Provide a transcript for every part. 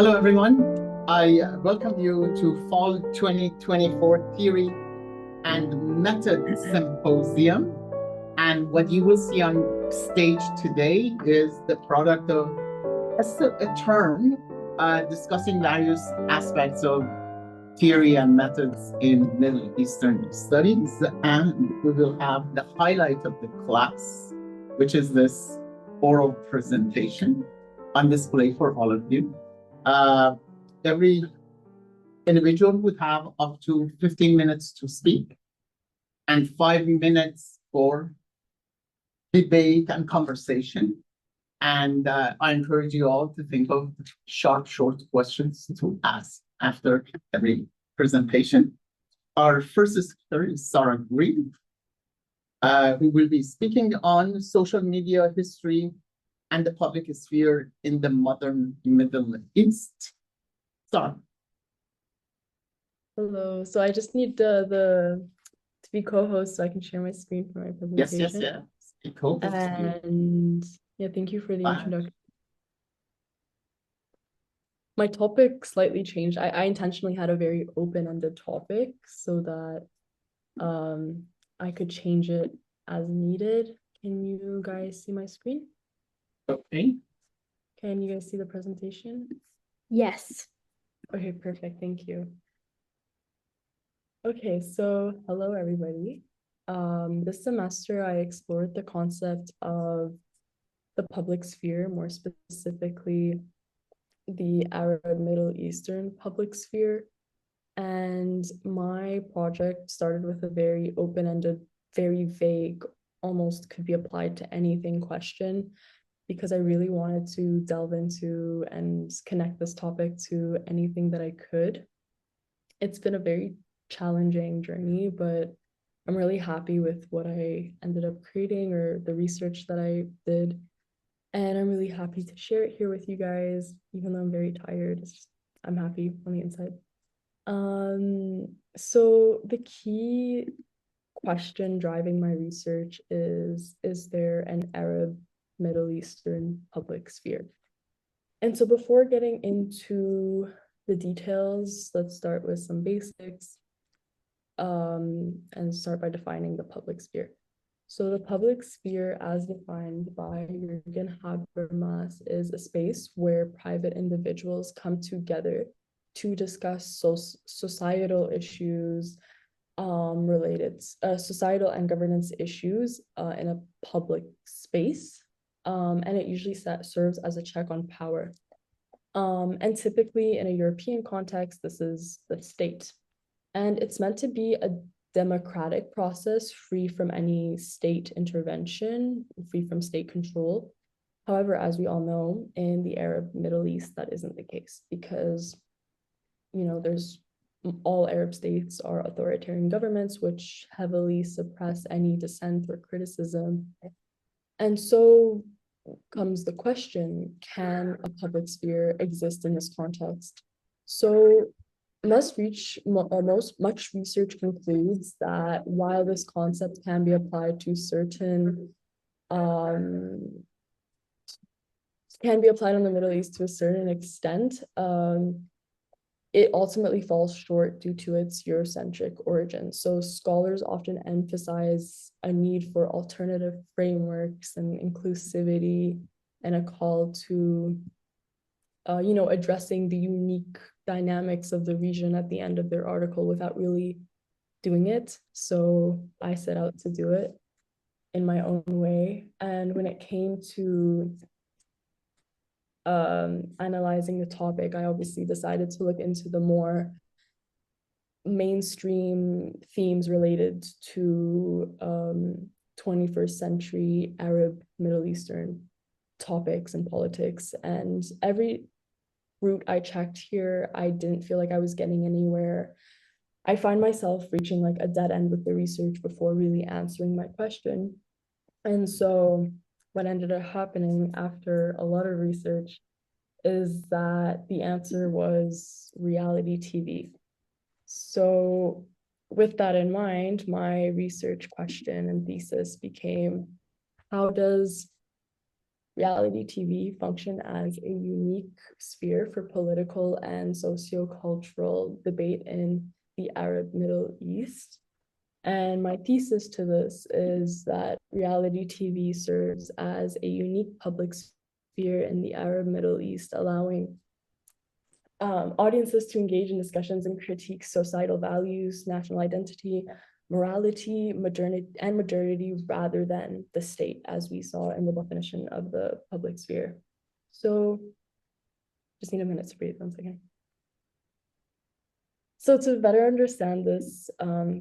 Hello, everyone. I welcome you to Fall 2024 Theory and Method Symposium. And what you will see on stage today is the product of a term discussing various aspects of theory and methods in Middle Eastern studies. And we will have the highlight of the class, which is this oral presentation on display for all of you. Every individual would have up to 15 minutes to speak and 5 minutes for debate and conversation. And I encourage you all to think of short questions to ask after every presentation. Our first speaker is Sara, who will be speaking on social media history and the public sphere in the modern Middle East. Sara. Hello. So I just need to be co-host so I can share my screen for my presentation. Yes. Be co-host. And yeah, thank you for the introduction. My topic slightly changed. I intentionally had a very open-ended topic so that I could change it as needed. Can you guys see my screen? Okay. Can you guys see the presentation? Yes. Okay, perfect. Thank you. Okay, so hello, everybody. This semester, I explored the concept of the public sphere, more specifically, the Arab Middle Eastern public sphere. And my project started with a very open-ended, very vague, almost could be applied to anything question, because I really wanted to delve into and connect this topic to anything that I could. It's been a very challenging journey, but I'm really happy with what I ended up creating or the research that I did. And I'm really happy to share it here with you guys, even though I'm very tired. I'm happy on the inside. So the key question driving my research is there an Arab Middle Eastern public sphere? And so before getting into the details, let's start with some basics and start by defining the public sphere. So the public sphere, as defined by Jürgen Habermas, is a space where private individuals come together to discuss societal issues societal and governance issues in a public space. And it usually serves as a check on power. And typically in a European context, this is the state. And it's meant to be a democratic process free from any state intervention, free from state control. However, as we all know, in the Arab Middle East, that isn't the case because, all Arab states are authoritarian governments which heavily suppress any dissent or criticism. And so comes the question, can a public sphere exist in this context? So much research concludes that while this concept can be applied to certain can be applied in the Middle East to a certain extent, it ultimately falls short due to its Eurocentric origin. So scholars often emphasize a need for alternative frameworks and inclusivity and a call to, addressing the unique dynamics of the region at the end of their article without really doing it. So I set out to do it in my own way. And when it came to analyzing the topic, I obviously decided to look into the more mainstream themes related to 21st century Arab Middle Eastern topics and politics. And every route I checked here, I didn't feel like I was getting anywhere. I find myself reaching like a dead end with the research before really answering my question. And so what ended up happening after a lot of research is that the answer was reality TV. So with that in mind, my research question and thesis became, how does reality TV function as a unique sphere for political and socio-cultural debate in the Arab Middle East. And my thesis to this is that reality TV serves as a unique public sphere in the Arab Middle East, allowing audiences to engage in discussions and critique societal values, national identity, morality, modernity, rather than the state, as we saw in the definition of the public sphere. So just need a minute to breathe 1 second. So to better understand this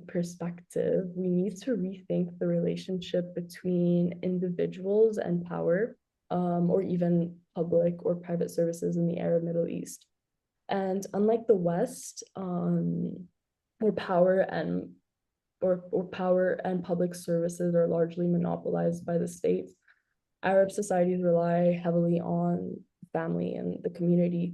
perspective, we need to rethink the relationship between individuals and power, or even public or private services in the Arab Middle East. And unlike the West, where power and public services are largely monopolized by the state, Arab societies rely heavily on family and the community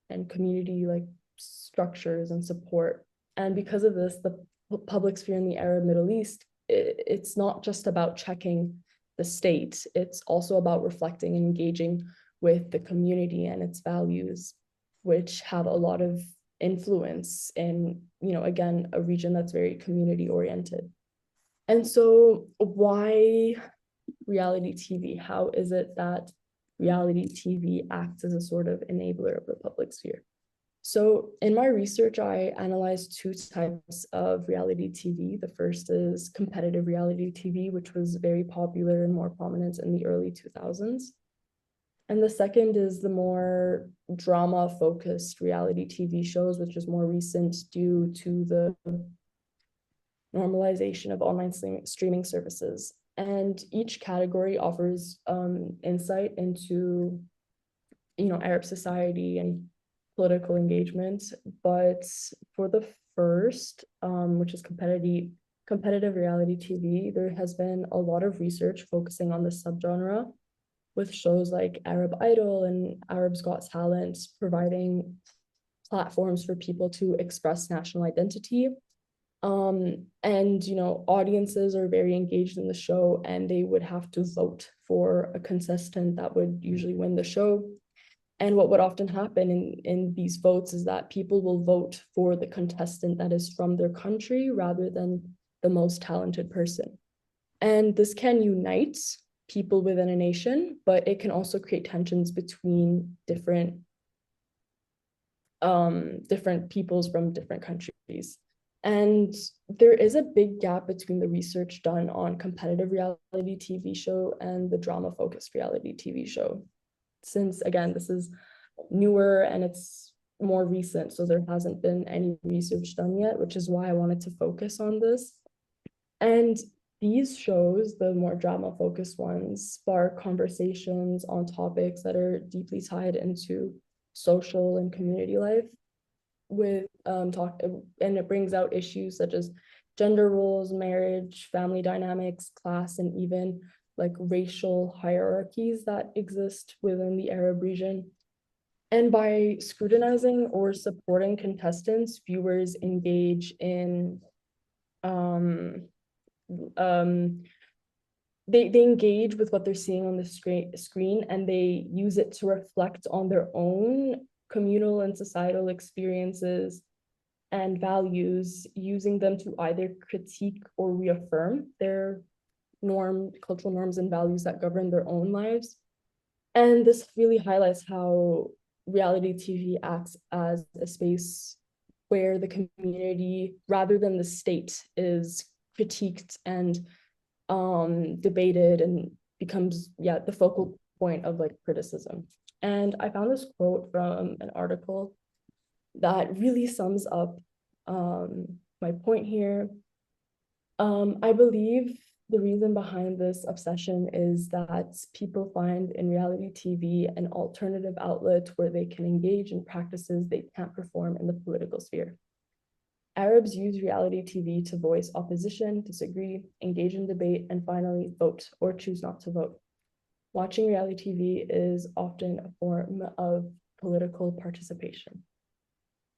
and community like structures and support. And because of this, the public sphere in the Arab Middle East, it's not just about checking the state, it's also about reflecting and engaging with the community and its values, which have a lot of influence in, again, a region that's very community oriented. And so why reality TV? How is it that reality TV acts as a sort of enabler of the public sphere? So in my research, I analyzed 2 types of reality TV. The first is competitive reality TV, which was very popular and more prominent in the early 2000s. And the second is the more drama-focused reality TV shows, which is more recent due to the normalization of online streaming services. And each category offers insight into, Arab society and political engagement. But for the first, which is competitive reality TV, there has been a lot of research focusing on the subgenre, with shows like Arab Idol and Arab's Got Talent providing platforms for people to express national identity. And, audiences are very engaged in the show, and they would have to vote for a contestant that would usually win the show. And what would often happen in these votes is that people will vote for the contestant that is from their country rather than the most talented person. And this can unite people within a nation, but it can also create tensions between different peoples from different countries. And there is a big gap between the research done on competitive reality TV show and the drama-focused reality TV show. Since, again, this is newer and it's more recent, so there hasn't been any research done yet, which is why I wanted to focus on this. And these shows, the more drama-focused ones, spark conversations on topics that are deeply tied into social and community life, and it brings out issues such as gender roles, marriage, family dynamics, class, and even like racial hierarchies that exist within the Arab region. And by scrutinizing or supporting contestants, viewers engage in they engage with what they're seeing on the screen, and they use it to reflect on their own communal and societal experiences and values, using them to either critique or reaffirm their cultural norms and values that govern their own lives. And this really highlights how reality TV acts as a space where the community, rather than the state, is critiqued and debated and becomes the focal point of like criticism. And I found this quote from an article that really sums up my point here. I believe the reason behind this obsession is that people find in reality TV an alternative outlet where they can engage in practices they can't perform in the political sphere. Arabs use reality TV to voice opposition, disagree, engage in debate, and finally vote or choose not to vote. Watching reality TV is often a form of political participation.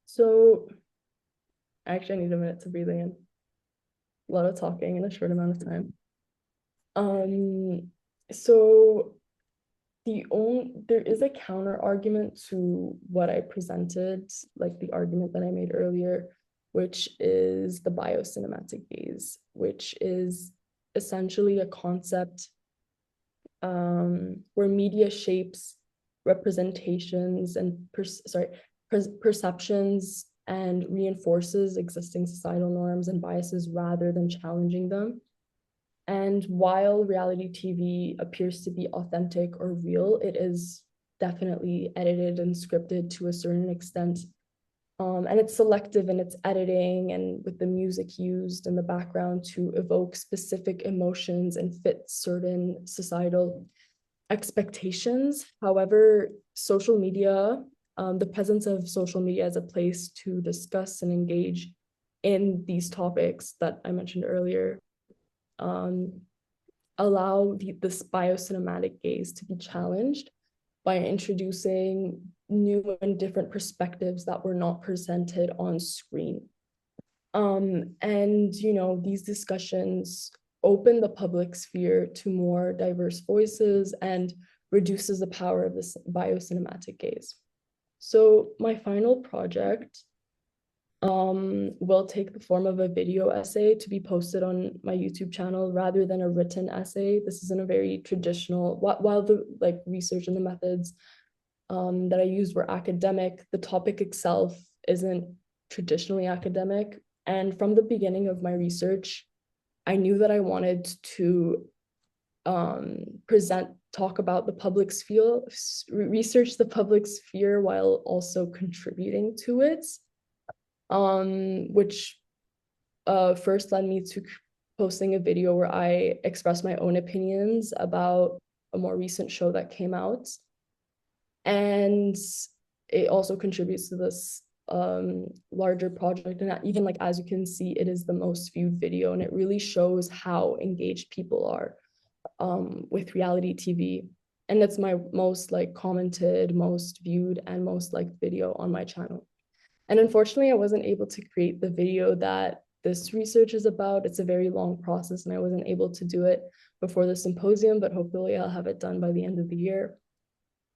So actually I need a minute to breathe in. A lot of talking in a short amount of time. So there is a counter argument to what I presented, like the argument that I made earlier, which is the biocinematic gaze, which is essentially a concept where media shapes representations and perceptions and reinforces existing societal norms and biases rather than challenging them. And while reality TV appears to be authentic or real, it is definitely edited and scripted to a certain extent. And it's selective in its editing and with the music used in the background to evoke specific emotions and fit certain societal expectations. However, social media, the presence of social media as a place to discuss and engage in these topics that I mentioned earlier, allow this biocinematic gaze to be challenged by introducing new and different perspectives that were not presented on screen. And, you know, these discussions open the public sphere to more diverse voices and reduces the power of this biocinematic gaze. So my final project will take the form of a video essay to be posted on my YouTube channel rather than a written essay. This isn't a very traditional, while the like research and the methods that I used were academic, the topic itself isn't traditionally academic. And from the beginning of my research, I knew that I wanted to talk about the public sphere, research the public sphere while also contributing to it. Which first led me to posting a video where I expressed my own opinions about a more recent show that came out. And it also contributes to this larger project. And even like, as you can see, it is the most viewed video, and it really shows how engaged people are with reality TV. And it's my most like commented, most viewed, and most liked video on my channel. And unfortunately, I wasn't able to create the video that this research is about. It's a very long process, and I wasn't able to do it before the symposium, but hopefully I'll have it done by the end of the year.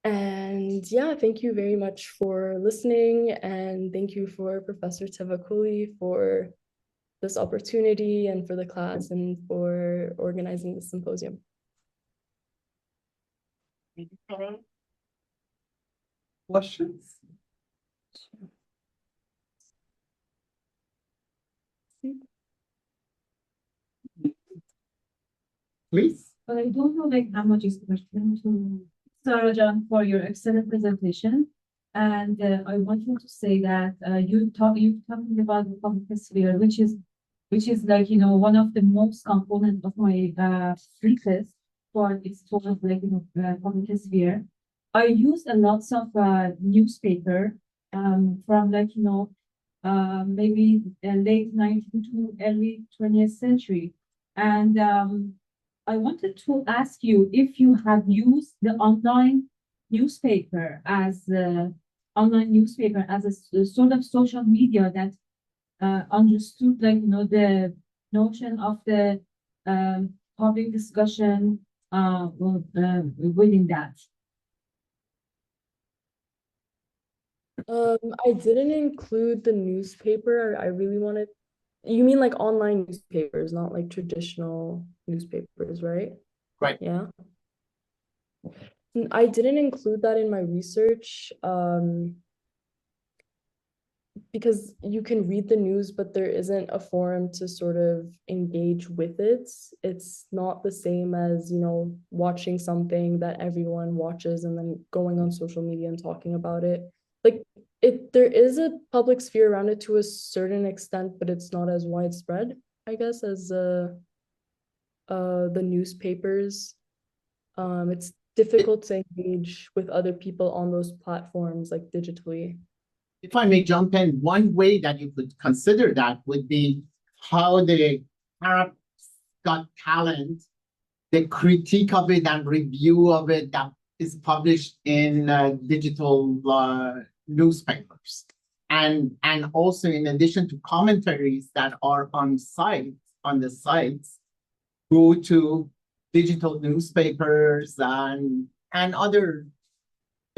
And yeah, thank you very much for listening. And thank you for Professor Tavakoli for this opportunity and for the class and for organizing the symposium. Questions? Please. But I don't know like how much is the question to Sara Jan for your excellent presentation. And I wanted to say that you're talking about the public sphere, which is like, you know, one of the most component of my thesis for it's sort of like, you know, public sphere. I used a lots of newspaper from like, you know, maybe late 19th to early 20th century. And I wanted to ask you if you have used the online newspaper as a sort of social media that understood, like, you know, the notion of the public discussion within that. I didn't include the newspaper. I really wanted, you mean like online newspapers, not like traditional newspapers, right? Right. Yeah. I didn't include that in my research because you can read the news, but there isn't a forum to sort of engage with it. It's not the same as, you know, watching something that everyone watches and then going on social media and talking about it. Like there is a public sphere around it to a certain extent, but it's not as widespread, I guess, as the newspapers. It's difficult to engage with other people on those platforms, like digitally. If I may jump in, one way that you could consider that would be how the Arabs Got Talent, the critique of it and review of it that is published in digital newspapers. And also, in addition to commentaries that are on the sites, go to digital newspapers and and other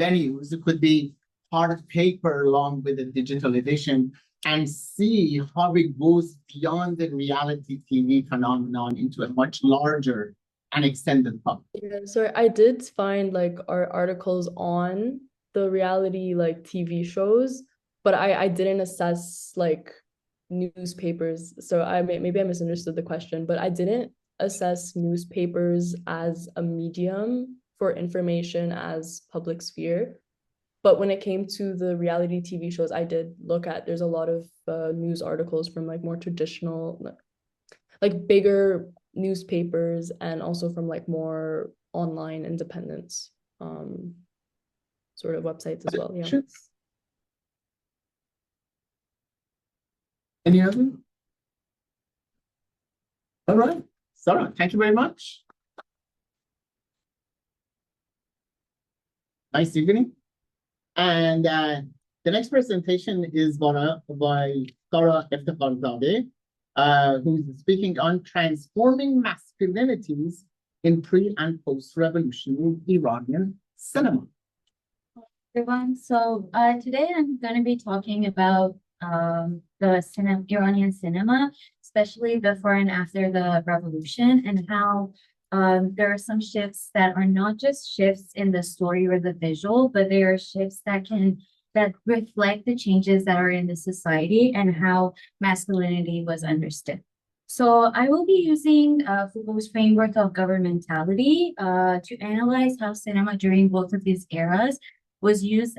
venues. It could be hard paper along with a digital edition, and see how it goes beyond the reality TV phenomenon into a much larger and extended public. Yeah, so I did find like our articles on the reality like TV shows, but I didn't assess like newspapers. So maybe I misunderstood the question, but I didn't assess newspapers as a medium for information as public sphere. But when it came to the reality TV shows, I did look at, there's a lot of news articles from like more traditional, like bigger newspapers, and also from like more online independence sort of websites as well. Yeah. Sure. Any other? All right, Sara, thank you very much. Nice evening. And the next presentation is by Sara Eftekharzadeh, who's speaking on transforming masculinities in pre- and post-revolutionary Iranian cinema. Everyone. So today I'm going to be talking about the Iranian cinema, especially before and after the revolution, and how there are some shifts that are not just shifts in the story or the visual, but they are shifts that reflect the changes that are in the society and how masculinity was understood. So I will be using Foucault's framework of governmentality to analyze how cinema during both of these eras was used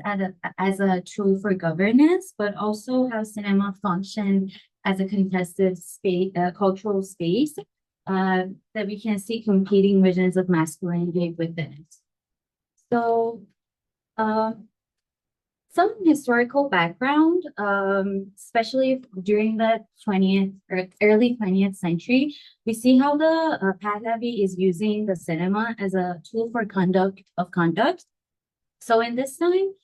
as a tool for governance, but also how cinema functioned as a contested space, cultural space that we can see competing visions of masculinity within it. So some historical background, especially during the 20th or early 20th century, we see how the Pahlavi is using the cinema as a tool for conduct. So in this time,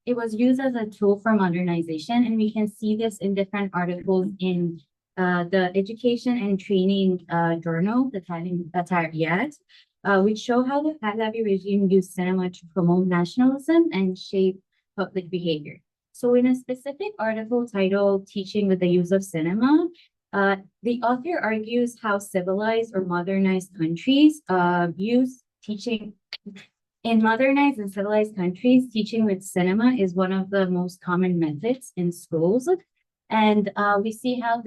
it was used as a tool for modernization, and we can see this in different articles in the education and training journal, the Tariyat, which show how the Pahlavi regime used cinema to promote nationalism and shape public behavior. So in a specific article titled Teaching with the Use of Cinema, the author argues how civilized or modernized countries use teaching. In modernized and civilized countries, teaching with cinema is one of the most common methods in schools. And we see how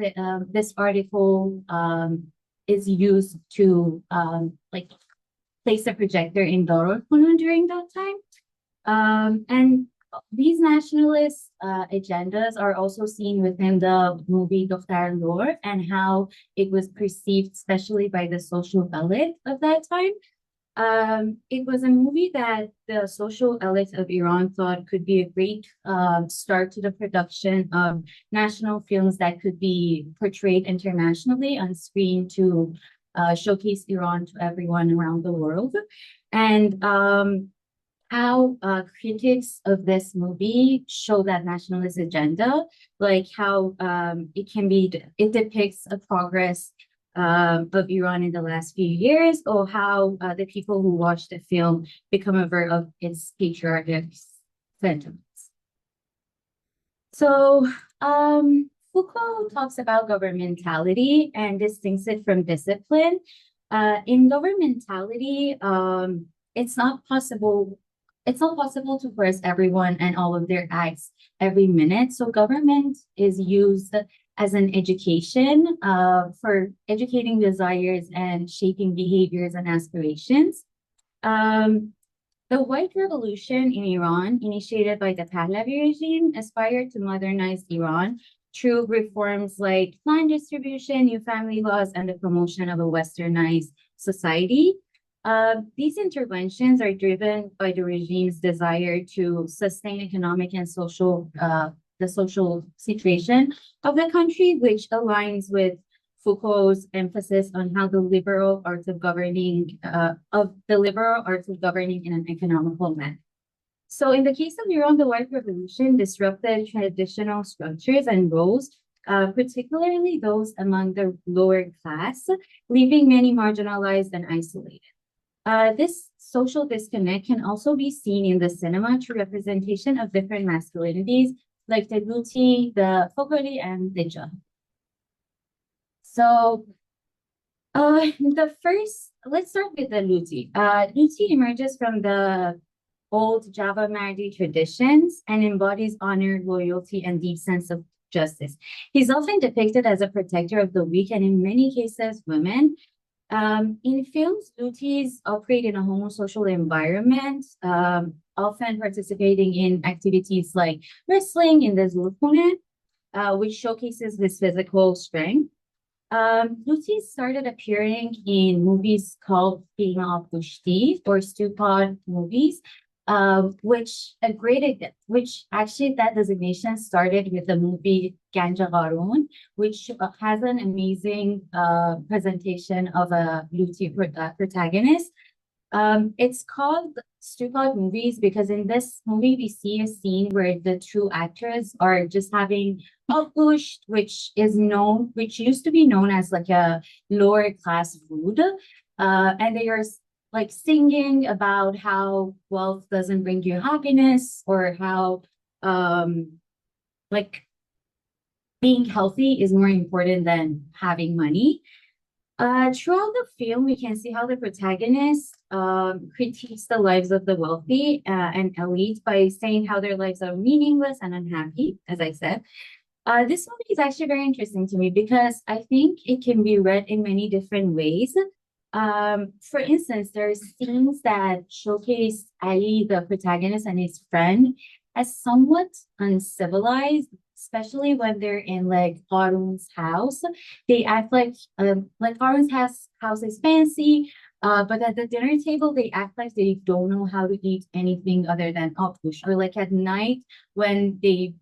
this article is used to like place a projector in Dorot during that time. And these nationalist agendas are also seen within the movie Dr. Lor, and how it was perceived, especially by the social elite of that time. It was a movie that the social elite of Iran thought could be a great start to the production of national films that could be portrayed internationally on screen to showcase Iran to everyone around the world. And how critics of this movie show that nationalist agenda, like how it depicts a progress of Iran in the last few years, or how the people who watch the film become aware of its patriarchal sentiments. So Foucault talks about governmentality and distincts it from discipline. In governmentality, it's not possible to force everyone and all of their acts every minute. So government is used as an education for educating desires and shaping behaviors and aspirations. The White Revolution in Iran, initiated by the Pahlavi regime, aspired to modernize Iran through reforms like land distribution, new family laws, and the promotion of a westernized society. These interventions are driven by the regime's desire to sustain economic and the social situation of the country, which aligns with Foucault's emphasis on how the liberal arts of governing in an economical manner. So in the case of Iran, the White Revolution disrupted traditional structures and roles, particularly those among the lower class, leaving many marginalized and isolated. This social disconnect can also be seen in the cinema through representation of different masculinities, like the luti, the fokoli, and the jah. So, let's start with the luti. Luti emerges from the old Java Mardi traditions and embodies honor, loyalty, and deep sense of justice. He's often depicted as a protector of the weak and in many cases women. In films, lutis operate in a homosocial environment, often participating in activities like wrestling in the Zulkune, which showcases his physical strength. Lutis started appearing in movies called Film of Pushti or Stupid movies, which actually that designation started with the movie Ganja Garun, which has an amazing presentation of a luti protagonist. It's called Stupid movies because in this movie we see a scene where the two actors are just having a push, which used to be known as like a lower class food, and they are like singing about how wealth doesn't bring you happiness or how like being healthy is more important than having money. Throughout the film, we can see how the protagonist critiques the lives of the wealthy and elite by saying how their lives are meaningless and unhappy, as I said. This movie is actually very interesting to me because I think it can be read in many different ways. For instance, there are scenes that showcase Ali, the protagonist, and his friend as somewhat uncivilized, especially when they're in like Harun's house. They act like Harun's house is fancy, but at the dinner table they act like they don't know how to eat anything other than apush. Or like at night when they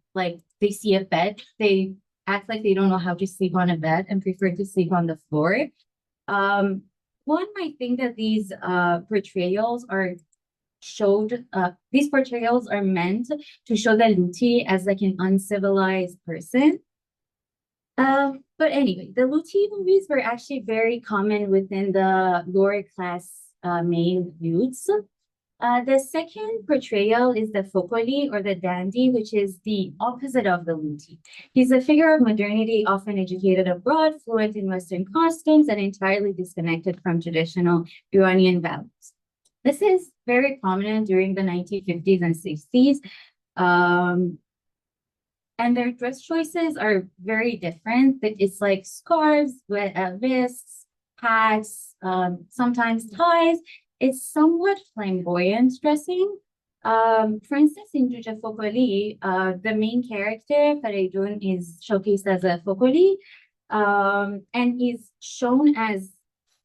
see a bed, they act like they don't know how to sleep on a bed and prefer to sleep on the floor. One might think that these portrayals are meant to show the luti as like an uncivilized person. But anyway, the luti movies were actually very common within the lower class male youths. The second portrayal is the fokoli or the dandy, which is the opposite of the luti. He's a figure of modernity, often educated abroad, fluent in Western costumes, and entirely disconnected from traditional Iranian values. This is very prominent during the 1950s and 60s. And their dress choices are very different. It's like scarves, vests, hats, sometimes ties. It's somewhat flamboyant dressing. For instance, in Juja Fokoli, the main character, Faridun, is showcased as a Fokoli, and he's shown as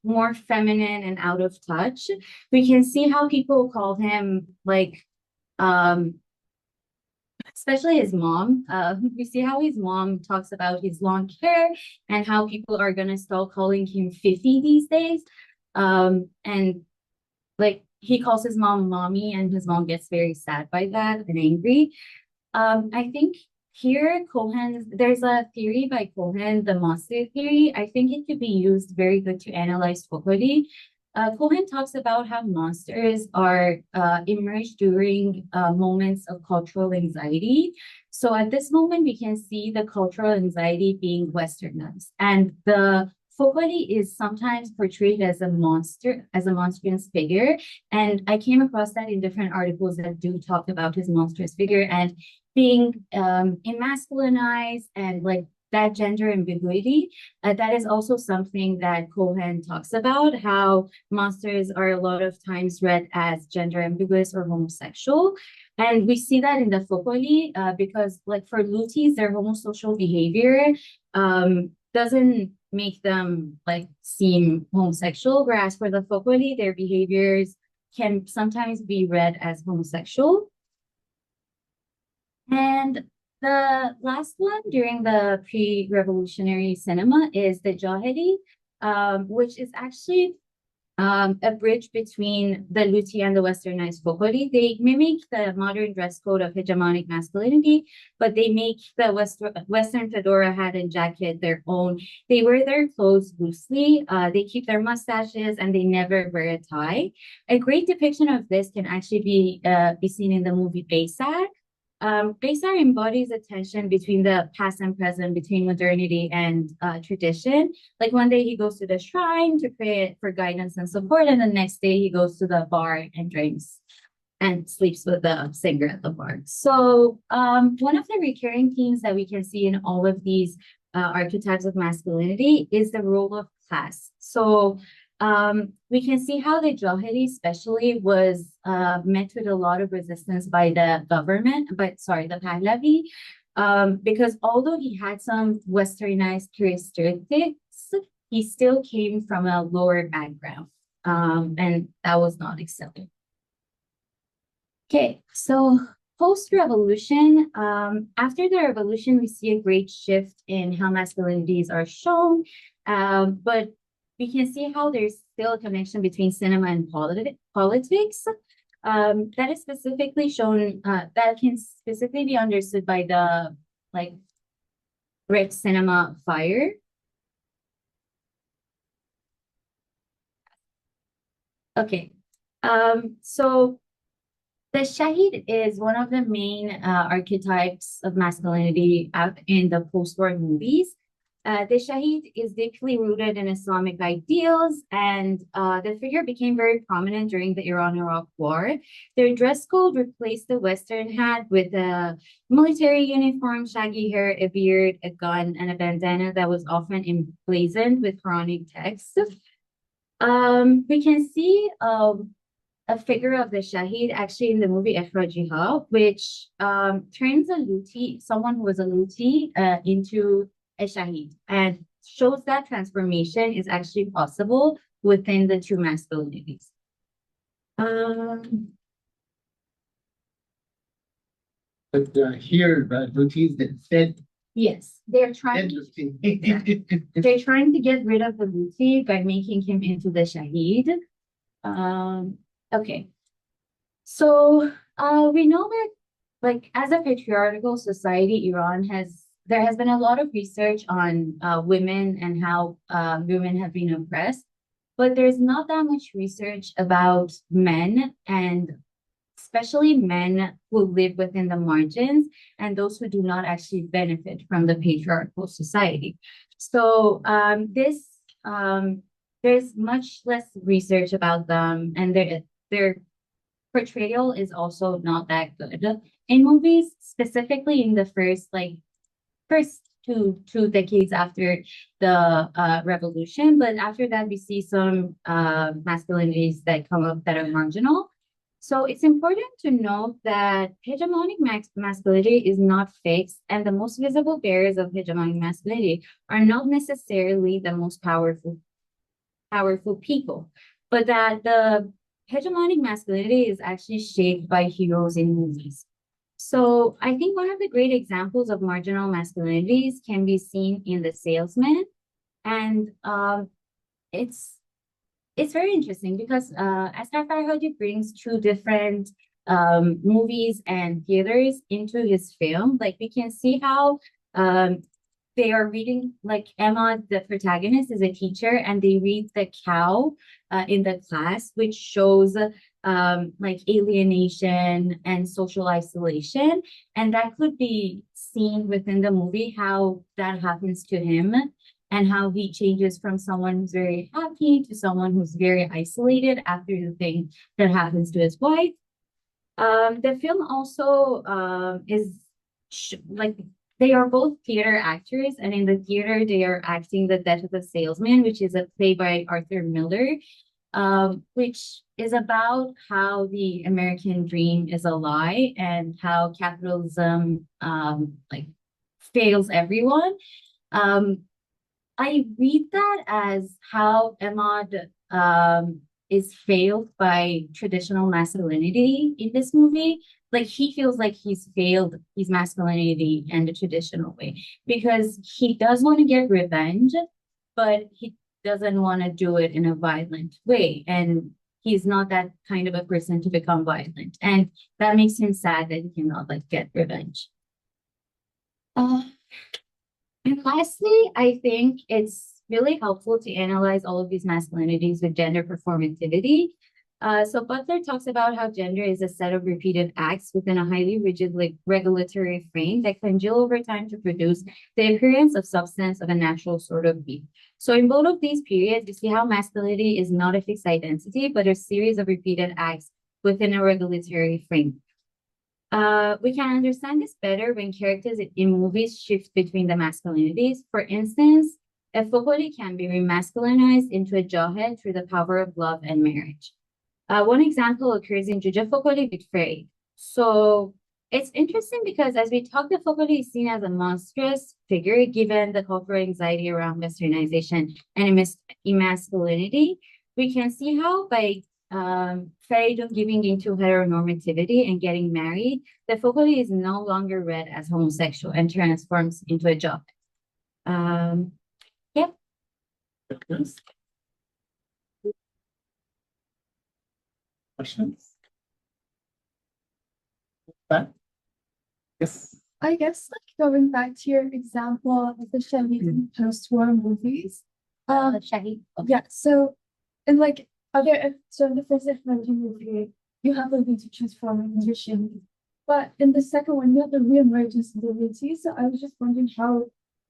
more feminine and out of touch. We can see how people call him like, especially his mom. We see how his mom talks about his long hair and how people are gonna start calling him Fifi these days. And like he calls his mom mommy, and his mom gets very sad by that and angry. I think here there's a theory by Cohen, the monster theory. I think it could be used very good to analyze Fokoli. Cohen talks about how monsters are emerged during moments of cultural anxiety. So at this moment, we can see the cultural anxiety being westernized, and the Fokoli is sometimes portrayed as a monster, as a monstrous figure. And I came across that in different articles that do talk about his monstrous figure and being emasculinized and like that gender ambiguity. That is also something that Cohen talks about, how monsters are a lot of times read as gender ambiguous or homosexual. And we see that in the Fokoli because like for lutis, their homosocial behavior doesn't make them like seem homosexual, whereas for the Fokoli, their behaviors can sometimes be read as homosexual. And the last one during the pre-revolutionary cinema is the Jahedi, which is actually a bridge between the luti and the westernized Bokhari. They mimic the modern dress code of hegemonic masculinity, but they make the Western fedora hat and jacket their own. They wear their clothes loosely, they keep their mustaches, and they never wear a tie. A great depiction of this can actually be seen in the movie Baysak. Baysar embodies a tension between the past and present, between modernity and tradition. Like one day he goes to the shrine to pray for guidance and support, and the next day he goes to the bar and drinks and sleeps with the singer at the bar. So one of the recurring themes that we can see in all of these archetypes of masculinity is the role of class. So we can see how the Johari especially was met with a lot of resistance by the government, the Pahlavi, because although he had some westernized characteristics, he still came from a lower background, and that was not accepted. Okay, so post-revolution, after the revolution, we see a great shift in how masculinities are shown, but we can see how there's still a connection between cinema and politics. That is specifically shown, that can specifically be understood by the red cinema fire. Okay, so the Shahid is one of the main archetypes of masculinity out in the post-war movies. The Shahid is deeply rooted in Islamic ideals, and the figure became very prominent during the Iran-Iraq War. Their dress code replaced the Western hat with a military uniform, shaggy hair, a beard, a gun, and a bandana that was often emblazoned with Quranic texts. We can see a figure of the Shahid actually in the movie Eftekharzadeh, which turns a luti, someone who was a luti, into a Shahid, and shows that transformation is actually possible within the two masculinities. But here, lutis instead. Yes, they're trying to get rid of the luti by making him into the Shahid. Okay, so we know that, like, as a patriarchal society, there has been a lot of research on women and how women have been oppressed, but there's not that much research about men, and especially men who live within the margins and those who do not actually benefit from the patriarchal society. So there's much less research about them, and their portrayal is also not that good in movies, specifically in the first two decades after the revolution. But after that, we see some masculinities that come up that are marginal. So it's important to note that hegemonic masculinity is not fixed, and the most visible barriers of hegemonic masculinity are not necessarily the most powerful people, but that the hegemonic masculinity is actually shaped by heroes in movies. So I think one of the great examples of marginal masculinities can be seen in The Salesman, and it's very interesting because Asgharian brings two different movies and theaters into his film. Like, we can see how they are reading, like Emma, the protagonist, is a teacher, and they read The Cow in the class, which shows like alienation and social isolation. And that could be seen within the movie, how that happens to him and how he changes from someone who's very happy to someone who's very isolated after the thing that happens to his wife. The film also is like, they are both theater actors, and in the theater they are acting The Death of the Salesman, which is a play by Arthur Miller, which is about how the American dream is a lie and how capitalism like fails everyone. I read that as how Ahmad is failed by traditional masculinity in this movie. Like, he feels like he's failed his masculinity in the traditional way because he does want to get revenge, but doesn't want to do it in a violent way. And he's not that kind of a person to become violent. And that makes him sad that he cannot like get revenge. And lastly, I think it's really helpful to analyze all of these masculinities with gender performativity. So Butler talks about how gender is a set of repeated acts within a highly rigid regulatory frame that congeal over time to produce the appearance of substance of a natural sort of being. So in both of these periods, you see how masculinity is not a fixed identity, but a series of repeated acts within a regulatory frame. We can understand this better when characters in movies shift between the masculinities. For instance, Eftekharzadeh can be remasculinized into a Jahed through the power of love and marriage. One example occurs in Eftekharzadeh with Frey. So it's interesting because as we talk, Eftekharzadeh is seen as a monstrous figure given the cultural anxiety around westernization and emasculinity. We can see how by Frey giving into heteronormativity and getting married, the Eftekharzadeh is no longer read as homosexual and transforms into a Jahed. Yeah. Questions? That? Yes. I guess like going back to your example of the Shayan post-war movies. Shahi. Yeah, so in like so in the first Eftekharzadeh movie, you have the need to transform into Shayan. But in the second one, you have the reemergence of the Luti. So I was just wondering how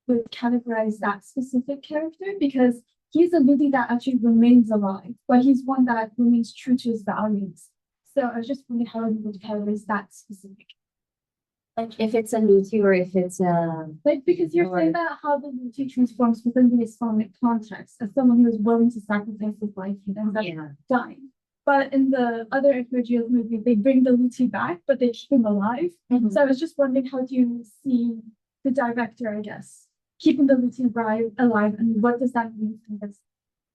would categorize that specific character, because he's a Luti that actually remains alive, but he's one that remains true to his values. So I was just wondering how you would categorize that specific. Like if it's a Luti or if it's a Like because you're saying that how the Luti transforms within the Islamic context as someone who is willing to sacrifice his life and ends up dying. But in the other Eftekharzadeh movie, they bring the Luti back, but they keep him alive. So I was just wondering, how do you see the director, I guess, keeping the Luti alive, and what does that mean in this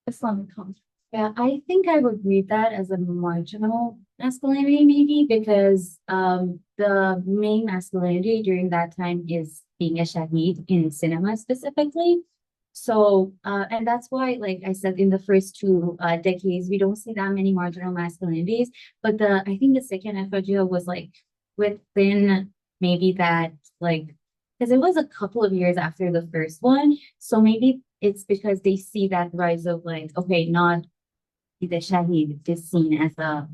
Islamic context? Yeah, I think I would read that as a marginal masculinity, maybe, because the main masculinity during that time is being a Shahid in cinema specifically. So, and that's why, like I said, in the first two decades, we don't see that many marginal masculinities. But I think the second Eftekharzadeh was like within maybe that, like, because it was a couple of years after the first one. So maybe it's because they see that rise of like, okay, not the Shahid is seen as a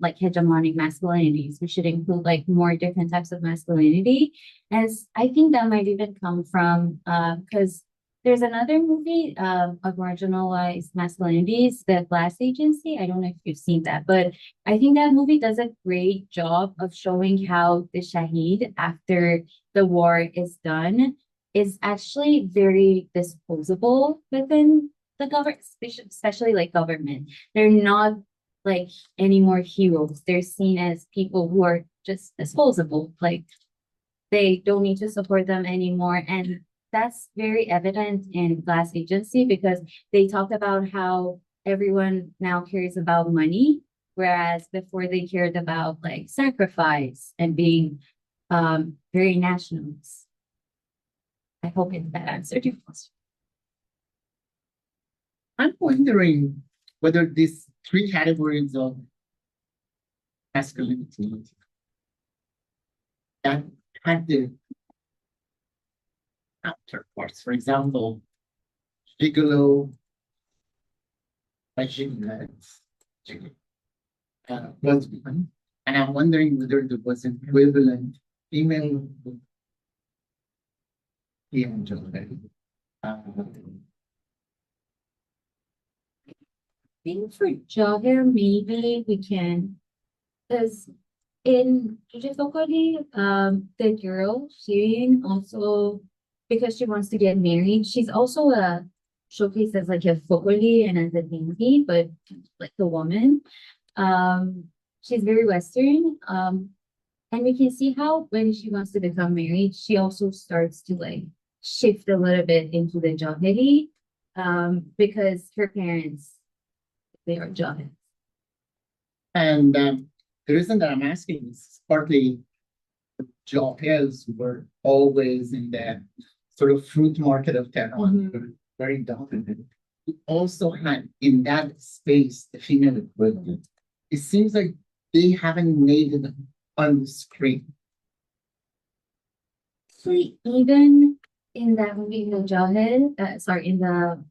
like hegemonic masculinities. We should include like more different types of masculinity. As I think that might even come from because there's another movie of marginalized masculinities, The Glass Agency. I don't know if you've seen that, but I think that movie does a great job of showing how the Shahid, after the war is done, is actually very disposable within the government, especially like government. They're not like any more heroes. They're seen as people who are just disposable. Like they don't need to support them anymore. And that's very evident in Glass Agency because they talk about how everyone now cares about money, whereas before they cared about like sacrifice and being very nationalist. I hope that answered your question. I'm wondering whether these three categories of masculinity that had the counterparts, for example, gigolo, vaginettes, was one, and I'm wondering whether there was an equivalent female I think for jogger, maybe we can, because in Eftekharzadeh, the girl, Shayan, also, because she wants to get married, she's also showcased as like a Eftekharzadeh and as a dingy, but like a woman. She's very Western. And we can see how when she wants to become married, she also starts to like shift a little bit into the Jahedi, because her parents, they are Jahed. And the reason that I'm asking is partly Jaheds were always in the sort of fruit market of Tehran, very dominant. also had in that space the female equivalent. It seems like they haven't made it on the screen. So even in that movie, in the Jahil, sorry, in the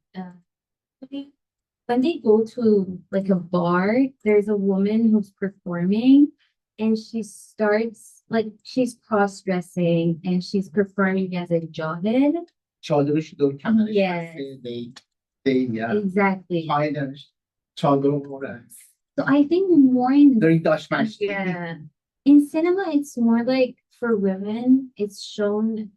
when they go to like a bar, there's a woman who's performing, and she starts like she's cross-dressing and she's performing as a Jahil. چادرش دور کمرش Yes. بسته. They Exactly. tie the چادر over. So I think more in During Dutch match. yeah. In cinema, it's more like for women, it's shown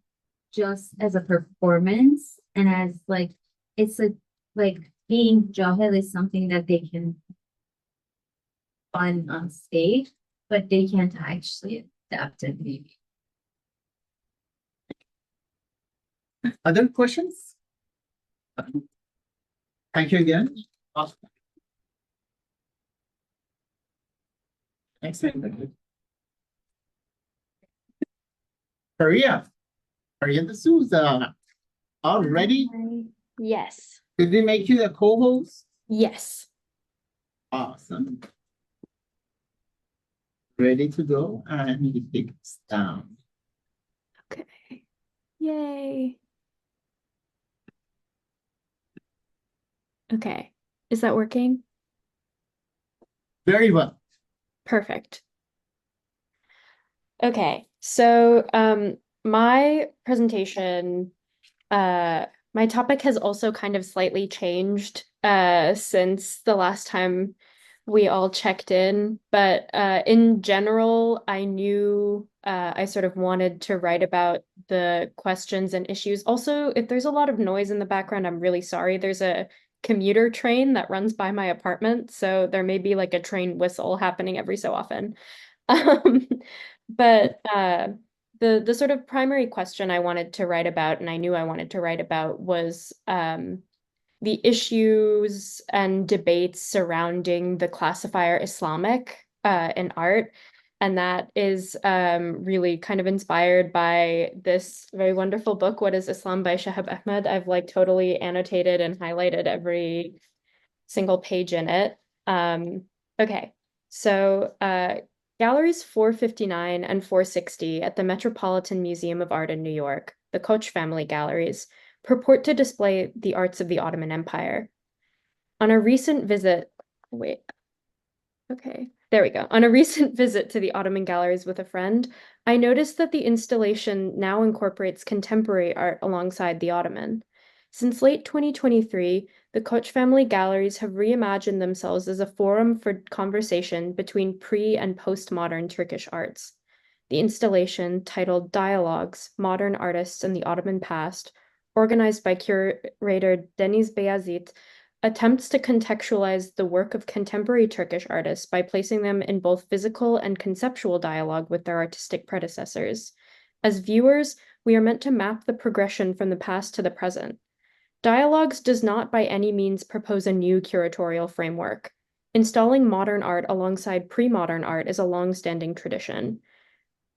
just as a performance and as like it's a like being Jahil is something that they can fun on stage, but they can't actually adapt it maybe. Other questions? Thank you again. Awesome. Excellent. Priya D'Souza. All ready? Yes. Did we make you the co-host? Yes. Awesome. Ready to go? And you take this down. Okay. Yay. Okay. Is that working? Very well. Perfect. Okay. So my presentation, my topic has also kind of slightly changed since the last time we all checked in, but in general, I knew I sort of wanted to write about the questions and issues. Also, if there's a lot of noise in the background, I'm really sorry. There's a commuter train that runs by my apartment, so there may be like a train whistle happening every so often. But the sort of primary question I wanted to write about, and I knew I wanted to write about, was the issues and debates surrounding the classifier Islamic in art. And that is really kind of inspired by this very wonderful book, What is Islam by Shahab Ahmed. I've like totally annotated and highlighted every single page in it. Okay, so galleries 459 and 460 at the Metropolitan Museum of Art in New York, the Koch family galleries, purport to display the arts of the Ottoman Empire. On a recent visit, On a recent visit to the Ottoman galleries with a friend, I noticed that the installation now incorporates contemporary art alongside the Ottoman. Since late 2023, the Koch family galleries have reimagined themselves as a forum for conversation between pre- and postmodern Turkish arts. The installation, titled Dialogues, Modern Artists and the Ottoman Past, organized by curator Deniz Beyazit, attempts to contextualize the work of contemporary Turkish artists by placing them in both physical and conceptual dialogue with their artistic predecessors. As viewers, we are meant to map the progression from the past to the present. Dialogues does not by any means propose a new curatorial framework. Installing modern art alongside pre-modern art is a long-standing tradition.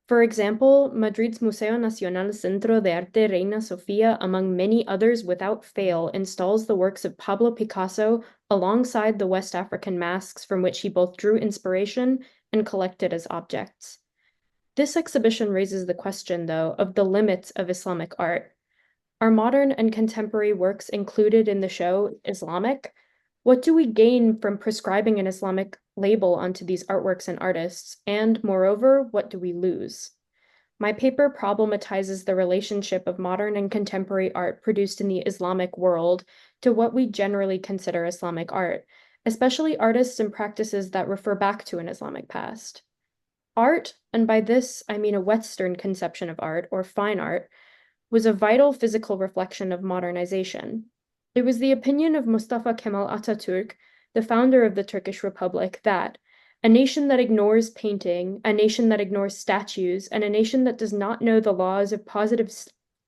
For example, Madrid's Museo Nacional Centro de Arte Reina Sofía, among many others without fail, installs the works of Pablo Picasso alongside the West African masks from which he both drew inspiration and collected as objects. This exhibition raises the question, though, of the limits of Islamic art. Are modern and contemporary works included in the show Islamic? What do we gain from prescribing an Islamic label onto these artworks and artists? And moreover, what do we lose? My paper problematizes the relationship of modern and contemporary art produced in the Islamic world to what we generally consider Islamic art, especially artists and practices that refer back to an Islamic past. Art, and by this I mean a Western conception of art, or fine art, was a vital physical reflection of modernization. It was the opinion of Mustafa Kemal Atatürk, the founder of the Turkish Republic, that a nation that ignores painting, a nation that ignores statues, and a nation that does not know the laws of positive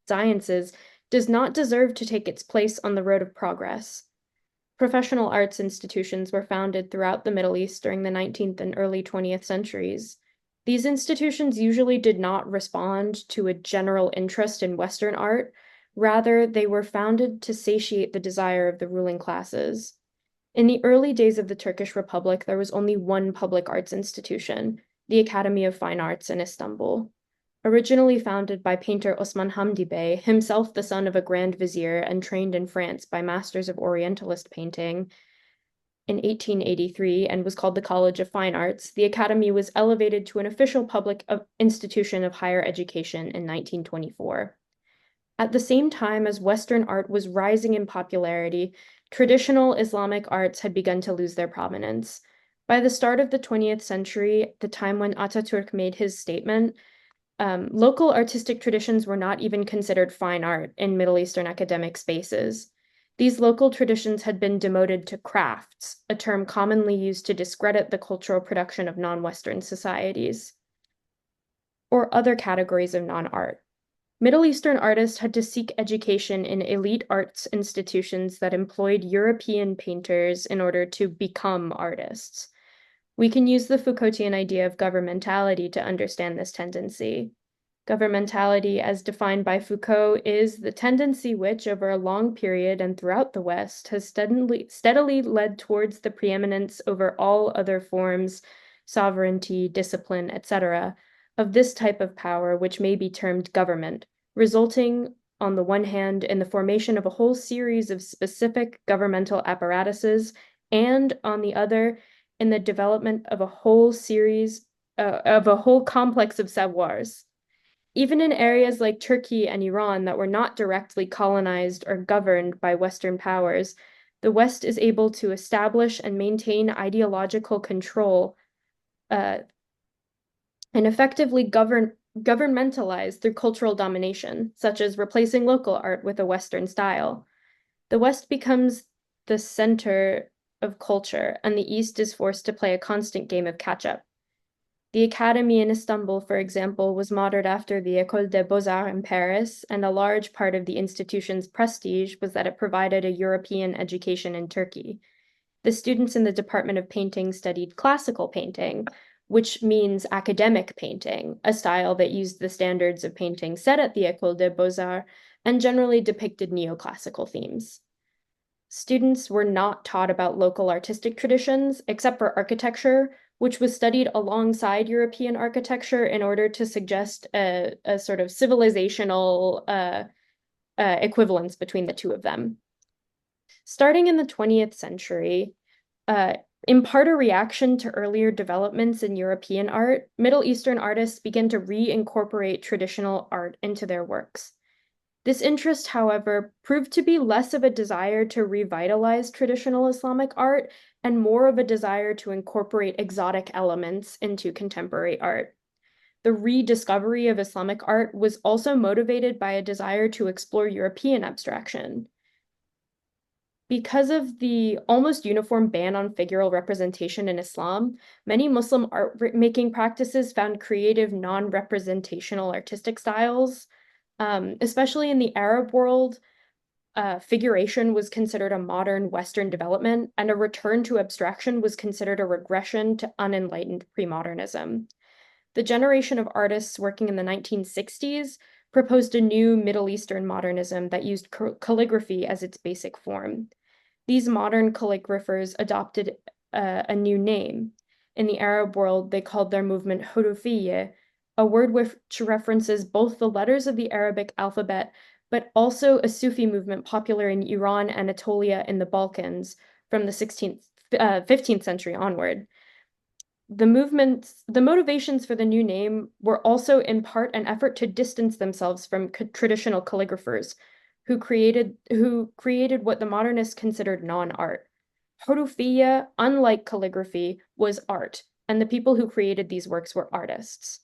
sciences does not deserve to take its place on the road of progress. Professional arts institutions were founded throughout the Middle East during the 19th and early 20th centuries. These institutions usually did not respond to a general interest in Western art. Rather, they were founded to satiate the desire of the ruling classes. In the early days of the Turkish Republic, there was only one public arts institution, the Academy of Fine Arts in Istanbul. Originally founded by painter Osman Hamdi Bey, himself the son of a grand vizier and trained in France by masters of Orientalist painting in 1883 and was called the College of Fine Arts, the Academy was elevated to an official public institution of higher education in 1924. At the same time as Western art was rising in popularity, traditional Islamic arts had begun to lose their prominence. By the start of the 20th century, the time when Ataturk made his statement, local artistic traditions were not even considered fine art in Middle Eastern academic spaces. These local traditions had been demoted to crafts, a term commonly used to discredit the cultural production of non-Western societies, or other categories of non-art. Middle Eastern artists had to seek education in elite arts institutions that employed European painters in order to become artists. We can use the Foucaultian idea of governmentality to understand this tendency. Governmentality, as defined by Foucault, is the tendency which, over a long period and throughout the West, has steadily led towards the preeminence over all other forms, sovereignty, discipline, etc., of this type of power, which may be termed government, resulting, on the one hand, in the formation of a whole series of specific governmental apparatuses, and, on the other, in the development of a whole complex of savoirs. Even in areas like Turkey and Iran that were not directly colonized or governed by Western powers, the West is able to establish and maintain ideological control and effectively governmentalize through cultural domination, such as replacing local art with a Western style. The West becomes the center of culture, and the East is forced to play a constant game of catch-up. The Academy in Istanbul, for example, was modeled after the École des Beaux-Arts in Paris, and a large part of the institution's prestige was that it provided a European education in Turkey. The students in the Department of Painting studied classical painting, which means academic painting, a style that used the standards of painting set at the École des Beaux-Arts and generally depicted neoclassical themes. Students were not taught about local artistic traditions, except for architecture, which was studied alongside European architecture in order to suggest a sort of civilizational equivalence between the two of them. Starting in the 20th century, in part a reaction to earlier developments in European art, Middle Eastern artists began to reincorporate traditional art into their works. This interest, however, proved to be less of a desire to revitalize traditional Islamic art and more of a desire to incorporate exotic elements into contemporary art. The rediscovery of Islamic art was also motivated by a desire to explore European abstraction. Because of the almost uniform ban on figural representation in Islam, many Muslim art-making practices found creative, non-representational artistic styles. Especially in the Arab world, figuration was considered a modern Western development, and a return to abstraction was considered a regression to unenlightened pre-modernism. The generation of artists working in the 1960s proposed a new Middle Eastern modernism that used calligraphy as its basic form. These modern calligraphers adopted a new name. In the Arab world, they called their movement Hurufiyye, a word which references both the letters of the Arabic alphabet, but also a Sufi movement popular in Iran, Anatolia, and the Balkans from the 15th century onward. The motivations for the new name were also in part an effort to distance themselves from traditional calligraphers who created what the modernists considered non-art. Hurufiyya, unlike calligraphy, was art, and the people who created these works were artists.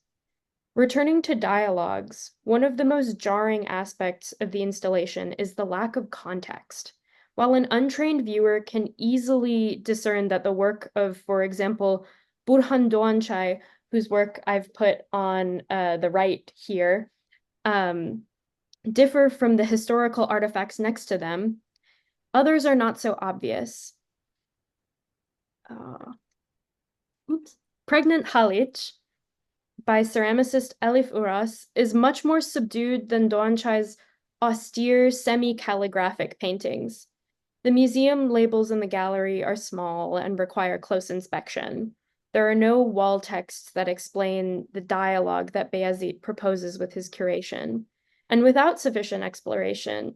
Returning to dialogues, one of the most jarring aspects of the installation is the lack of context. While an untrained viewer can easily discern that the work of, for example, Burhan Doğançay, whose work I've put on the right here, differ from the historical artifacts next to them, others are not so obvious. Pregnant Haliç, by ceramicist Elif Uras, is much more subdued than Doğançay's austere, semi-calligraphic paintings. The museum labels in the gallery are small and require close inspection. There are no wall texts that explain the dialogue that Bayezid proposes with his curation. And without sufficient explanation,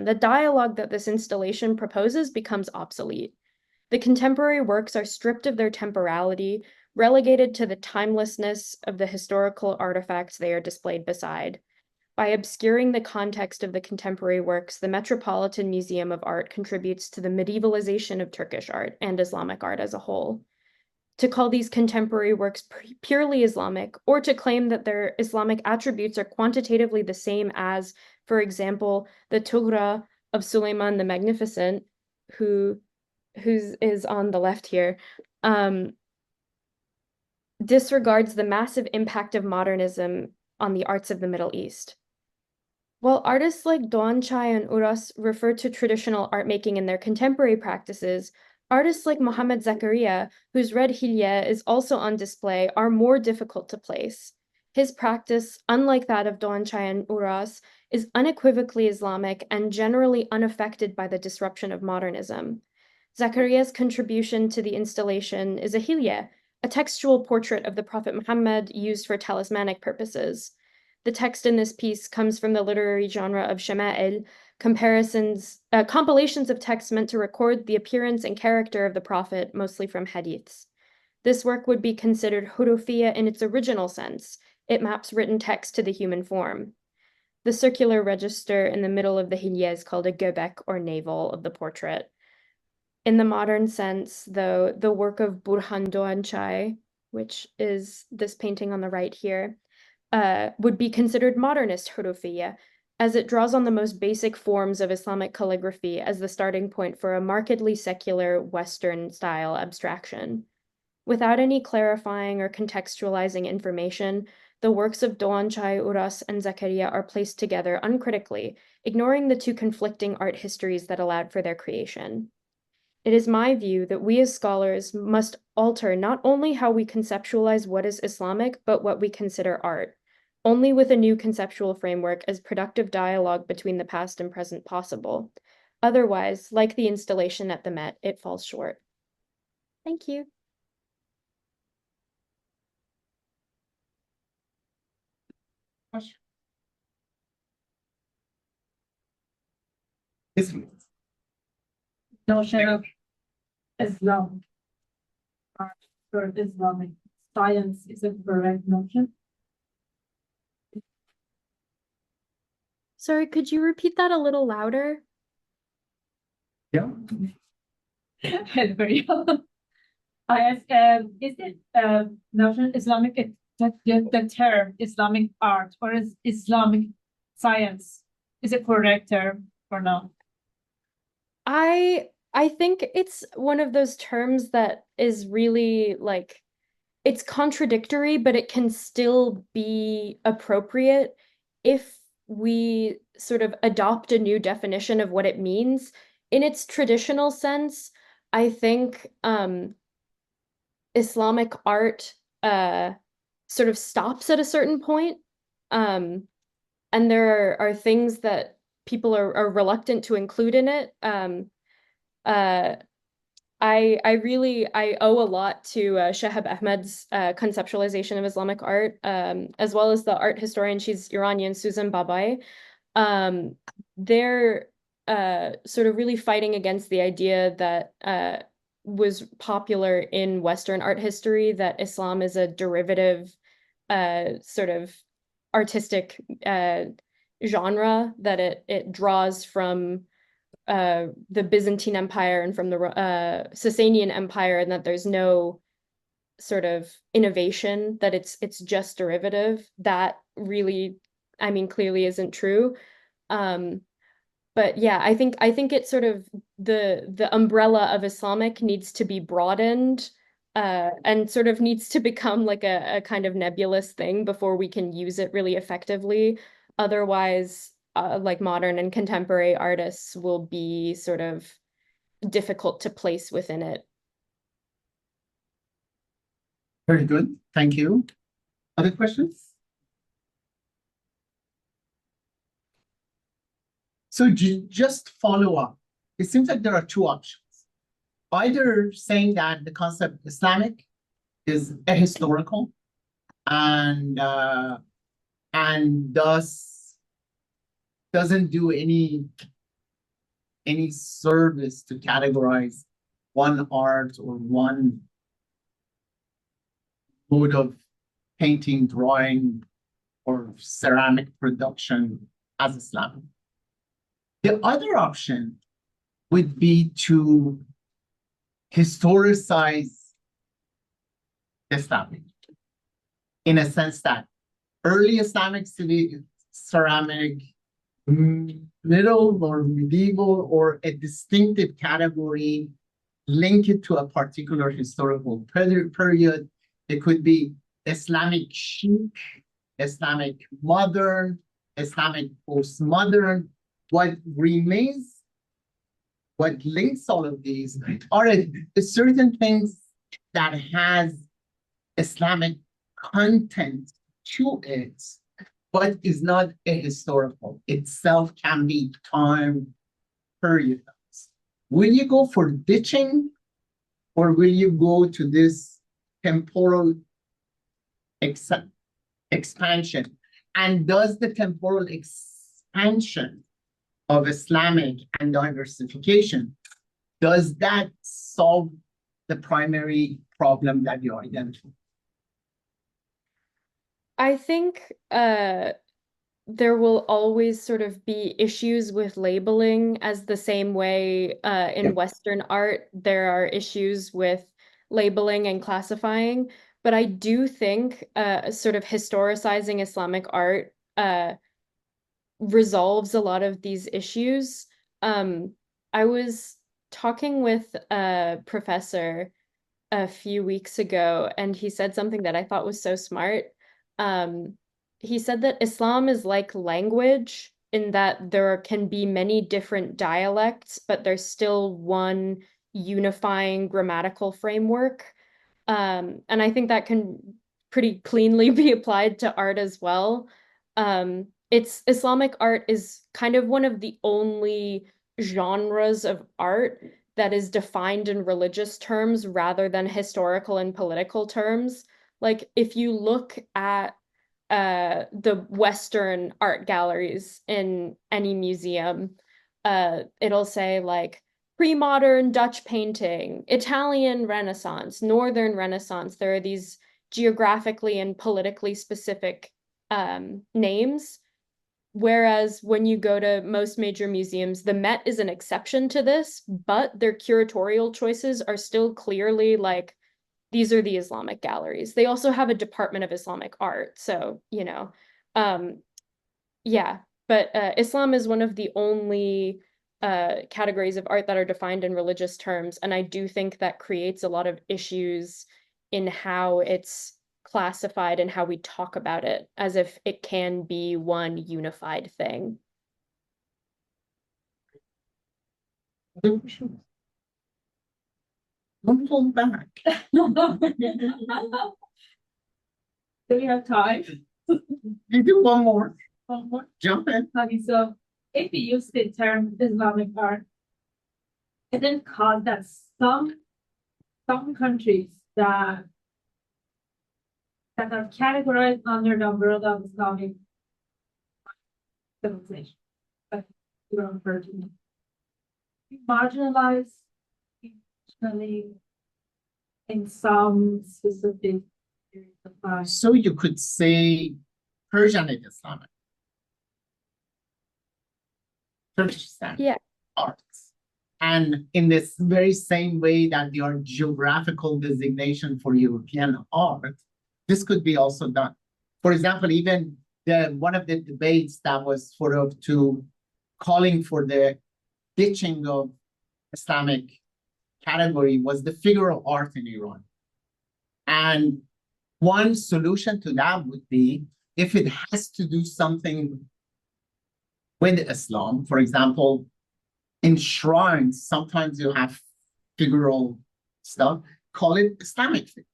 the dialogue that this installation proposes becomes obsolete. The contemporary works are stripped of their temporality, relegated to the timelessness of the historical artifacts they are displayed beside. By obscuring the context of the contemporary works, the Metropolitan Museum of Art contributes to the medievalization of Turkish art and Islamic art as a whole. To call these contemporary works purely Islamic, or to claim that their Islamic attributes are quantitatively the same as, for example, the Tughra of Suleiman the Magnificent, who is on the left here, disregards the massive impact of modernism on the arts of the Middle East. While artists like Doğançay and Uras refer to traditional art making in their contemporary practices, artists like Mohamed Zakaria, whose red hilye is also on display, are more difficult to place. His practice, unlike that of Doğançay and Uras, is unequivocally Islamic and generally unaffected by the disruption of modernism. Zakaria's contribution to the installation is a hilye, a textual portrait of the Prophet Muhammad used for talismanic purposes. The text in this piece comes from the literary genre of Shama'il, compilations of texts meant to record the appearance and character of the Prophet, mostly from hadiths. This work would be considered hurufiyya in its original sense. It maps written text to the human form. The circular register in the middle of the hilye is called a göbek, or navel, of the portrait. In the modern sense, though, the work of Burhan Doğançay, which is this painting on the right here, would be considered modernist hurufiyya, as it draws on the most basic forms of Islamic calligraphy as the starting point for a markedly secular Western-style abstraction. Without any clarifying or contextualizing information, the works of Doğançay, Uras, and Zakaria are placed together uncritically, ignoring the two conflicting art histories that allowed for their creation. It is my view that we as scholars must alter not only how we conceptualize what is Islamic, but what we consider art. Only with a new conceptual framework is productive dialogue between the past and present possible. Otherwise, like the installation at the Met, it falls short. Thank you. Notion of Islam, art or Islamic science is a correct notion. Sorry, could you repeat that a little louder? Yeah. Very I ask, is it notion Islamic, the term Islamic art or is Islamic science? Is it correct term or not? I think it's one of those terms that is really like, it's contradictory, but it can still be appropriate if we sort of adopt a new definition of what it means. In its traditional sense, I think Islamic art sort of stops at a certain point. And there are things that people are reluctant to include in it. I owe a lot to Shahab Ahmed's conceptualization of Islamic art, as well as the art historian, she's Iranian, Susan Babai. They're sort of really fighting against the idea that was popular in Western art history, that Islam is a derivative sort of artistic genre, that it draws from the Byzantine Empire and from the Sasanian Empire, and that there's no sort of innovation, that it's just derivative. That really, I mean, clearly isn't true. But yeah, I think it's sort of the umbrella of Islamic needs to be broadened and sort of needs to become like a kind of nebulous thing before we can use it really effectively. Otherwise, like modern and contemporary artists will be sort of difficult to place within it. Very good. Thank you. Other questions? So just follow up. It seems like there are two options. Either saying that the concept Islamic is ahistorical and thus doesn't do any service to categorize one art or one mode of painting, drawing, or ceramic production as Islamic. The other option would be to historicize Islamic in a sense that early Islamic ceramic, middle or medieval, or a distinctive category, link it to a particular historical period. It could be Islamic chic, Islamic modern, Islamic postmodern. What remains, what links all of these are certain things that has Islamic content to it, but is not ahistorical. Itself can be time periods. Will you go for ditching, or will you go to this temporal expansion? And does the temporal expansion of Islamic and diversification, does that solve the primary problem that you identify? I think there will always sort of be issues with labeling, as the same way in Western art, there are issues with labeling and classifying. But I do think sort of historicizing Islamic art resolves a lot of these issues. I was talking with a professor a few weeks ago, and he said something that I thought was so smart. He said that Islam is like language, in that there can be many different dialects, but there's still one unifying grammatical framework. And I think that can pretty cleanly be applied to art as well. Islamic art is kind of one of the only genres of art that is defined in religious terms rather than historical and political terms. Like, if you look at the Western art galleries in any museum, it'll say like pre-modern Dutch painting, Italian Renaissance, Northern Renaissance. There are these geographically and politically specific names. Whereas when you go to most major museums, the Met is an exception to this, but their curatorial choices are still clearly like, these are the Islamic galleries. They also have a Department of Islamic Art. So, yeah, but Islam is one of the only categories of art that are defined in religious terms. And I do think that creates a lot of issues in how it's classified and how we talk about it, as if it can be one unified thing. Don't hold back. Do we have time? You do one more. Jump in. Okay, so if we use the term Islamic art, it then cause that some countries that are categorized under the umbrella of Islamic civilization, like you refer to me, marginalized in some specific areas of life. So you could say Persian and Islamic. Turkistan arts. And in this very same way that they are geographical designation for European art, this could be also done. For example, even one of the debates that was sort of calling for the ditching of Islamic category was the figural art in Iran. And one solution to that would be, if it has to do something with Islam, for example, in shrines, sometimes you have figural stuff, call it Islamic figure.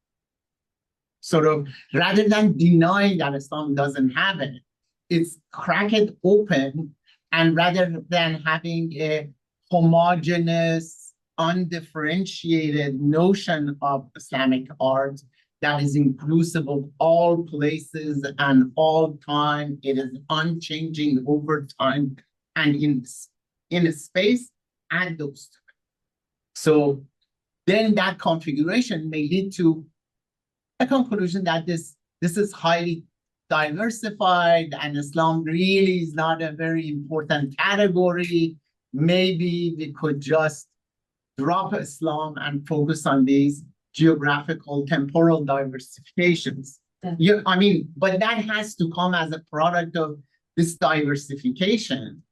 Sort of, rather than denying that Islam doesn't have it, it's crack it open And rather than having a homogeneous, undifferentiated notion of Islamic art that is inclusive of all places and all time, it is unchanging over time and in a space and those two. So then that configuration may lead to a conclusion that this is highly diversified and Islam really is not a very important category. Maybe we could just drop Islam and focus on these geographical, temporal diversifications. Yeah. But that has to come as a product of this diversification.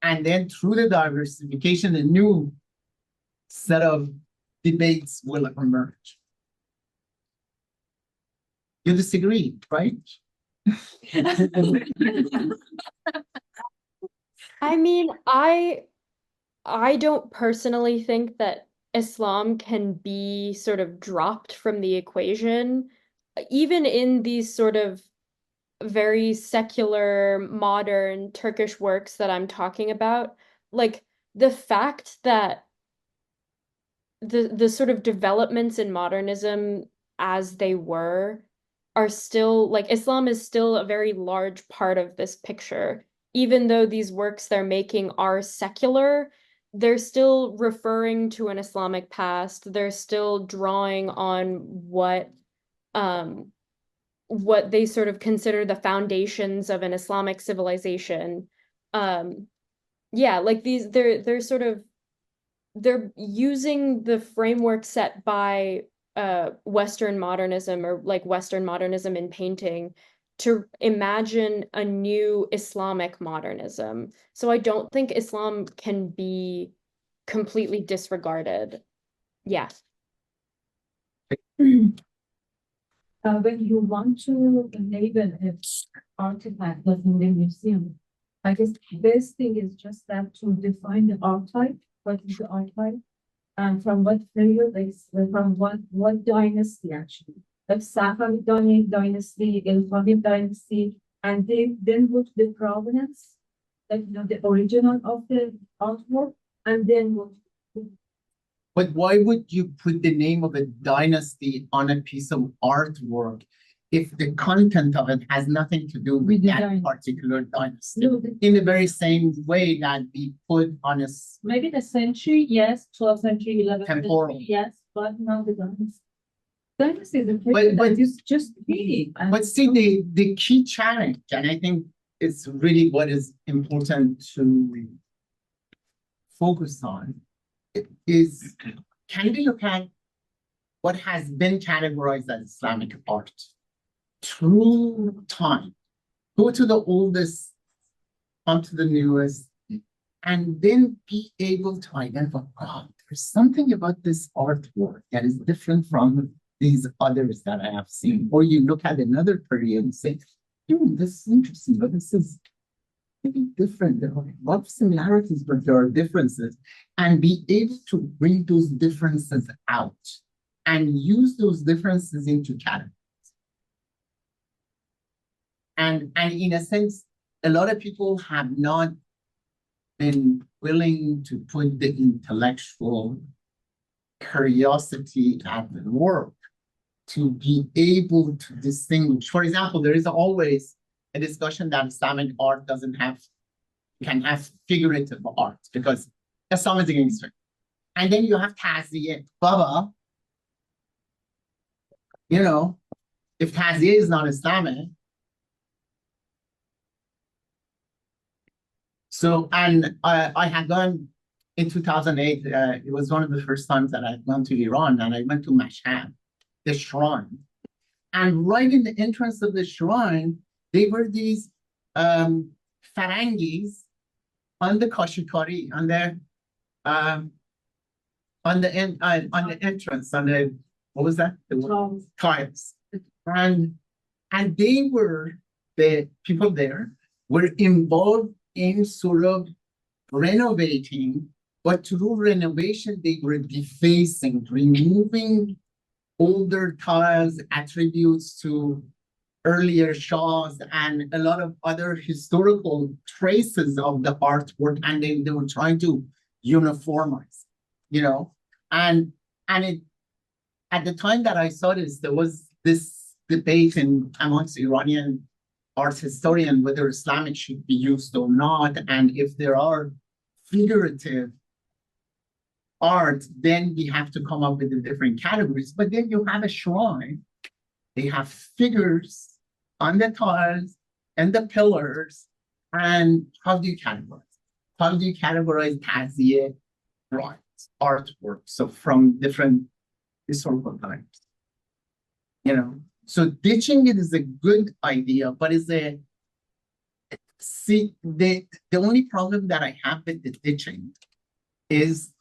And then through the diversification, a new set of debates will emerge. You disagree, right? I mean, I don't personally think that Islam can be sort of dropped from the equation, even in these sort of very secular, modern Turkish works that I'm talking about. Like the fact that the sort of developments in modernism as they were are still, like, Islam is still a very large part of this picture. Even though these works they're making are secular, they're still referring to an Islamic past. They're still drawing on what they sort of consider the foundations of an Islamic civilization. Yeah, like they're using the framework set by Western modernism, or like Western modernism in painting, to imagine a new Islamic modernism. So I don't think Islam can be completely disregarded. Yeah. When you want to label an artifact that's in the museum, I guess the best thing is just that to define the archetype. What is the archetype? And from what period, from what dynasty actually? Like Safavid dynasty, Ilkhanid dynasty, and then look the provenance, like the original of the artwork, and then look. But why would you put the name of a dynasty on a piece of artwork if the content of it has nothing to do with that particular dynasty? No, in the very same way that we put on a maybe the century, yes, 12th century, 11th temporal. century, yes, but not the dynasty. Dynasty is a period that is just key. But see, the key challenge, and I think it's really what is important to focus on, is can we look at what has been categorized as Islamic art through time, go to the oldest, onto the newest, and then be able to identify, oh, there's something about this artwork that is different from these others that I have seen. Or you look at another period and say, this is interesting, but this is maybe different. There are a lot of similarities, but there are differences. And be able to bring those differences out and use those differences into categories. And in a sense, a lot of people have not been willing to put the intellectual curiosity at work to be able to distinguish. For example, there is always a discussion that Islamic art can have figurative art because Islam is against it. And then you have Taziyeh. Baba, if Taziyeh is not Islamic, so, and I had gone in 2008, it was one of the first times that I had gone to Iran, and I went to Mashhad, the shrine. And right in the entrance of the shrine, they were these Farangis on the Kashikari, on the entrance, what was that? The tiles. And they were, the people there were involved in sort of renovating, but through renovation, they were defacing, removing older tiles, attributes to earlier Shahs and a lot of other historical traces of the artwork, and they were trying to uniformize, you know. And it, at the time that I saw this, there was this debate amongst Iranian art historians whether Islamic should be used or not, and if there are figurative art, then we have to come up with the different categories. But then you have a shrine, they have figures on the tiles and the pillars, and how do you categorize? How do you categorize Tazieh drawings, artwork, so from different historical times? You know, so ditching it is a good idea, but the only problem that I have with the ditching is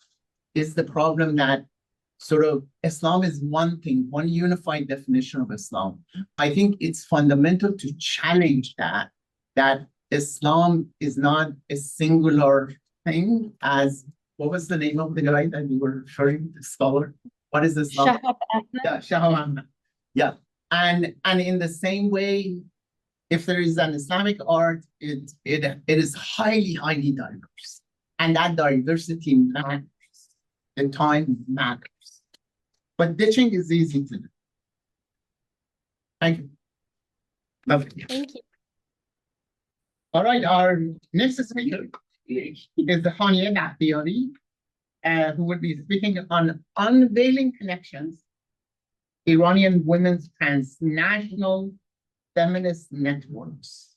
the problem that sort of Islam is one thing, one unified definition of Islam. I think it's fundamental to challenge that Islam is not a singular thing. As what was the name of the guy that you were referring to, the scholar? What is Islam? Yeah, Shah Ahmad. Yeah. And in the same way, if there is an Islamic art, it is highly, highly diverse. And that diversity matters. The time matters. But ditching is easy to do. Thank you. Lovely. Thank you. All right, our next speaker is the Hanieh Bakhtiari, who will be speaking on Unveiling Connections, Iranian Women's Transnational Feminist Networks,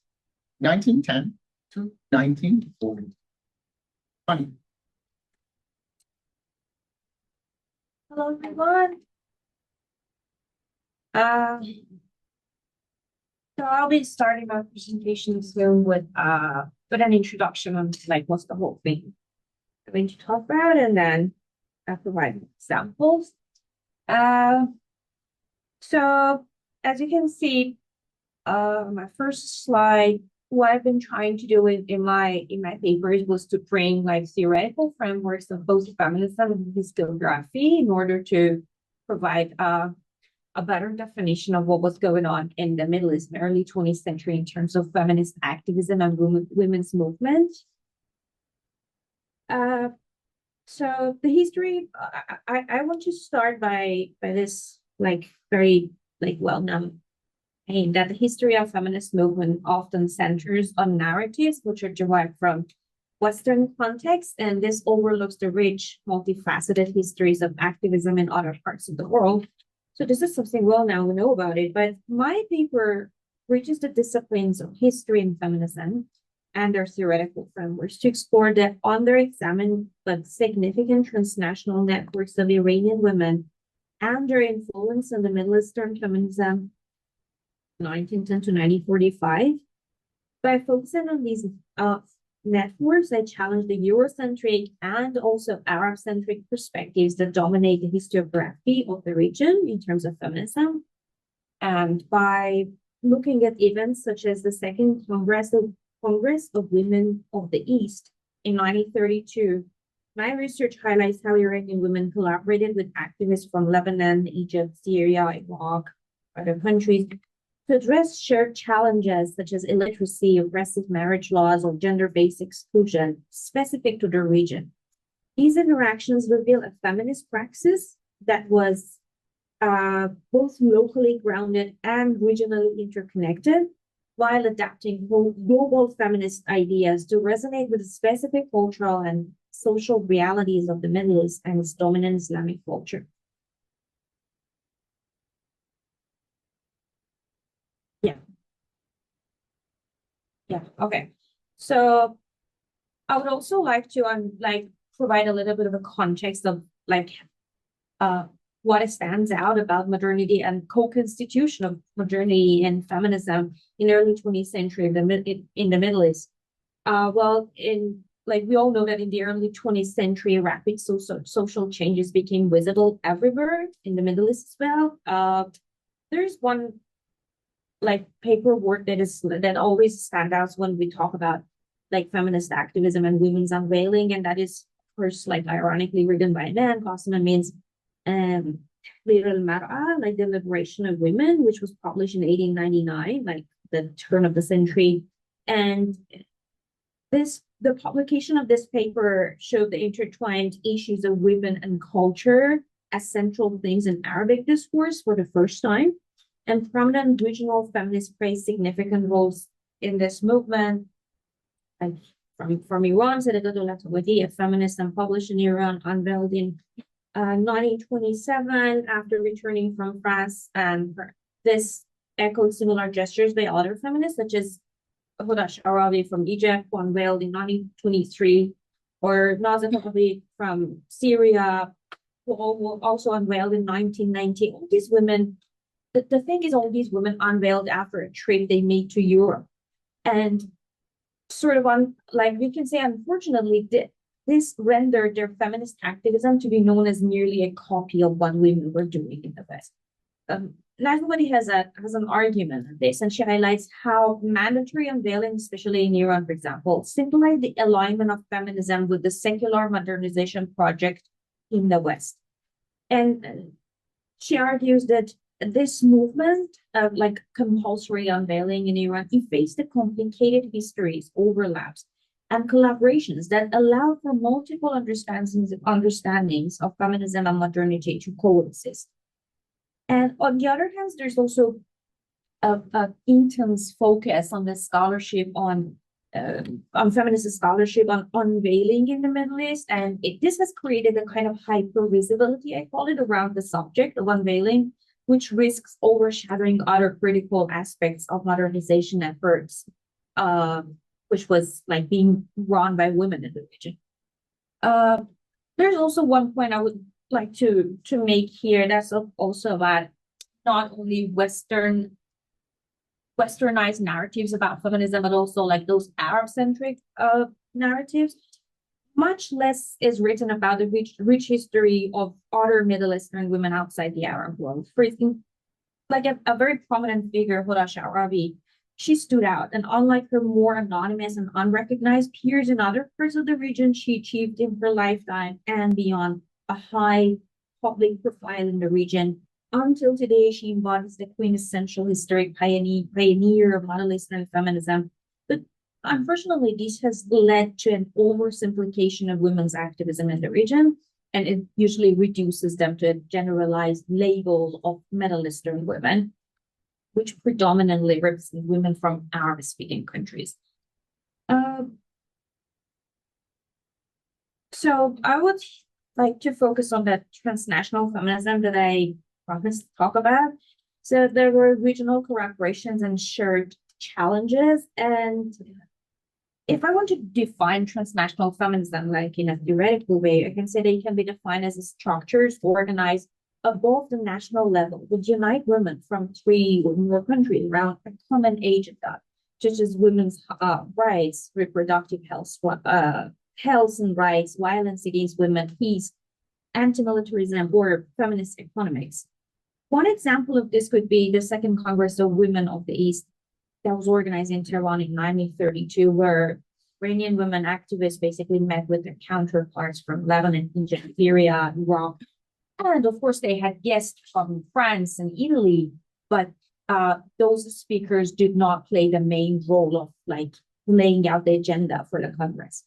1910 to 1940. Hanieh. Hello, everyone. So I'll be starting my presentation soon with an introduction on like what's the whole thing I'm going to talk about, and then I'll provide examples. So as you can see, my first slide, what I've been trying to do in my papers was to bring like theoretical frameworks of both feminism and historiography in order to provide a better definition of what was going on in the Middle East in the early 20th century in terms of feminist activism and women's movement. So the history, I want to start by this like very like well-known saying that the history of feminist movement often centers on narratives which are derived from Western context, and this overlooks the rich, multifaceted histories of activism in other parts of the world. So this is something well now we know about it, but my paper reaches the disciplines of history and feminism and their theoretical frameworks to explore the under-examined but significant transnational networks of Iranian women and their influence on the Middle Eastern feminism 1910 to 1945. By focusing on these networks, I challenge the Eurocentric and also Arab-centric perspectives that dominate the historiography of the region in terms of feminism. And by looking at events such as the Second Congress of Women of the East in 1932, my research highlights how Iranian women collaborated with activists from Lebanon, Egypt, Syria, Iraq, other countries to address shared challenges such as illiteracy, oppressive marriage laws, or gender-based exclusion specific to the region. These interactions reveal a feminist praxis that was both locally grounded and regionally interconnected, while adapting global feminist ideas to resonate with the specific cultural and social realities of the Middle East and its dominant Islamic culture. Yeah, okay. So I would also like to provide a little bit of a context of what stands out about modernity and co-constitution of modernity and feminism in early 20th century in the Middle East. We all know that in the early 20th century, rapid social changes became visible everywhere in the Middle East as well. There's one paperwork that always stands out when we talk about feminist activism and women's unveiling, and that is, of course, ironically written by a man. Cosima means al-Mar'a, like the liberation of women, which was published in 1899, like the turn of the century. And the publication of this paper showed the intertwined issues of women and culture as central themes in Arabic discourse for the first time. And prominent regional feminists played significant roles in this movement. And from Iran, a feminist and published in Iran, unveiled in 1927 after returning from France. And this echoed similar gestures by other feminists, such as Huda Sha'arawi from Egypt, who unveiled in 1923, or Nazif from Syria, who also unveiled in 1990. All these women, the thing is, all these women unveiled after a trip they made to Europe. And sort of like we can say, unfortunately, this rendered their feminist activism to be known as merely a copy of what women were doing in the West. Everybody has an argument on this, and she highlights how mandatory unveiling, especially in Iran, for example, symbolized the alignment of feminism with the secular modernization project in the West. And she argues that this movement of like compulsory unveiling in Iran effaced the complicated histories, overlaps, and collaborations that allowed for multiple understandings of feminism and modernity to coexist. And on the other hand, there's also an intense focus on the scholarship on feminist scholarship on unveiling in the Middle East, and this has created a kind of hyper visibility, I call it, around the subject of unveiling, which risks overshadowing other critical aspects of modernization efforts, which was like being run by women in the region. There's also one point I would like to make here that's also about not only Westernized narratives about feminism, but also like those Arab-centric narratives. Much less is written about the rich history of other Middle Eastern women outside the Arab world. For instance, like a very prominent figure, Huda Sha'arawi, she stood out, and unlike her more anonymous and unrecognized peers in other parts of the region, she achieved in her lifetime and beyond a high public profile in the region. Until today, she embodies the quintessential historic pioneer of Middle Eastern feminism. But unfortunately, this has led to an oversimplification of women's activism in the region, and it usually reduces them to a generalized label of Middle Eastern women, which predominantly represent women from Arab-speaking countries. So I would like to focus on the transnational feminism that I promised to talk about. So there were regional collaborations and shared challenges. And if I want to define transnational feminism, like in a theoretical way, I can say they can be defined as structures organized above the national level, would unite women from 3 or more countries around a common agenda, such as women's rights, reproductive health and rights, violence against women, peace, anti-militarism, or feminist economics. One example of this could be the Second Congress of Women of the East that was organized in Tehran in 1932, where Iranian women activists basically met with their counterparts from Lebanon, Egypt, Syria, Iraq. And of course, they had guests from France and Italy, but those speakers did not play the main role of like laying out the agenda for the Congress.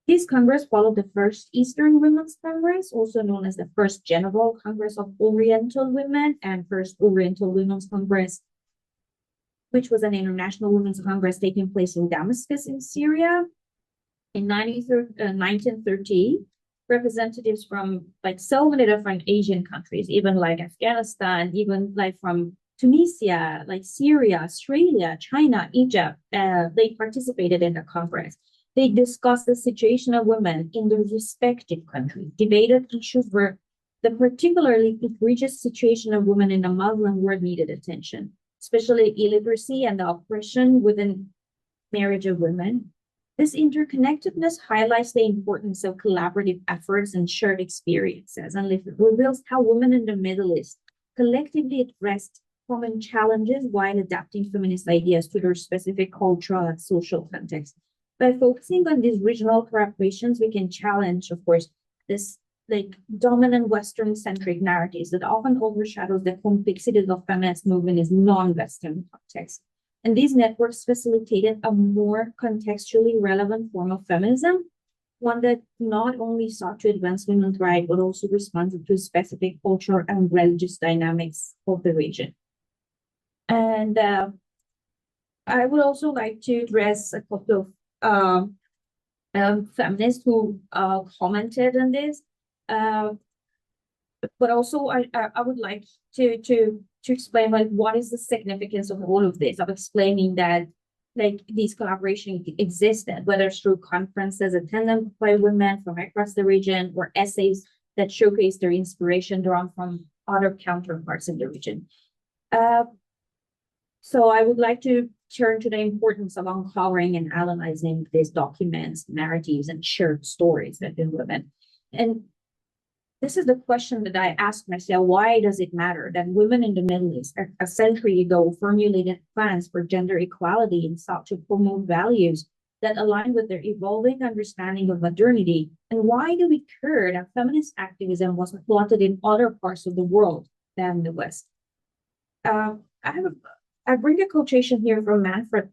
This Congress followed the first Eastern Women's Congress, also known as the First General Congress of Oriental Women and First Oriental Women's Congress, which was an international women's congress taking place in Damascus in Syria. In 1930, representatives from like so many different Asian countries, even like Afghanistan, even like from Tunisia, like Syria, Australia, China, Egypt, they participated in the congress. They discussed the situation of women in their respective countries, debated issues where the particularly egregious situation of women in the Muslim world needed attention, especially illiteracy and the oppression within marriage of women. This interconnectedness highlights the importance of collaborative efforts and shared experiences, and reveals how women in the Middle East collectively addressed common challenges while adapting feminist ideas to their specific cultural and social context. By focusing on these regional collaborations, we can challenge, of course, this like dominant Western-centric narratives that often overshadows the complexities of feminist movement in non-Western context. And these networks facilitated a more contextually relevant form of feminism, one that not only sought to advance women's rights, but also responded to specific cultural and religious dynamics of the region. And I would also like to address a couple of feminists who commented on this. But also I would like to explain like what is the significance of all of this, of explaining that like these collaborations existed, whether it's through conferences attended by women from across the region or essays that showcase their inspiration drawn from other counterparts in the region. So I would like to turn to the importance of uncovering and analyzing these documents, narratives, and shared stories within women. And this is the question that I ask myself: why does it matter that women in the Middle East a century ago formulated plans for gender equality and sought to promote values that align with their evolving understanding of modernity? And why do we care that feminist activism was plotted in other parts of the world than the West? I bring a quotation here from Manfred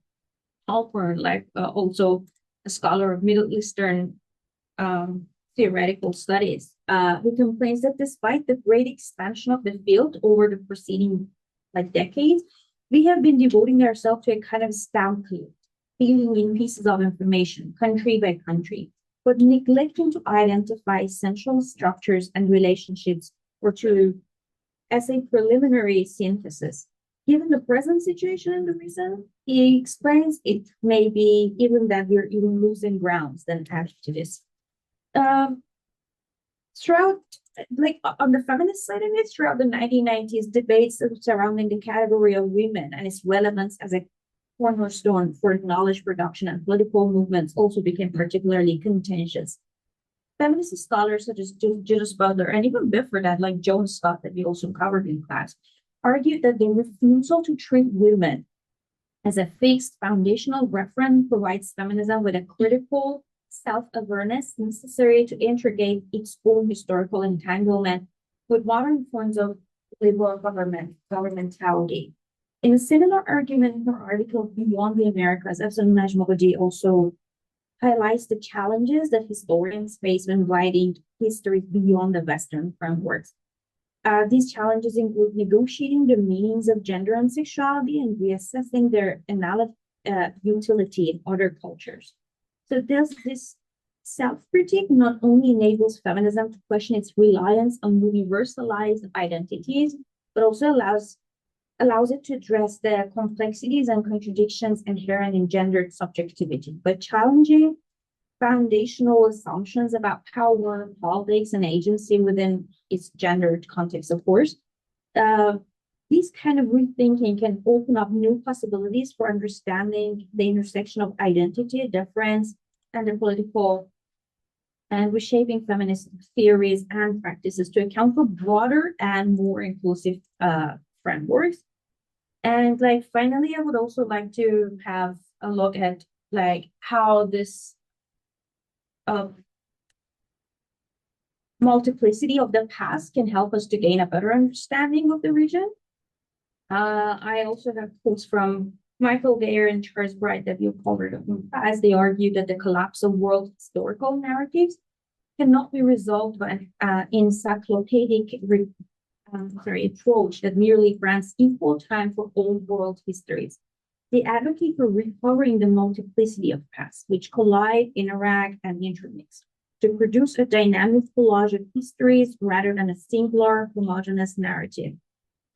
Halpern, also a scholar of Middle Eastern theoretical studies, who complains that despite the great expansion of the field over the preceding decades, we have been devoting ourselves to a kind of stampede, filling in pieces of information, country by country, but neglecting to identify essential structures and relationships, or to, as a preliminary synthesis. Given the present situation in the region, he explains it may be even that we're even losing grounds than added to this. Throughout, on the feminist side of it, throughout the 1990s, debates surrounding the category of women and its relevance as a cornerstone for knowledge production and political movements also became particularly contentious. Feminist scholars such as Judith Butler and even before that, like Joan Scott, that we also covered in class, argued that the refusal to treat women as a fixed foundational reference provides feminism with a critical self-awareness necessary to integrate its own historical entanglement with modern forms of liberal governmentality. In a similar argument in her article Beyond the Americas, Efsan Najmabadi also highlights the challenges that historians face when writing history beyond the Western frameworks. These challenges include negotiating the meanings of gender and sexuality and reassessing their analytic utility in other cultures. So this self-critique not only enables feminism to question its reliance on universalized identities, but also allows it to address the complexities and contradictions inherent in gendered subjectivity, but challenging foundational assumptions about power, politics, and agency within its gendered context, of course. These kind of rethinking can open up new possibilities for understanding the intersection of identity, difference, and the political, and reshaping feminist theories and practices to account for broader and more inclusive frameworks. And finally, I would also like to have a look at how this multiplicity of the past can help us to gain a better understanding of the region. I also have quotes from Michael Geyer and Charles Bright that you covered as they argue that the collapse of world historical narratives cannot be resolved by an encyclopedic approach that merely grants equal time for all world histories. They advocate for recovering the multiplicity of past, which collide, interact, and intermix, to produce a dynamic collage of histories rather than a singular, homogeneous narrative.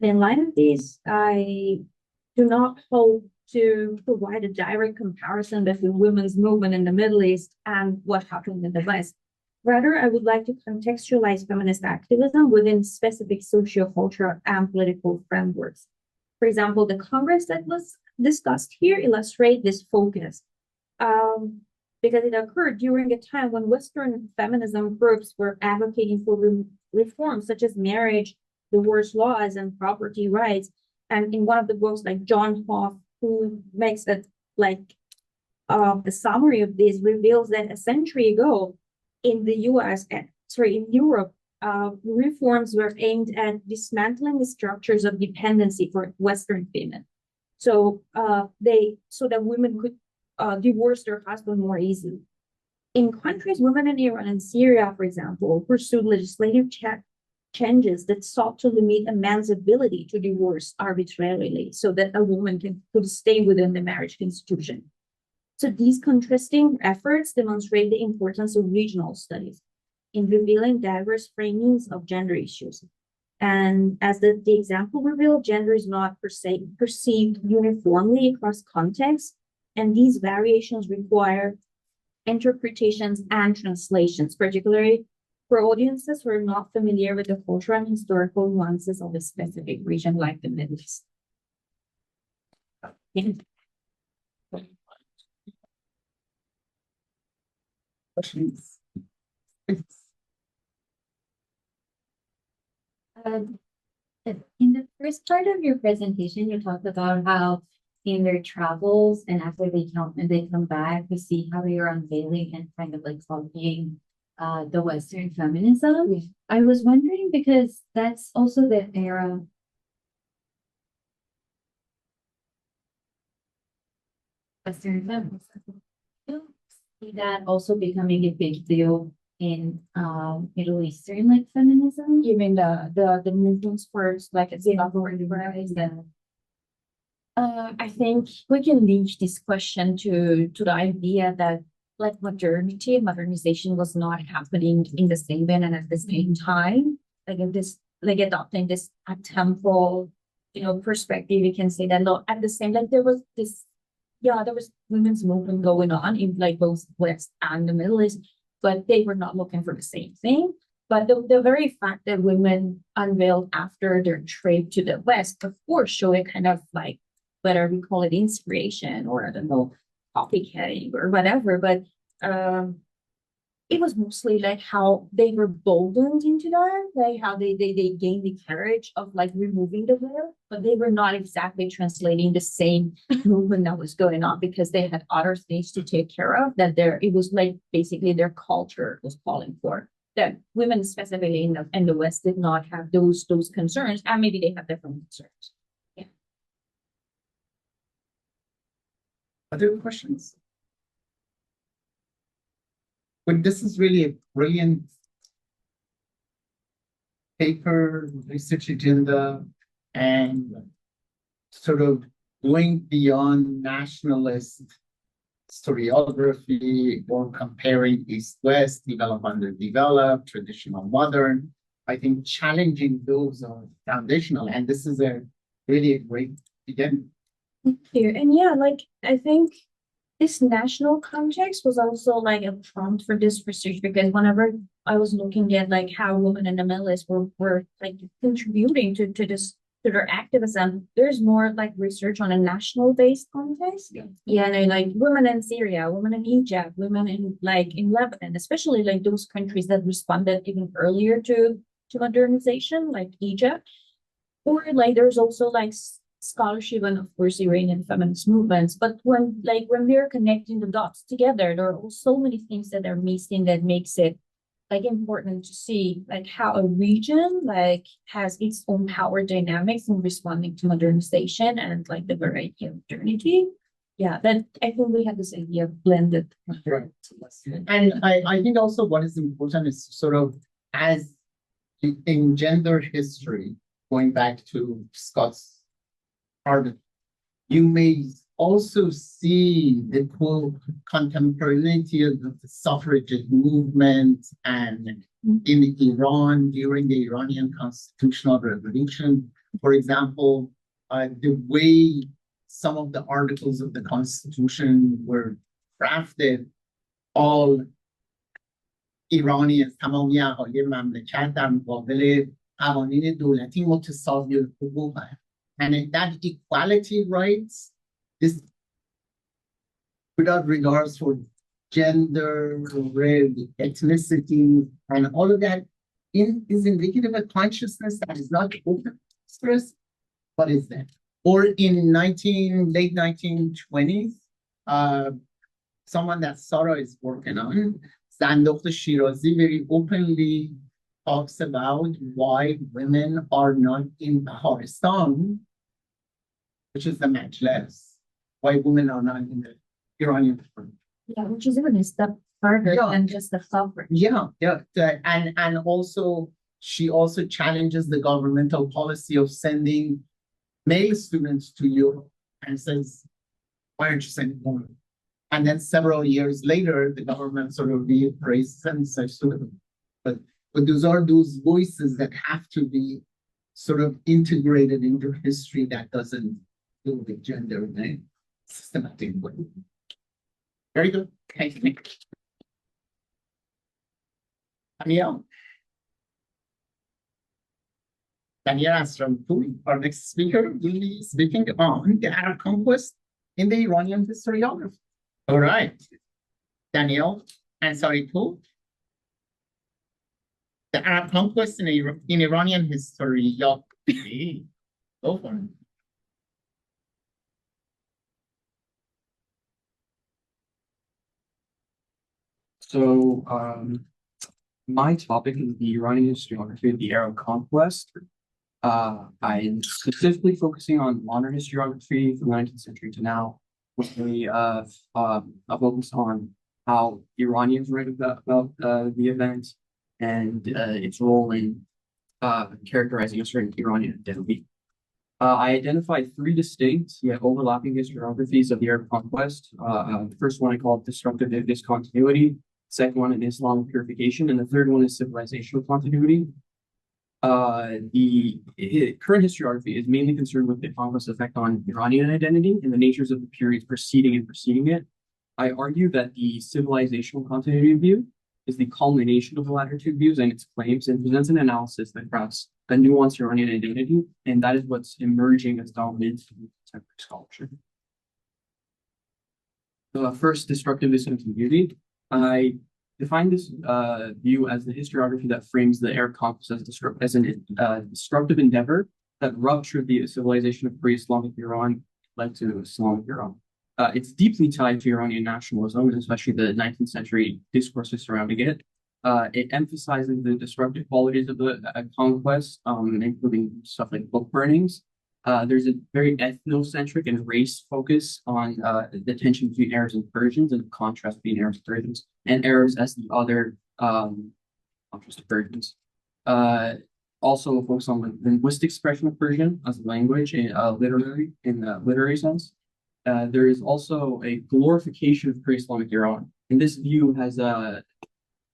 In light of this, I do not hope to provide a direct comparison between women's movement in the Middle East and what happened in the West. Rather, I would like to contextualize feminist activism within specific sociocultural and political frameworks. For example, the Congress that was discussed here illustrate this focus because it occurred during a time when Western feminism groups were advocating for reforms such as marriage, divorce laws, and property rights. And in one of the books, John Hoff, who makes it the summary of this, reveals that a century ago in the US, in Europe, reforms were aimed at dismantling the structures of dependency for Western women. So that women could divorce their husband more easily. In countries, women in Iran and Syria, for example, pursued legislative changes that sought to limit a man's ability to divorce arbitrarily so that a woman could stay within the marriage constitution. So these contrasting efforts demonstrate the importance of regional studies in revealing diverse framings of gender issues. And as the example revealed, gender is not perceived uniformly across contexts, and these variations require interpretations and translations, particularly for audiences who are not familiar with the cultural and historical nuances of a specific region like the Middle East. Questions? In the first part of your presentation, you talked about how in their travels and after they come back, we see how you're unveiling and kind of like copying the Western feminism. Yeah. I was wondering because that's also the era. Western feminism. You see that also becoming a big deal in Middle Eastern like feminism. You mean the movements for like Yeah. I think we can link this question to the idea that like modernization was not happening in the same way and at the same time. Like in this, like adopting this temporal, perspective, we can say that at the same like there was women's movement going on in like both West and the Middle East, but they were not looking for the same thing. But the very fact that women unveiled after their trip to the West, of course, show a kind of like, whether we call it inspiration or I don't know, copycatting or whatever, but it was mostly like how they were boldened into that, like how they gained the courage of like removing the veil, but they were not exactly translating the same movement that was going on because they had other things to take care of. It was like basically their culture was calling for that women, specifically in the West, did not have those concerns, and maybe they have different concerns. Other questions? But this is really a brilliant paper, research agenda, and sort of going beyond nationalist historiography or comparing East-West, developed, underdeveloped, traditional, modern. I think challenging those are foundational, and this is really a great beginning. Thank you. And yeah, like I think this national context was also like a prompt for this research because whenever I was looking at like how women in the Middle East were like contributing to their activism, there's more like research on a national based context. Yeah, and like women in Syria, women in Egypt, women in Lebanon, especially like those countries that responded even earlier to modernization, like Egypt. Or like there's also like scholarship and of course Iranian feminist movements, but when we're connecting the dots together, there are so many things that are missing that makes it like important to see like how a region like has its own power dynamics in responding to modernization and like the variety of modernity. Yeah, then I think we have this idea of blended. Right. And I think also what is important is sort of as in gender history, going back to Scott's article, you may also see the contemporaneity of the suffragette movement and in Iran during the Iranian constitutional revolution. For example, the way some of the articles of the constitution were crafted, all Iranians تمامی اهالی مملکت در مقابل قوانین دولتی متساوی الحقوق هستند. And that equality rights is without regards for gender, race, ethnicity, and all of that is indicative of consciousness that is not open expressed, but is there. Or in late 1920s, someone that Sara is working on Sandokh Shirazi very openly talks about why women are not in Pakistan, which is the Majlis, why women are not in the Iranian government. Yeah, which is even a step further Yeah. than just the suffrage. Yeah. And also, she also challenges the governmental policy of sending male students to Europe and says, why aren't you sending women? And then several years later, the government sort of reappraises and says to them. But those are those voices that have to be sort of integrated into history that doesn't deal with gender in a systematic way. Very good. Thank you. Daniyal. Daniyal Ansaripour, our next speaker, will be speaking on the Arab conquest in the Iranian historiography. All right. Daniyal Ansaripour. The Arab conquest in Iranian history. Go for it. So, my topic is the Iranian historiography of the Arab conquest. I'm specifically focusing on modern historiography from the 19th century to now, with a focus on how Iranians write about the event and its role in characterizing a certain Iranian identity. I identified three distinct yet overlapping historiographies of the Arab conquest. The first one I called disruptive discontinuity, second one is Islamic purification, and the third one is civilizational continuity. The current historiography is mainly concerned with the conquest's effect on Iranian identity and the natures of the periods preceding it. I argue that the civilizational continuity view is the culmination of the latter two views and its claims, and presents an analysis that crafts a nuanced Iranian identity, and that is what's emerging as dominant in contemporary scholarship. First, destructive discontinuity. I define this view as the historiography that frames the Arab conquest as a disruptive endeavor that ruptured the civilization of pre-Islamic Iran, led to Islamic Iran. It's deeply tied to Iranian nationalism, especially the 19th century discourses surrounding it. It emphasizes the disruptive qualities of the conquest, including stuff like book burnings. There's a very ethnocentric and race focus on the tension between Arabs and Persians, and the contrast between Arabs and Persians, and Arabs as the other contrast to Persians. Also a focus on linguistic expression of Persian as a language in literary sense. There is also a glorification of pre-Islamic Iran, and this view has a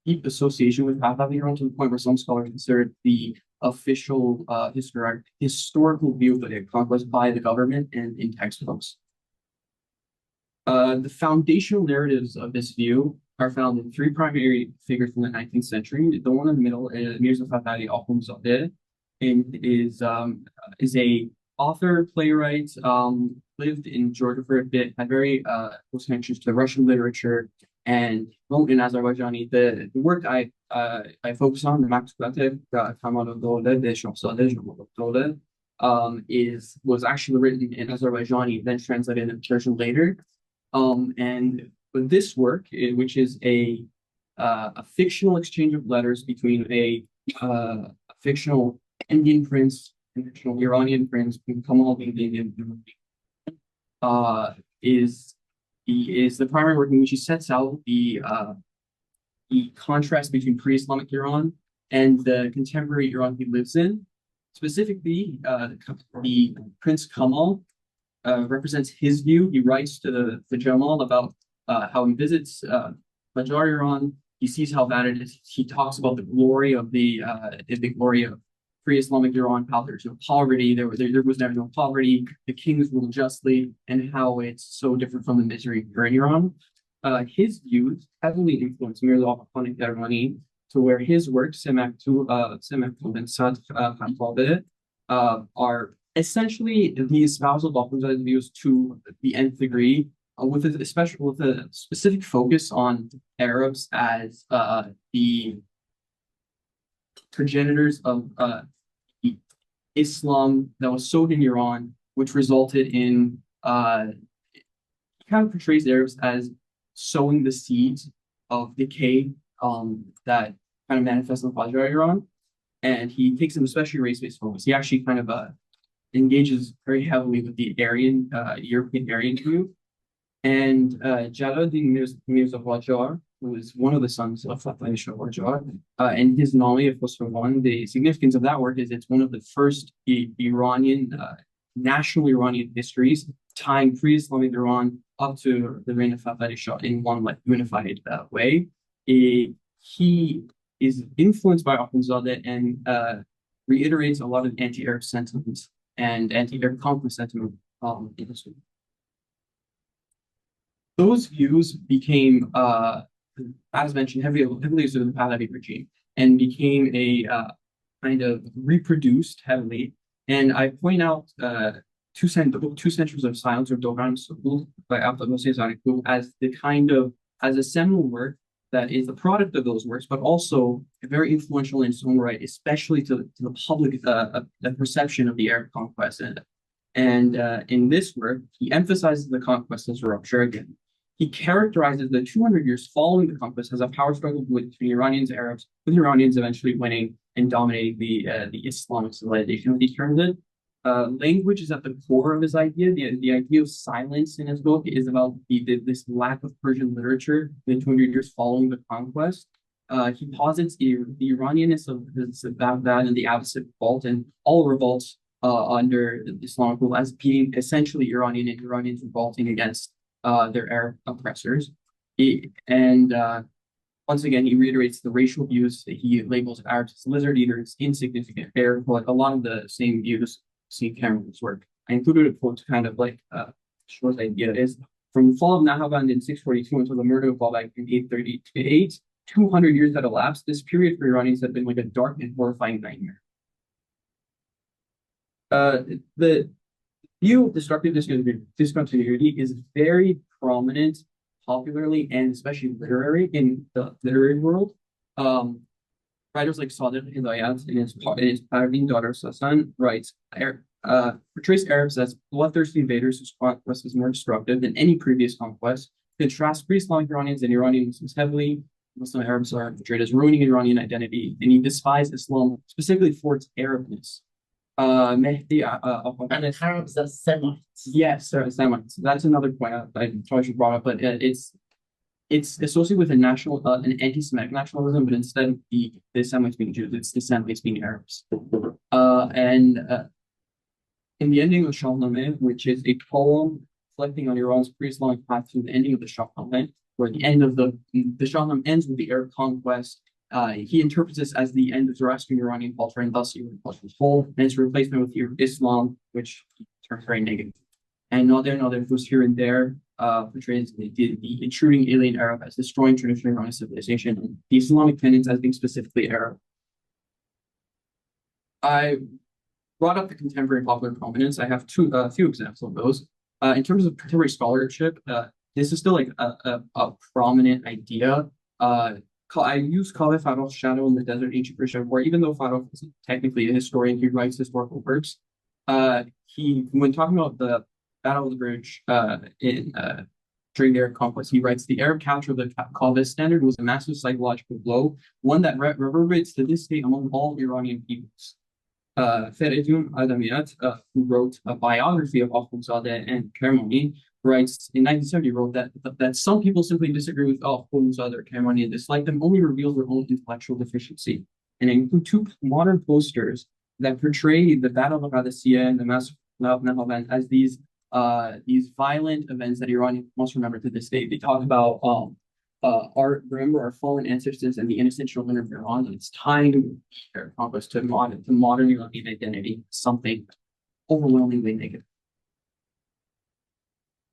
deep association with Pahlavi Iran, to the point where some scholars consider it the official historical view of the conquest by the government and in textbooks. The foundational narratives of this view are found in three primary figures from the 19th century. The one in the middle is Mir-Djalali, and is a author, playwright, lived in Georgia for a bit, had very close connections to Russian literature, and wrote in Azerbaijani. The work I focus on, the Maktubat was actually written in Azerbaijani, then translated into Persian later. And with this work, which is a fictional exchange of letters between a fictional Indian prince and fictional Iranian prince, Kamal bin is the primary work in which he sets out the contrast between pre-Islamic Iran and the contemporary Iran he lives in. Specifically, the Prince Kamal represents his view. He writes to the Jamal about how he visits Qajar Iran. He sees how bad it is. He talks about the glory of the glory of pre-Islamic Iran, how there's no poverty, there was never no poverty, the kings ruled justly, and how it's so different from the misery in Iran. His views heavily influenced Mir-Djalali, to where his work, are essentially the espousal of Bakhtiari's views to the nth degree, with a specific focus on Arabs as the progenitors of Islam that was sowed in Iran, which resulted in kind of portrays Arabs as sowing the seeds of decay that kind of manifests in Qajar Iran, and he takes an especially race-based focus. He actually kind of engages very heavily with the Aryan, European Aryan view. And Jalaluddin Mirza Qajar, who is one of the sons of Fatih Shah Qajar, and his Nami of Khosrawan, the significance of that work is it's one of the first Iranian, national Iranian histories tying pre-Islamic Iran up to the reign of Fatih Shah in one like unified way. He is influenced by Akhundzadeh and reiterates a lot of anti-Arab sentiments and anti-Arab conquest sentiment in history. Those views became, as mentioned, heavily used in the Pahlavi regime and became a kind of reproduced heavily. And I point out the book Two Centuries of Silence or Dogan Sukul by Ansaripour as as a seminal work that is the product of those works, but also very influential in its own right, especially to the public the perception of the Arab conquest. And in this work, he emphasizes the conquest as a rupture again. He characterizes the 200 years following the conquest as a power struggle between Iranians and Arabs, with Iranians eventually winning and dominating the Islamic civilization, as he terms it. Language is at the core of his idea. The idea of silence in his book is about this lack of Persian literature in the 200 years following the conquest. He posits the Iranianness of Baghdad and the Abbasid revolt and all revolts under the Islamic rule as being essentially Iranian and Iranians revolting against their Arab oppressors. Once again, he reiterates the racial views that he labels Arabs as lizard eaters, insignificant, fair, but a lot of the same views seen Cameron's work. I included a quote to kind of like short idea is from the fall of Nahavand in 642 until the murder of Babak in 838, 200 years that elapsed. This period for Iranians had been like a dark and horrifying nightmare. The view of destructive discontinuity is very prominent popularly and especially literary in the literary world. Writers like Sadiq Hidayat in his Parveen daughter Sasan writes, portrays Arabs as bloodthirsty invaders whose conquest is more destructive than any previous conquest, contrasts pre-Islamic Iranians and Iranian Muslims heavily. Muslim Arabs are portrayed as ruining Iranian identity, and he despised Islam specifically for its Arabness. Mehdi and Arabs are Semites. Yes, Semites. That's another point I probably should brought up, but it's associated with an anti-Semitic nationalism, but instead of the Semites being Jews, it's the Semites being Arabs. In the ending of Shahnameh, which is a poem reflecting on Iran's pre-Islamic path to the ending of the Shahnameh, where the end of the Shahnameh ends with the Arab conquest, he interprets this as the end of Zoroastrian Iranian culture and thus Iranian culture as whole, and its replacement with Islam, which turns very negative. And Nader, who's here and there, portrays the intruding alien Arab as destroying traditional Iranian civilization, and the Islamic tenets as being specifically Arab. I brought up the contemporary popular prominence. I have a few examples of those. In terms of contemporary scholarship, this is still like a prominent idea. I use Khaled Farokh's Shadow in the Desert Ancient Persian War, even though Farokh isn't technically a historian, he writes historical works. When talking about the Battle of the Bridge during the Arab conquest, he writes, the Arab capture of the Kaaba standard was a massive psychological blow, one that reverberates to this day among all Iranian peoples. Feridun Adamiyat, who wrote a biography of Akhundzadeh and Kermani, writes in 1970 wrote that some people simply disagree with Akhundzadeh or Kermani and dislike them only reveals their own intellectual deficiency. And include two modern posters that portray the Battle of Qadisiyah and the Massacre of Nahavand as these violent events that Iranians must remember to this day. They talk about remember our fallen ancestors and the innocent children of Iran, and it's tying their conquest to modern Iranian identity, something overwhelmingly negative.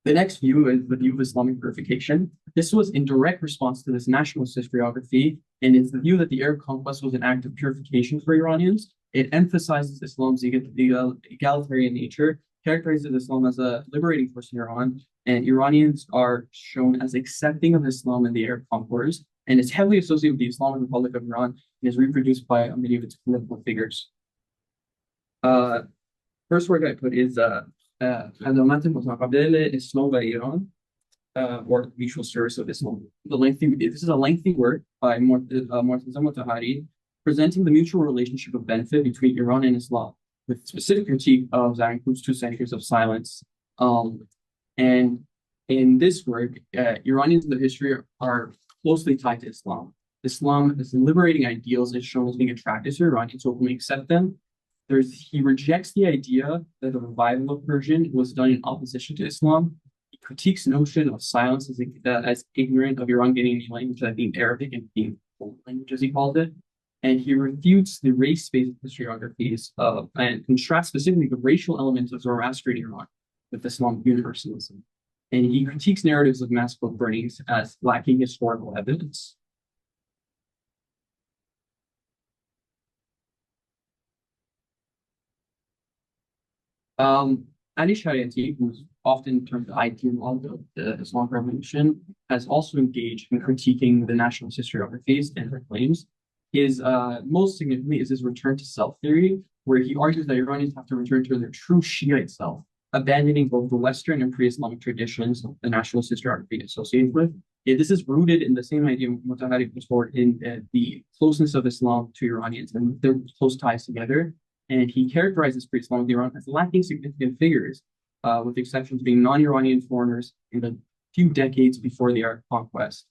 The next view is the view of Islamic purification. This was in direct response to this nationalist historiography, and it's the view that the Arab conquest was an act of purification for Iranians. It emphasizes Islam's egalitarian nature, characterizes Islam as a liberating force in Iran, and Iranians are shown as accepting of Islam and the Arab conquerors, and it's heavily associated with the Islamic Republic of Iran and is reproduced by many of its political figures. First work I put is خدمات متقابل اسلام و ایران. or mutual service of Islam. This is a lengthy work by Mortaza Motahari, presenting the mutual relationship of benefit between Iran and Islam, with specific critique of Zarinpour's 2 centuries of silence. And in this work, Iranians in the history are closely tied to Islam. Islam is liberating ideals is shown as being attractive to Iranians who openly accept them. He rejects the idea that the revival of Persian was done in opposition to Islam. He critiques the notion of silence as ignorant of Iran getting any language, that being Arabic and being foreign language, as he called it. And he refutes the race-based historiographies and contrasts specifically the racial elements of Zoroastrian Iran with Islamic universalism. And he critiques narratives of mass book burnings as lacking historical evidence. Ali Shariati, who's often termed the ideologue of the Islamic Revolution, has also engaged in critiquing the nationalist historiographies and her claims. His most significantly is his return to self theory, where he argues that Iranians have to return to their true Shiite self, abandoning both the Western and pre-Islamic traditions the nationalist historiography associated with. This is rooted in the same idea Motahari puts forward in the closeness of Islam to Iranians and their close ties together. And he characterizes pre-Islamic Iran as lacking significant figures, with exceptions being non-Iranian foreigners in the few decades before the Arab conquest.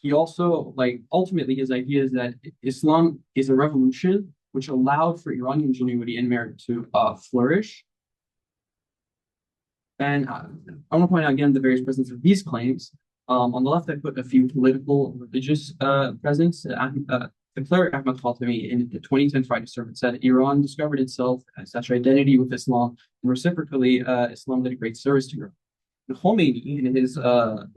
He also, ultimately, his idea is that Islam is a revolution which allowed for Iranian ingenuity and merit to flourish. And I want to point out again the various presence of these claims. On the left, I put a few political, religious presence. The cleric Ahmad Khatami in the 2010 Friday sermon said Iran discovered itself as such identity with Islam, and reciprocally, Islam did a great service to Iran. Khomeini, in his the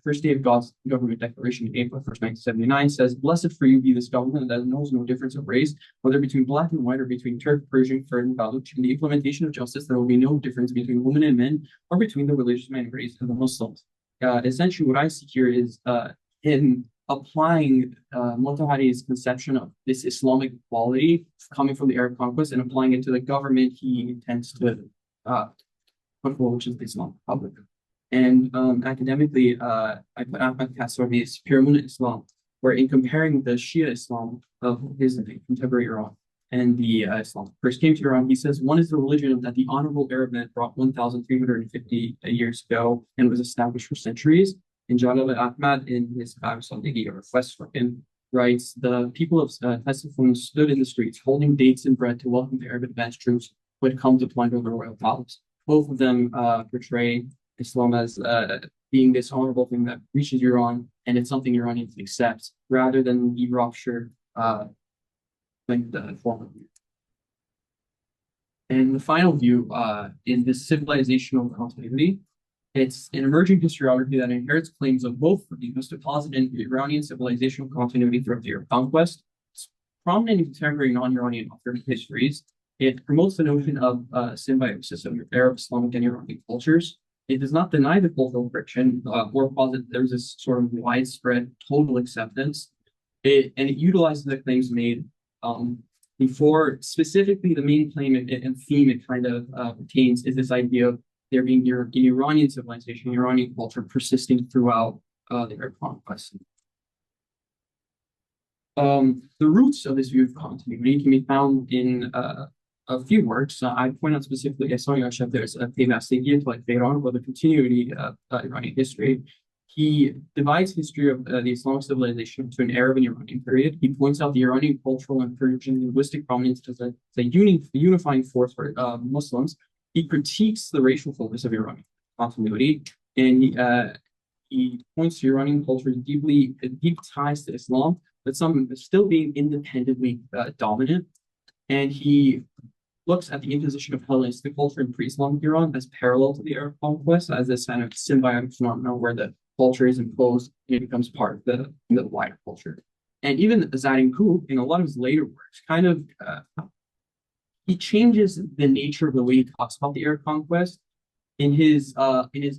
first day of God's government declaration in April 1st, 1979, says, "Blessed for you be this government that knows no difference of race, whether between black and white or between Turk, Persian, Kurd, and Baluch. In the implementation of justice, there will be no difference between women and men or between the religious minorities and the Muslims." Essentially, what I see here is in applying Motahari's conception of this Islamic equality coming from the Arab conquest and applying it to the government he intends to put forward, which is the Islamic Republic. And academically, I put Ahmad Kasravi's Pyramid Islam, where in comparing the Shia Islam of his contemporary Iran and the Islam first came to Iran, he says, one is the religion that the honorable Arab man brought 1,350 years ago and was established for centuries. And Jalal Ahmad, in his Saldigi, or Quest for him, writes, the people of Ctesiphon stood in the streets holding dates and bread to welcome the Arab advanced troops who had come to plunder the royal palace. Both of them portray Islam as being this honorable thing that reaches Iran, and it's something Iranians accept, rather than the rupture like the former view. And the final view is this civilizational continuity. It's an emerging historiography that inherits claims of both the Mustafasid and Iranian civilizational continuity throughout the Arab conquest. It's prominent in contemporary non-Iranian author histories. It promotes the notion of symbiosis of Arab, Islamic, and Iranian cultures. It does not deny the cultural friction or posit there's this sort of widespread total acceptance. And it utilizes the claims made before. Specifically, the main claim and theme it kind of retains is this idea of there being an Iranian civilization, Iranian culture persisting throughout the Arab conquest. The roots of this view of continuity can be found in a few works. I point out specifically, I saw there's a famous idea like Iran, or the continuity of Iranian history. He divides history of the Islamic civilization into an Arab and Iranian period. He points out the Iranian cultural and Persian linguistic prominence as a unifying force for Muslims. He critiques the racial focus of Iranian continuity, and he points to Iranian culture's deep ties to Islam, but some still being independently dominant. And he looks at the imposition of Hellenistic culture in pre-Islamic Iran as parallel to the Arab conquest, as this kind of symbiotic phenomenon where the culture is imposed and it becomes part of the wider culture. And even Zarinpour, in a lot of his later works, kind of he changes the nature of the way he talks about the Arab conquest. In his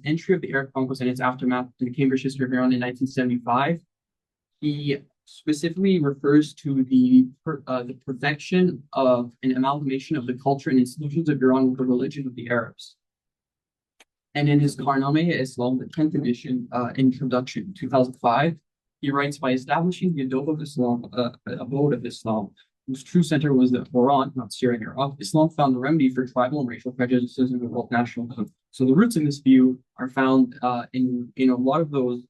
entry of the Arab conquest and its aftermath in the Cambridge History of Iran in 1975, he specifically refers to the perfection of an amalgamation of the culture and institutions of Iran with the religion of the Arabs. And in his Karname-e-Islam, the 10th edition, introduction, 2005, he writes, by establishing the abode of Islam, whose true center was the Quran, not Syria and Iraq, Islam found a remedy for tribal and racial prejudices and revolt nationalism. So the roots in this view are found in a lot of those,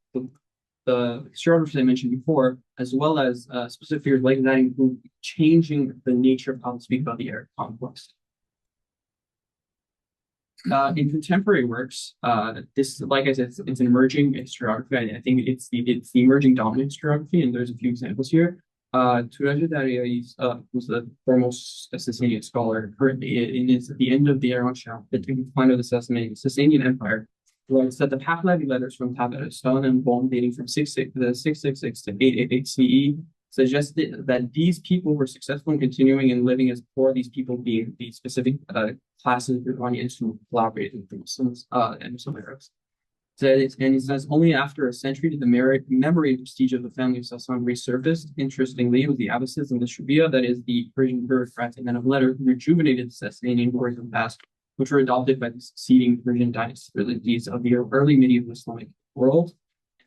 the historiographers I mentioned before, as well as specific figures like that include changing the nature of how to speak about the Arab conquest. In contemporary works, this, like I said, it's an emerging historiography. I think it's the emerging dominant historiography, and there's a few examples here. Turajadari was the foremost Sasanian scholar currently. At the end of the Iran Shah, the decline of the Sasanian Empire, writes that the Pahlavi letters from Tabaristan and Bonn, dating from 666 to 888 CE, suggested that these people were successful in continuing and living as poor, these people being the specific classes of Iranians who collaborated with the Muslims and some Arabs. And he says, only after a century did the memory and prestige of the family of Sassan resurface. Interestingly, it was the Abbasids and the Shubia, that is the Persian bureaucrats and men of letters, who rejuvenated the Sasanian glories of the past, which were adopted by the succeeding Persian dynasties of the early medieval Islamic world.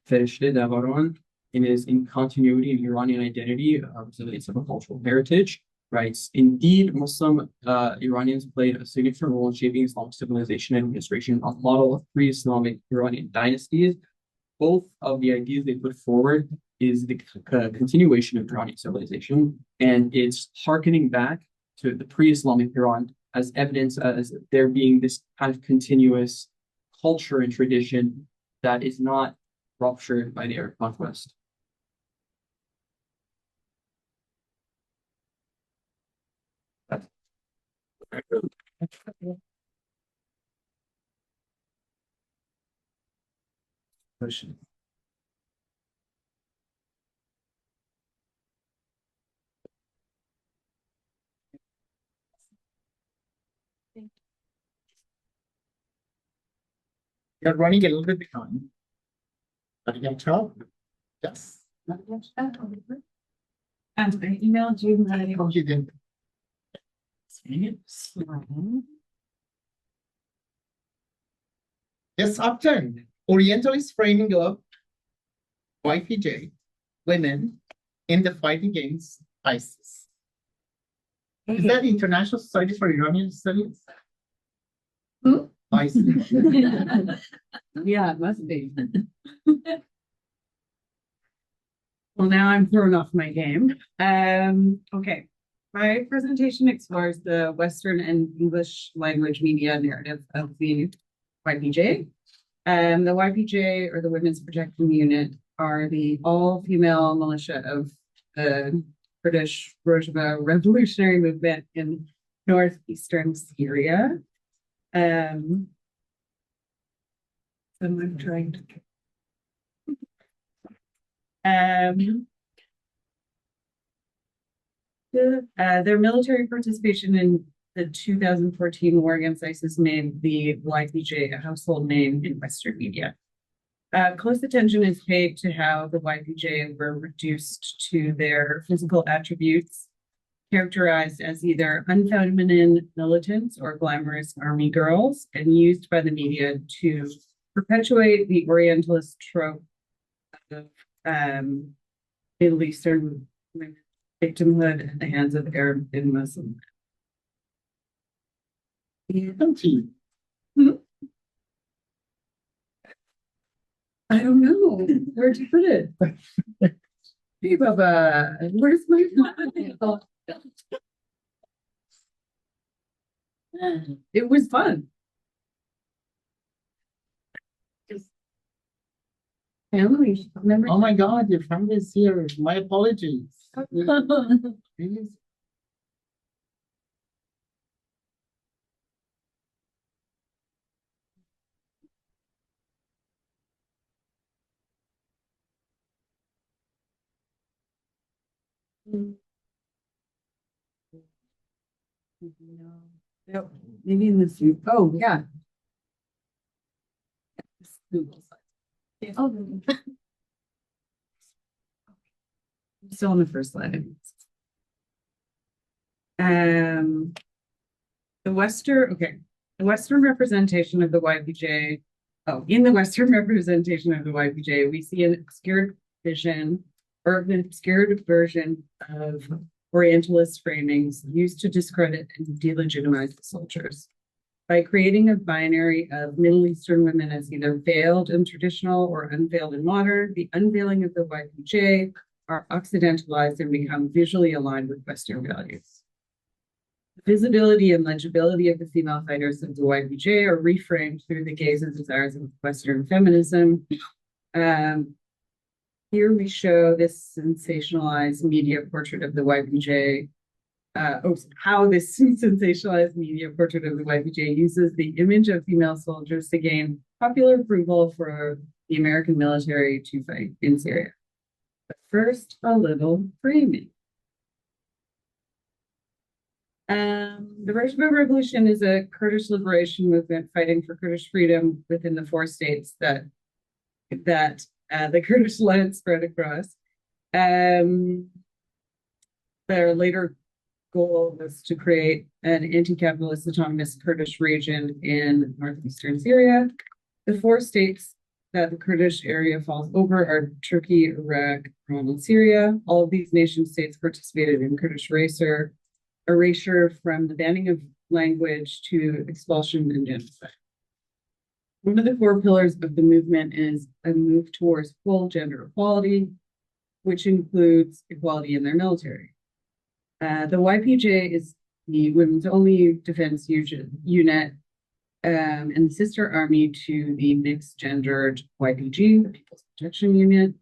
Ferishteh Davaron, in his In Continuity in Iranian Identity, Resilience of a Cultural Heritage, writes, indeed, Muslim Iranians played a significant role in shaping Islamic civilization and administration on the model of pre-Islamic Iranian dynasties. Both of the ideas they put forward is the continuation of Iranian civilization, and it's harkening back to the pre-Islamic Iran as evidence as there being this kind of continuous culture and tradition that is not ruptured by the Arab conquest. Question. You're running a little bit behind. But you can tell. Yes. And I emailed you my Oh, you didn't. Yes, Upton. Orientalist framing of YPJ, women in the fight against ISIS. Is that International Society for Iranian Studies? ISIS. Yeah, it must be. Well, now I'm thrown off my game. Okay. My presentation explores the Western and English language media narrative of the YPJ. The YPJ, or the Women's Protection Unit, are the all-female militia of the British Rojava revolutionary movement in northeastern Syria. I'm trying to. Their military participation in the 2014 war against ISIS made the YPJ a household name in Western media. Close attention is paid to how the YPJ were reduced to their physical attributes, characterized as either unfeminine militants or glamorous army girls, and used by the media to perpetuate the Orientalist trope of Middle Eastern victimhood at the hands of Arab and Muslim. I don't know. Where'd you put it? Hey, Baba, where's my file? It was fun. Family. Oh my God, your family is here. My apologies. Please. No, maybe in the soup. Oh, yeah. Oh, Still on the first slide. The The Western representation of the YPJ, in the Western representation of the YPJ, we see an obscured vision or an obscured version of Orientalist framings used to discredit and delegitimize the soldiers. By creating a binary of Middle Eastern women as either veiled and traditional or unveiled and modern, the unveiling of the YPJ are occidentalized and become visually aligned with Western values. The visibility and legibility of the female fighters of the YPJ are reframed through the gaze and desires of Western feminism. Here we show this sensationalized media portrait of the YPJ, how this sensationalized media portrait of the YPJ uses the image of female soldiers to gain popular approval for the American military to fight in Syria. But first, a little framing. The Rojava Revolution is a Kurdish liberation movement fighting for Kurdish freedom within the 4 states that the Kurdish land spread across. Their later goal was to create an anti-capitalist autonomous Kurdish region in northeastern Syria. The 4 states that the Kurdish area falls over are Turkey, Iraq, Iran, and Syria. All of these nation states participated in Kurdish erasure from the banning of language to expulsion and genocide. One of the 4 pillars of the movement is a move towards full gender equality, which includes equality in their military. The YPJ is the women's only defense unit and the sister army to the mixed-gendered YPG, the People's Protection Unit.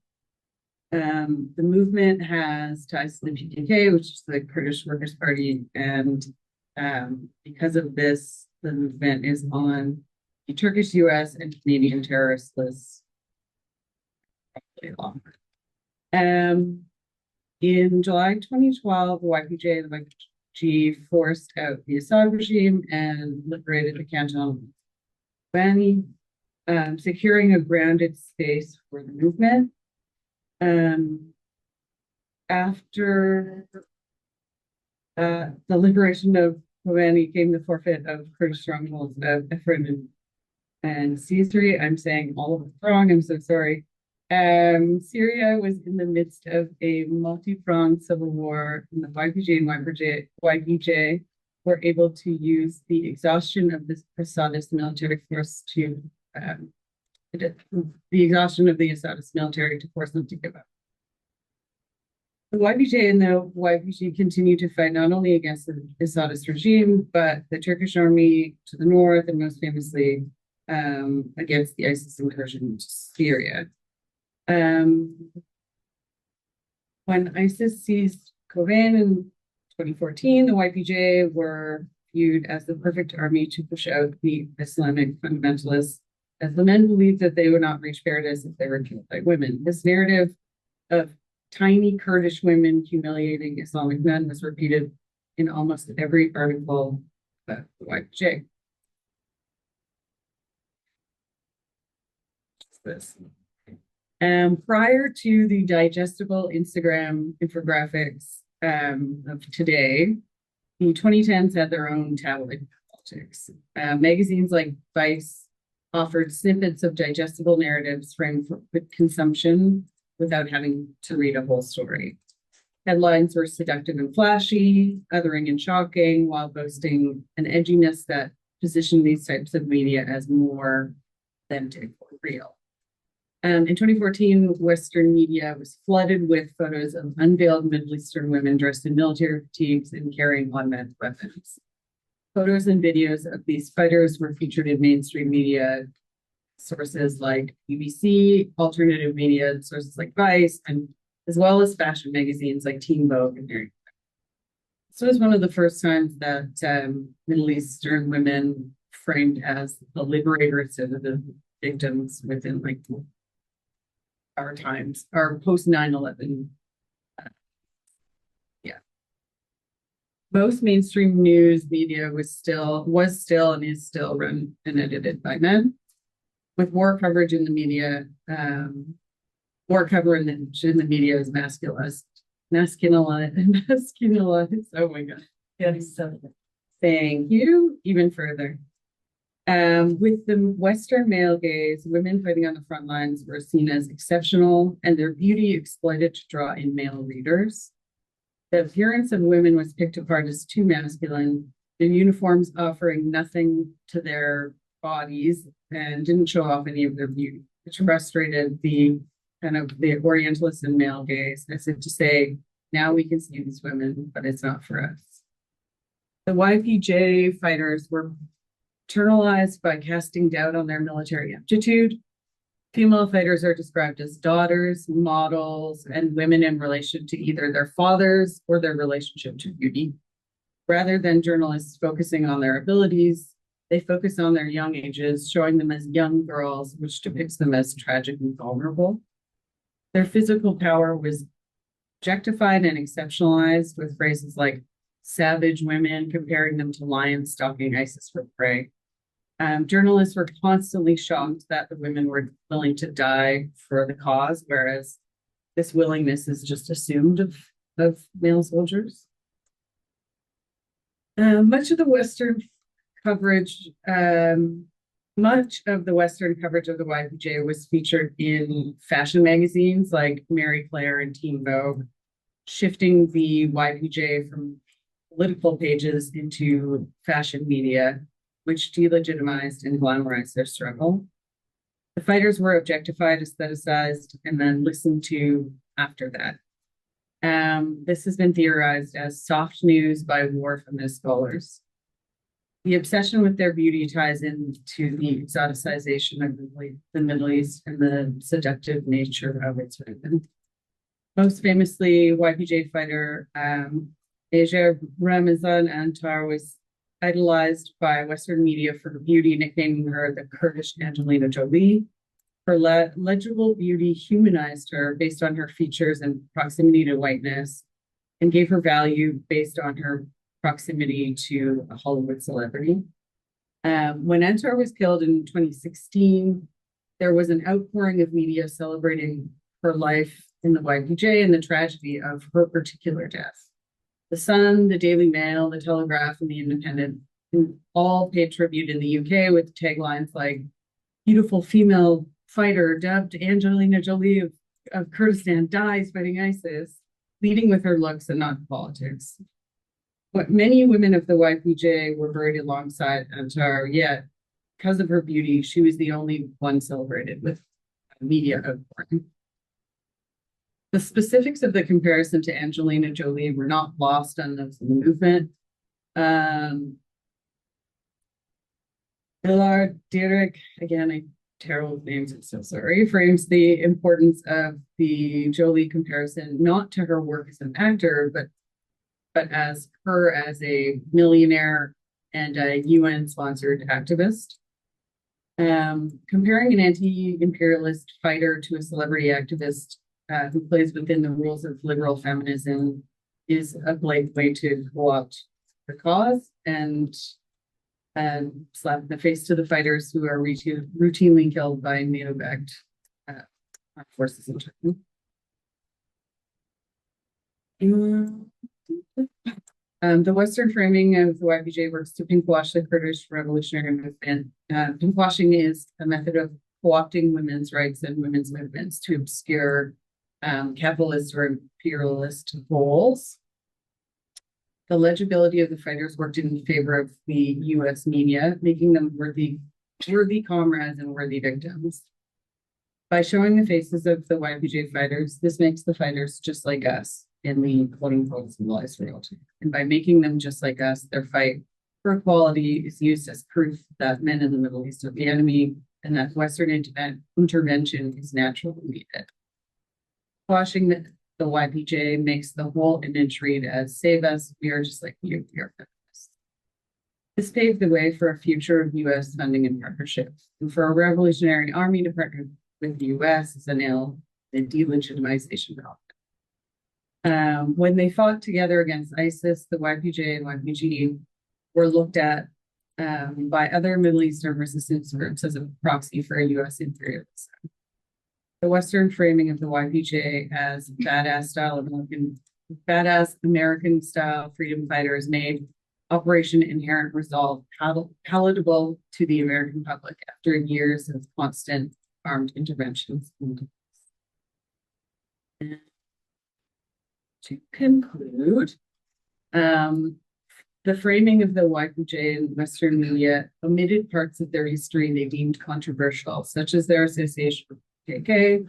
The movement has ties to the PKK, which is the Kurdish Workers' Party, and because of this, the movement is on the Turkish, US, and Canadian terrorist lists. In July 2012, the YPJ and the YPG forced out the Assad regime and liberated the canton of Bani, securing a grounded space for the movement. After the liberation of Kobani came the forfeit of Kurdish strongholds of Efrin and Cizre. I'm saying all of it wrong. I'm so sorry. Syria was in the midst of a multi-pronged civil war, and the YPG and YPJ were able to use the exhaustion of the Assadist military force to force them to give up. The YPJ and the YPG continue to fight not only against the Assadist regime, but the Turkish army to the north, and most famously against the ISIS incursion into Syria. When ISIS seized Kobane in 2014, the YPJ were viewed as the perfect army to push out the Islamic fundamentalists, as the men believed that they would not reach paradise if they were killed by women. This narrative of tiny Kurdish women humiliating Islamic men was repeated in almost every article about the YPJ. This. Prior to the digestible Instagram infographics of today, the 2010s had their own tabloid politics. Magazines like Vice offered snippets of digestible narratives framed for consumption without having to read a whole story. Headlines were seductive and flashy, othering and shocking, while boasting an edginess that positioned these types of media as more authentic or real. In 2014, Western media was flooded with photos of unveiled Middle Eastern women dressed in military fatigues and carrying automatic weapons. Photos and videos of these fighters were featured in mainstream media sources like BBC, alternative media sources like Vice, and as well as fashion magazines like Teen Vogue and Mir-Djalali. This was one of the first times that Middle Eastern women framed as the liberators of the victims within like our times, our post 9/11. Most mainstream news media was still and is still run and edited by men, with more coverage in the media. More coverage in the media is masculinized. Oh my God. Yeah, so thank you. Even further. With the Western male gaze, women fighting on the front lines were seen as exceptional and their beauty exploited to draw in male readers. The appearance of women was picked apart as too masculine, their uniforms offering nothing to their bodies and didn't show off any of their beauty, which frustrated the kind of the Orientalist and male gaze, as if to say, now we can see these women, but it's not for us. The YPJ fighters were internalized by casting doubt on their military aptitude. Female fighters are described as daughters, models, and women in relation to either their fathers or their relationship to beauty. Rather than journalists focusing on their abilities, they focus on their young ages, showing them as young girls, which depicts them as tragic and vulnerable. Their physical power was objectified and exceptionalized with phrases like savage women, comparing them to lions stalking ISIS for prey. Journalists were constantly shocked that the women were willing to die for the cause, whereas this willingness is just assumed of male soldiers. Much of the Western coverage of the YPJ was featured in fashion magazines like Marie Claire and Teen Vogue, shifting the YPJ from political pages into fashion media, which delegitimized and glamorized their struggle. The fighters were objectified, aestheticized, and then listened to after that. This has been theorized as soft news by war feminist scholars. The obsession with their beauty ties into the exoticization of the Middle East and the seductive nature of its women. Most famously, YPJ fighter Asia Ramazan Antar was idolized by Western media for her beauty, nicknaming her the Kurdish Angelina Jolie. Her legible beauty humanized her based on her features and proximity to whiteness, and gave her value based on her proximity to a Hollywood celebrity. When Antar was killed in 2016, there was an outpouring of media celebrating her life in the YPJ and the tragedy of her particular death. The Sun, the Daily Mail, the Telegraph, and the Independent all paid tribute in the UK with taglines like "Beautiful female fighter dubbed Angelina Jolie of Kurdistan dies fighting ISIS," leading with her looks and not politics. But many women of the YPJ were buried alongside Antar, yet because of her beauty, she was the only one celebrated with media outpouring. The specifics of the comparison to Angelina Jolie were not lost on those in the movement. Millard Dirick, again, terrible names, I'm so sorry, frames the importance of the Jolie comparison not to her work as an actor, but as her as a millionaire and a UN-sponsored activist. Comparing an anti-imperialist fighter to a celebrity activist who plays within the rules of liberal feminism is a blatant way to co-opt the cause and slap in the face to the fighters who are routinely killed by NATO-backed armed forces in Turkey. The Western framing of the YPJ works to pinkwash the Kurdish revolutionary movement. Pinkwashing is a method of co-opting women's rights and women's movements to obscure capitalist or imperialist goals. The legibility of the fighters worked in favor of the US media, making them worthy comrades and worthy victims. By showing the faces of the YPJ fighters, this makes the fighters just like us in the quote-unquote civilized reality. And by making them just like us, their fight for equality is used as proof that men in the Middle East are the enemy and that Western intervention is naturally needed. Washing the YPJ makes the whole image read as "save us, we are just like you, we are feminists." This paved the way for a future of US funding and partnership, and for a revolutionary army to partner with the US is an ill and delegitimization problem. When they fought together against ISIS, the YPJ and YPG were looked at by other Middle Eastern resistance groups as a proxy for a US imperialism. The Western framing of the YPJ as badass American style freedom fighters made Operation Inherent Resolve palatable to the American public after years of constant armed interventions. And to conclude, the framing of the YPJ in Western media omitted parts of their history they deemed controversial, such as their association with KK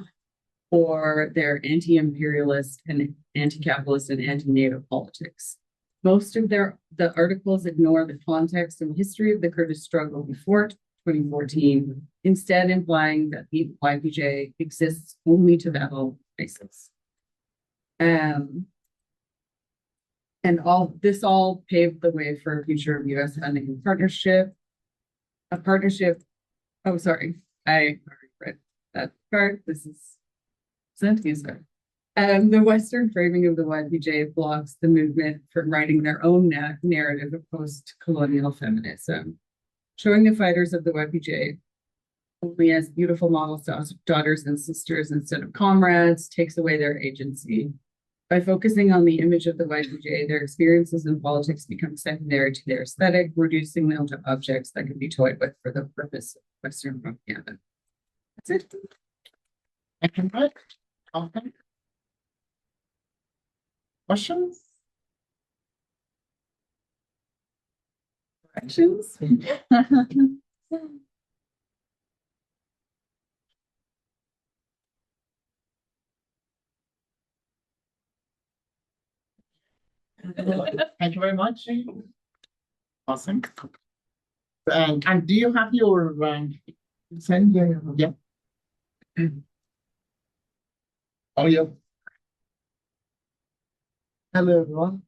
or their anti-imperialist and anti-capitalist and anti-NATO politics. Most of the articles ignore the context and history of the Kurdish struggle before 2014, instead implying that the YPJ exists only to battle ISIS. And all paved the way for a future of U.S. funding and partnership. Oh, sorry, I already read that part. This is sentencing. The Western framing of the YPJ blocks the movement from writing their own narrative of post-colonial feminism, showing the fighters of the YPJ only as beautiful models, daughters and sisters instead of comrades, takes away their agency. By focusing on the image of the YPJ, their experiences in politics become secondary to their aesthetic, reducing them to objects that can be toyed with for the purpose of Western propaganda. That's it. Thank you, Brett. Okay. Questions? Corrections? Thank you very much. Awesome. And do you have your send? Yeah. Oh, yeah. Hello everyone.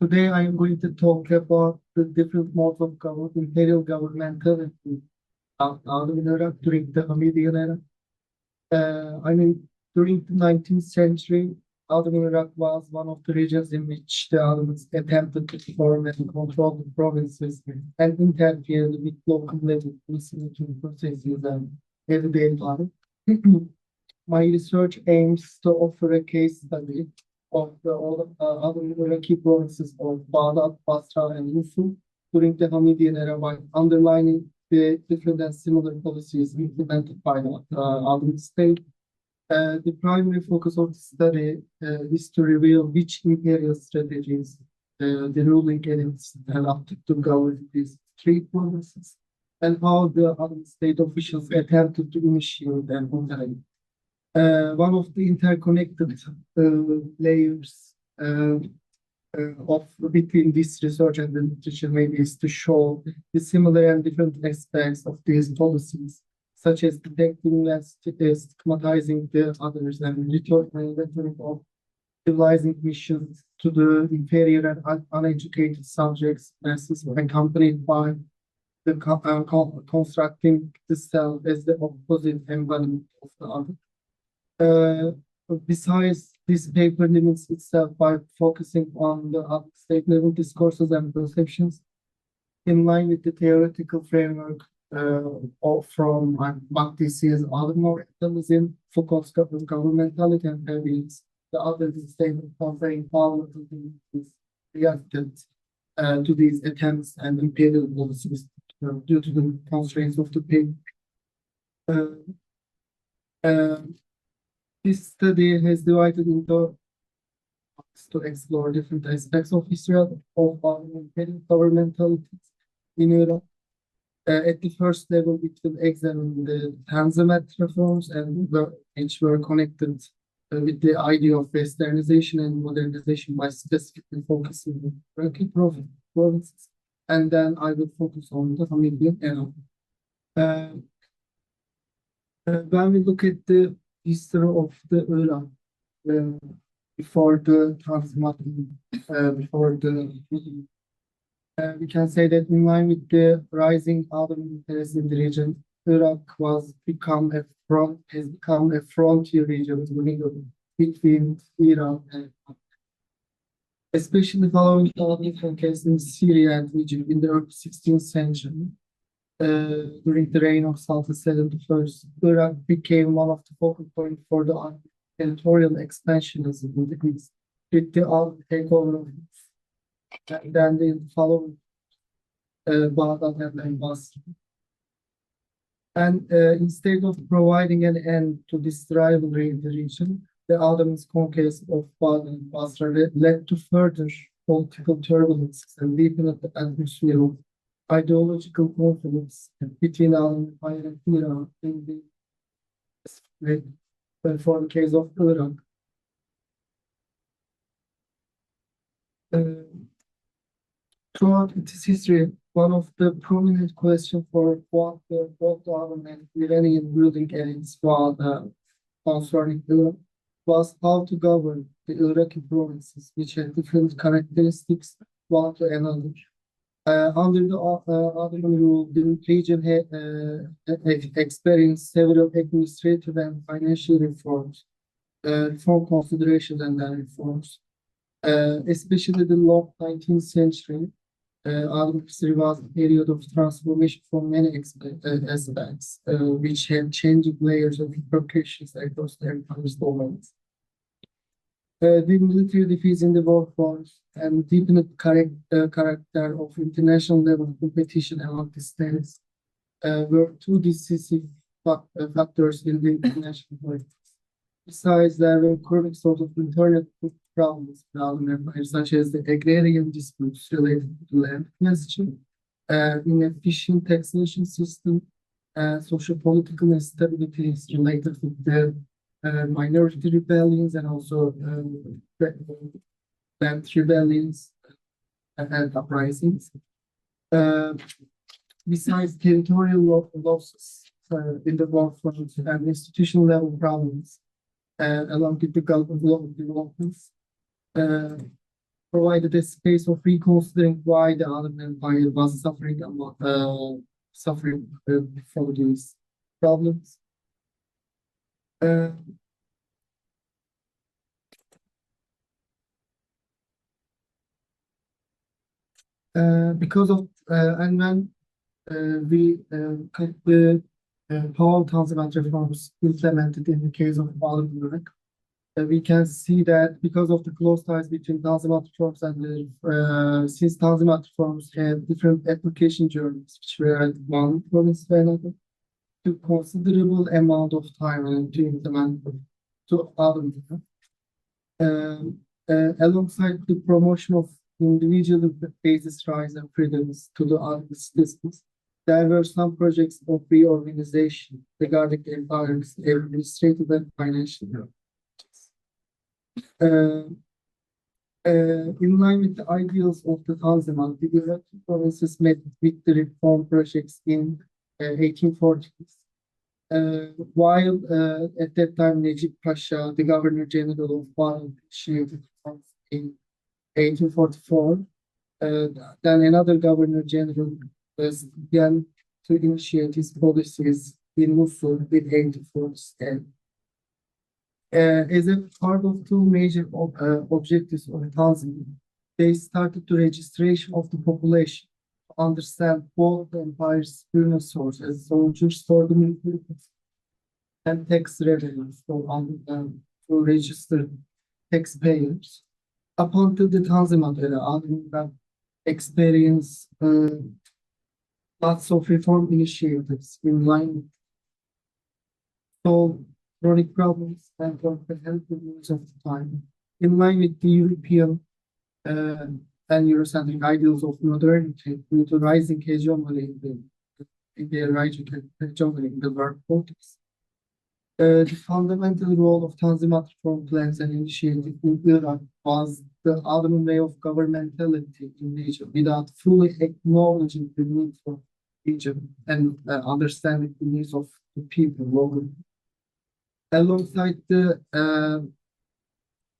Today I am going to talk about the different modes of government, imperial governmental in Iraq during the Hamidian era. During the 19th century, Ottoman Iraq was one of the regions in which the Ottomans attempted to form and control the provinces and interfere with local level decision processes and everyday life. My research aims to offer a case study of the Ottoman Iraqi provinces of Baghdad, Basra, and Mosul during the Hamidian era by underlining the different and similar policies implemented by the Ottoman state. The primary focus of the study is to reveal which imperial strategies the ruling elites adopted to govern these three provinces and how the Ottoman state officials attempted to initiate and operate. One of the interconnected layers between this research and the literature maybe is to show the similar and different aspects of these policies, such as detecting and stigmatizing the others and returning of civilizing missions to the inferior and uneducated subjects, masses accompanied by the constructing the self as the opposite embodiment of the other. Besides, this paper limits itself by focusing on the state level discourses and perceptions in line with the theoretical framework from Bakhtiari's Orientalism, Foucault's governmentality and evidence. The other statement comparing power to the reacted to these attempts and imperial policies due to the constraints of the paper. This study has divided into to explore different aspects of history of imperial governmentalities in Europe. At the first level, it will examine the Tanzimat reforms and which were connected with the idea of westernization and modernization by specifically focusing on Iraqi provinces. And then I will focus on the Hamidian era. When we look at the history of the Iraq before the Transnational, we can say that in line with the rising Ottoman interest in the region, Iraq has become a frontier region between Iran and especially following the Ottoman conquest in Syria and Egypt in the early 16th century. During the reign of Sultan Selim I, Iraq became one of the focal points for the territorial expansionism in the East, with the takeover of and then the following Baghdad and Basra. And instead of providing an end to this rivalry in the region, the Ottoman's conquest of Baghdad and Basra led to further political turbulences and deepened the atmosphere of ideological conflicts between Ottoman Empire and Iran in for the case of Iraq. Throughout its history, one of the prominent questions for both the Ottoman and Iranian ruling elites concerning Iraq was how to govern the Iraqi provinces, which had different characteristics one to another. Under the Ottoman rule, the region had experienced several administrative and financial reforms, reform considerations and reforms. Especially the long 19th century, Ottoman history was a period of transformation from many aspects, which had changing layers of repercussions across the empire's domains. The military defeats in the war force and deepened character of international level competition among the states were two decisive factors in the international politics. Besides, there were chronic sort of internal problems in the Ottoman Empire, such as the agrarian disputes related to land question, inefficient taxation system, socio-political instabilities related to the minority rebellions and also land rebellions and uprisings. Besides territorial losses in the war front and institutional level problems, along with the global developments, provided a space of reconsidering why the Ottoman Empire was suffering from these problems. Because of and when we had the power Tanzimat reforms implemented in the case of Ottoman Iraq, we can see that because of the close ties between Tanzimat reforms and the since Tanzimat reforms had different application journeys, which were at one province to another, took considerable amount of time to implement to Ottoman Iraq. Alongside the promotion of individual basis rights and freedoms to the Ottoman citizens, there were some projects of reorganization regarding the empire's administrative and financial in line with the ideals of the Tanzimat, the Iraqi provinces met with the reform projects in 1840s. While at that time Necip Pasha, the Governor General of Baghdad, initiated in 1844, then another Governor General began to initiate his policies in Mosul with 1847. As a part of two major objectives of Tanzimat, they started the registration of the population to understand both the empire's revenue source as soldiers for the military and tax revenues to register taxpayers. Up until the Tanzimat era, Ottoman experienced lots of reform initiatives in line with solve chronic problems and comprehensive needs of the time, in line with the European and Eurocentric ideals of modernity due to rising hegemony in the world politics. The fundamental role of Tanzimat reform plans and initiatives in Iraq was the Ottoman way of governmentality in region without fully acknowledging the need for region and understanding the needs of the people locally. Alongside the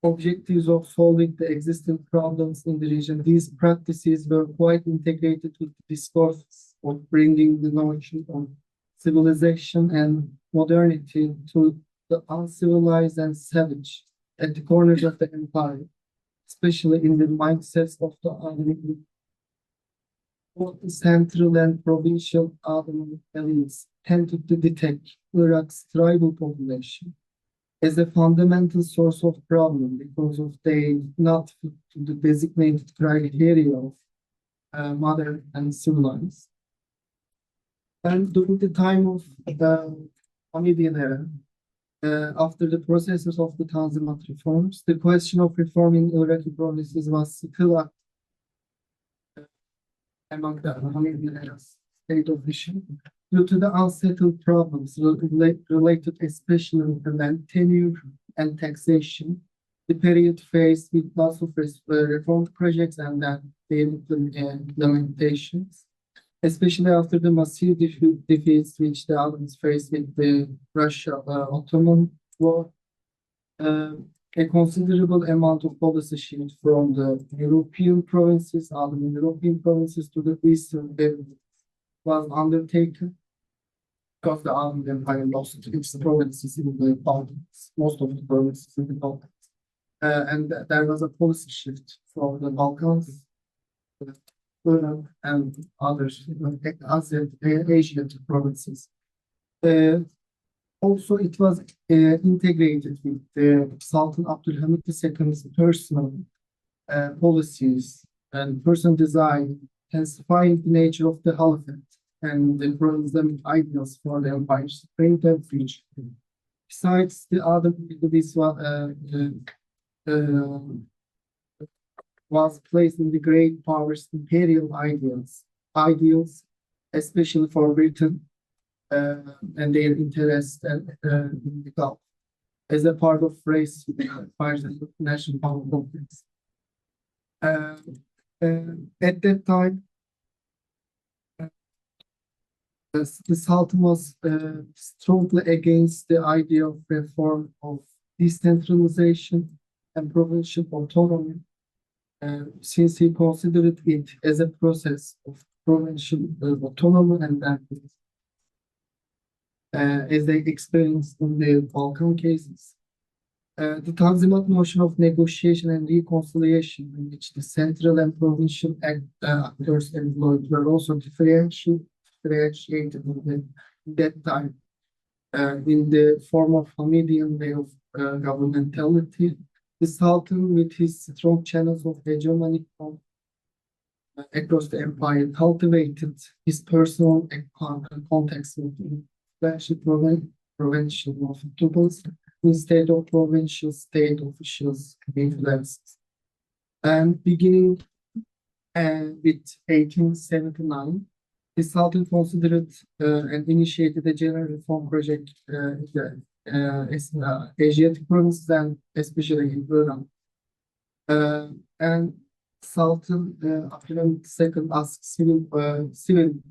objectives of solving the existing problems in the region, these practices were quite integrated with the discourse of bringing the notion of civilization and modernity to the uncivilized and savage at the corners of the empire, especially in the mindsets of the Ottoman. Both the central and provincial Ottoman elites tended to detect Iraq's tribal population as a fundamental source of problem because of they not fit to the designated criteria of modern and civilized. And during the time of the Hamidian era, after the processes of the Tanzimat reforms, the question of reforming Iraqi provinces was still up among the Hamidian era's state officials due to the unsettled problems related especially to land tenure and taxation. The period faced with lots of reform projects and then their implementations, especially after the massive defeats which the Ottomans faced with the Russia-Ottoman war. A considerable amount of policy shift from the European provinces, Ottoman European provinces, to the Eastern Empire was undertaken because the Ottoman Empire lost its provinces in the Balkans, most of the provinces in the Balkans. And there was a policy shift from the Balkans, Europe, and other Asian provinces. Also, it was integrated with the Sultan Abdülhamid II's personal policies and personal design, intensifying the nature of the Caliphate and the pro-Islamic ideals for the empire's strength and future. Besides, the other this was placed in the great powers' imperial ideals, especially for Britain and their interest in the Gulf, as a part of race national power complex. At that time, the Sultan was strongly against the idea of reform of decentralization and provincial autonomy, since he considered it as a process of provincial autonomy and that as they experienced in the Balkan cases. The Tanzimat notion of negotiation and reconciliation, in which the central and provincial actors employed were also differentiated in that time in the form of Hamidian way of governmentality. The Sultan, with his strong channels of hegemony across the empire, cultivated his personal contacts with provincial officials instead of provincial state officials' influences. And beginning with 1879, the Sultan considered and initiated a general reform project in the Asiatic provinces and especially in Iran. And Sultan Abdülhamid II asked civil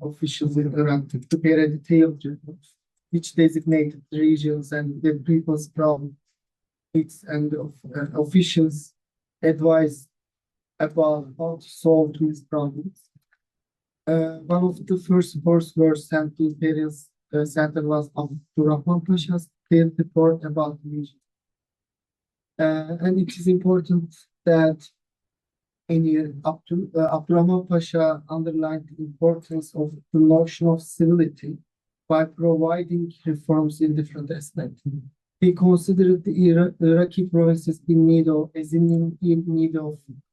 officials in Iran to prepare a detailed report which designated the regions and the people's problems, and officials advised about how to solve these problems. One of the first reports were sent to Imperial Center was Abdurrahman Pasha's detailed report about the region. And it is important that Abdurrahman Pasha underlined the importance of the notion of civility by providing reforms in different aspects. He considered the Iraqi provinces in need of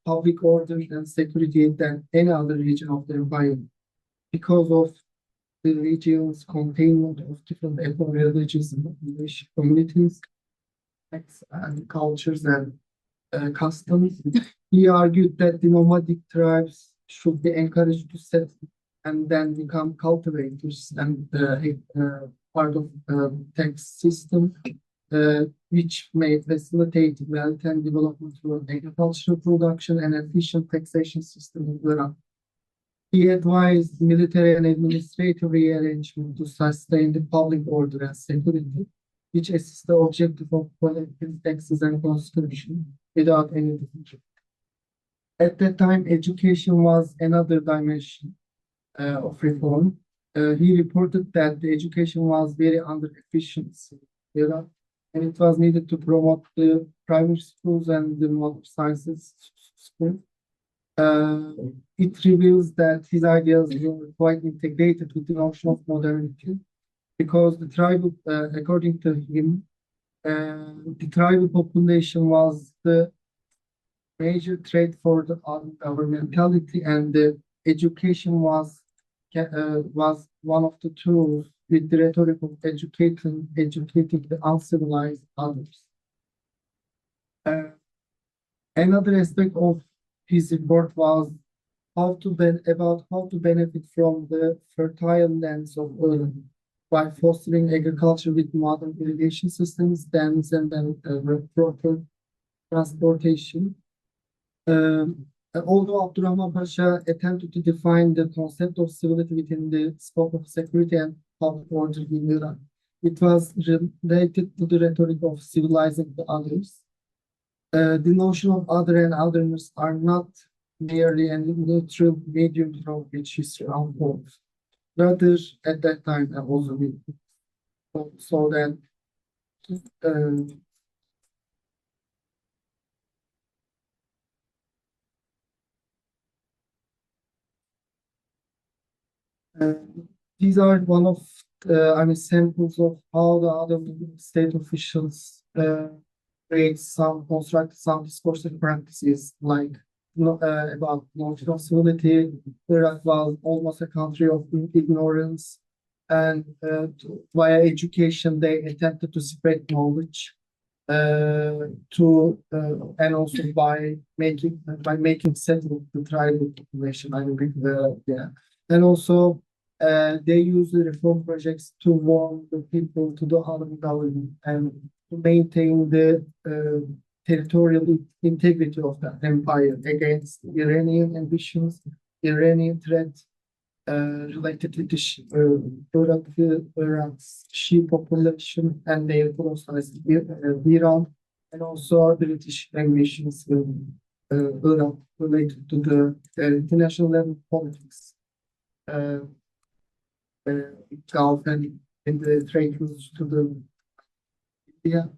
public order and security than any other region of the empire because of the region's containment of different ethno-religious and communities and cultures and customs. He argued that the nomadic tribes should be encouraged to settle and then become cultivators and part of tax system, which may facilitate wealth and development through agricultural production and efficient taxation system in Iran. He advised military and administrative rearrangement to sustain the public order and security, which is the objective of collective taxes and constitution without any division. At that time, education was another dimension of reform. He reported that the education was very under efficiency, and it was needed to promote the private schools and the modern sciences schools. It reveals that his ideas were quite integrated with the notion of modernity, because the tribal, according to him, the tribal population was the major threat for the governmentality and the education was one of the tools with the rhetoric of educating the uncivilized others. Another aspect of his report was how to benefit from the fertile lands of Iran by fostering agriculture with modern irrigation systems, dams, and then proper transportation. Although Abdurrahman Pasha attempted to define the concept of civility within the scope of security and public order in Iran, it was related to the rhetoric of civilizing the others. The notion of other and otherness are not merely a neutral medium from which history unfolds. Rather, at that time, also we saw that these are one of samples of how the other state officials construct some discursive practices like about notion of civility. Iraq was almost a country of ignorance, and via education they attempted to spread knowledge and also by making settle the tribal population. And also they use the reform projects to warn the people to the Ottoman government and to maintain the territorial integrity of the empire against Iranian ambitions, Iranian threat related to the Iraq's Shia population and their closeness with Iran, and also British ambitions in Iraq related to the international level politics. Gulf and in the trade routes to the India.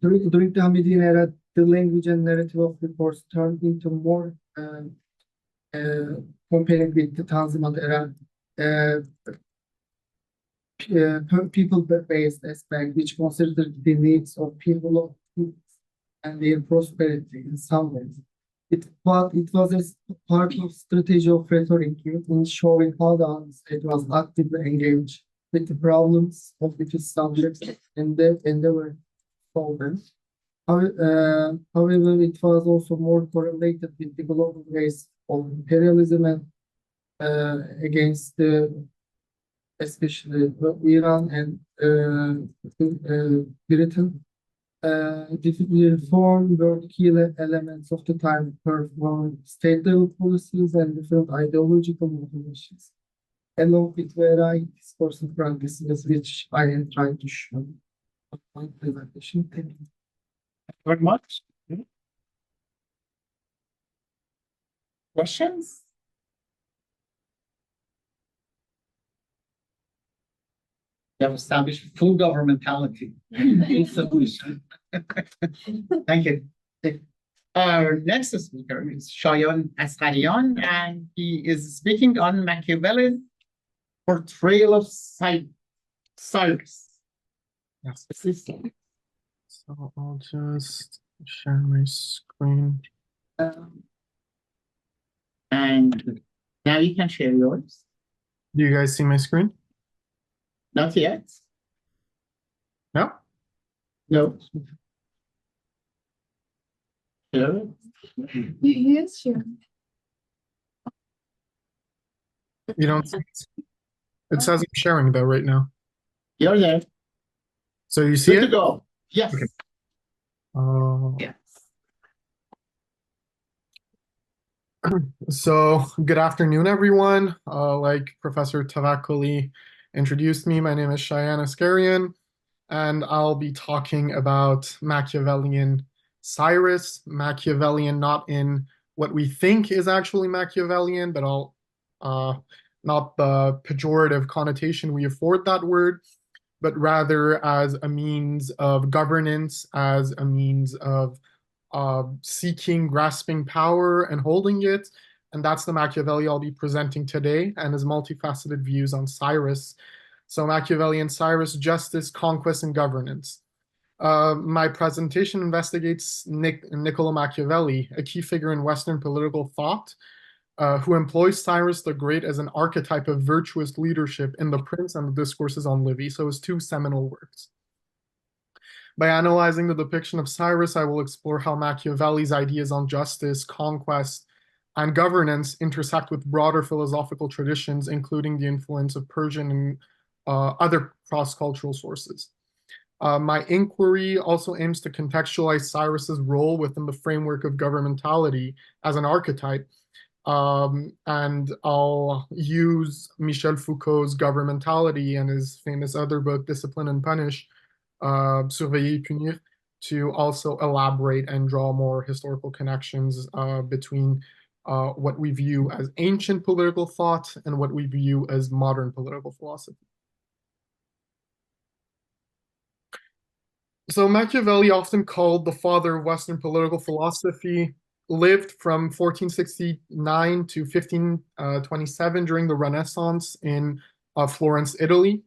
During the Hamidian era, the language and narrative of reports turned into more comparing with the Tanzimat era, people-based aspect, which considered the needs of people and their prosperity in some ways. It was a part of strategy of rhetoric in showing how the state was actively engaged with the problems of its subjects and their endeavor to solve them. However, it was also more correlated with the global race of imperialism and against especially Iran and Britain. The reform were key elements of the time for state-level policies and different ideological motivations, along with various discursive practices, which I am trying to show in my presentation. Thank you very much. Questions? We have established full governmentality in solution. Thank you. Our next speaker is Shayan Asgharian, and he is speaking on Machiavelli's Portrayal of Cyrus. Yes. So I'll just share my screen. And now you can share yours. Do you guys see my screen? Not yet. No? No. Sure. Yes, sure. You don't see it? It says I'm sharing though right now. You're there. So you see Good it? to go. Yes. Okay. Yes. So good afternoon, everyone. Like Professor Tavakoli introduced me, my name is Shayan Asgharian, and I'll be talking about Machiavellian Cyrus. Machiavellian not in what we think is actually Machiavellian, but not the pejorative connotation we afford that word, but rather as a means of governance, as a means of seeking, grasping power and holding it. And that's the Machiavelli I'll be presenting today, and his multifaceted views on Cyrus. So Machiavellian Cyrus, justice, conquest, and governance. My presentation investigates Niccolo Machiavelli, a key figure in Western political thought, who employs Cyrus the Great as an archetype of virtuous leadership in The Prince and the Discourses on Livy, so his two seminal works. By analyzing the depiction of Cyrus, I will explore how Machiavelli's ideas on justice, conquest, and governance intersect with broader philosophical traditions, including the influence of Persian and other cross-cultural sources. My inquiry also aims to contextualize Cyrus's role within the framework of governmentality as an archetype, and I'll use Michel Foucault's Governmentality and his famous other book, Discipline and Punish, Surveiller et Punir, to also elaborate and draw more historical connections between what we view as ancient political thought and what we view as modern political philosophy. So Machiavelli, often called the father of Western political philosophy, lived from 1469 to 1527 during the Renaissance in Florence, Italy.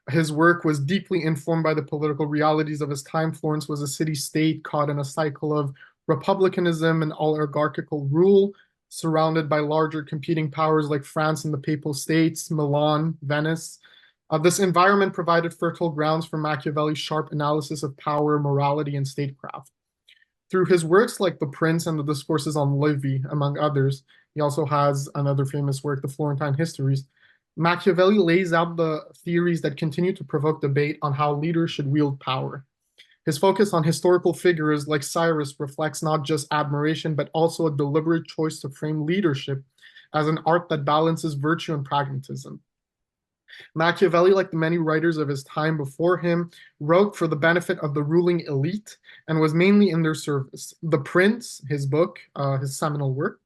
His work was deeply informed by the political realities of his time. Florence was a city-state caught in a cycle of republicanism and oligarchical rule, surrounded by larger competing powers like France and the Papal States, Milan, Venice. This environment provided fertile grounds for Machiavelli's sharp analysis of power, morality, and statecraft. Through his works like The Prince and the Discourses on Livy, among others, he also has another famous work, The Florentine Histories. Machiavelli lays out the theories that continue to provoke debate on how leaders should wield power. His focus on historical figures like Cyrus reflects not just admiration, but also a deliberate choice to frame leadership as an art that balances virtue and pragmatism. Machiavelli, like the many writers of his time before him, wrote for the benefit of the ruling elite and was mainly in their service. The Prince, his book, his seminal work,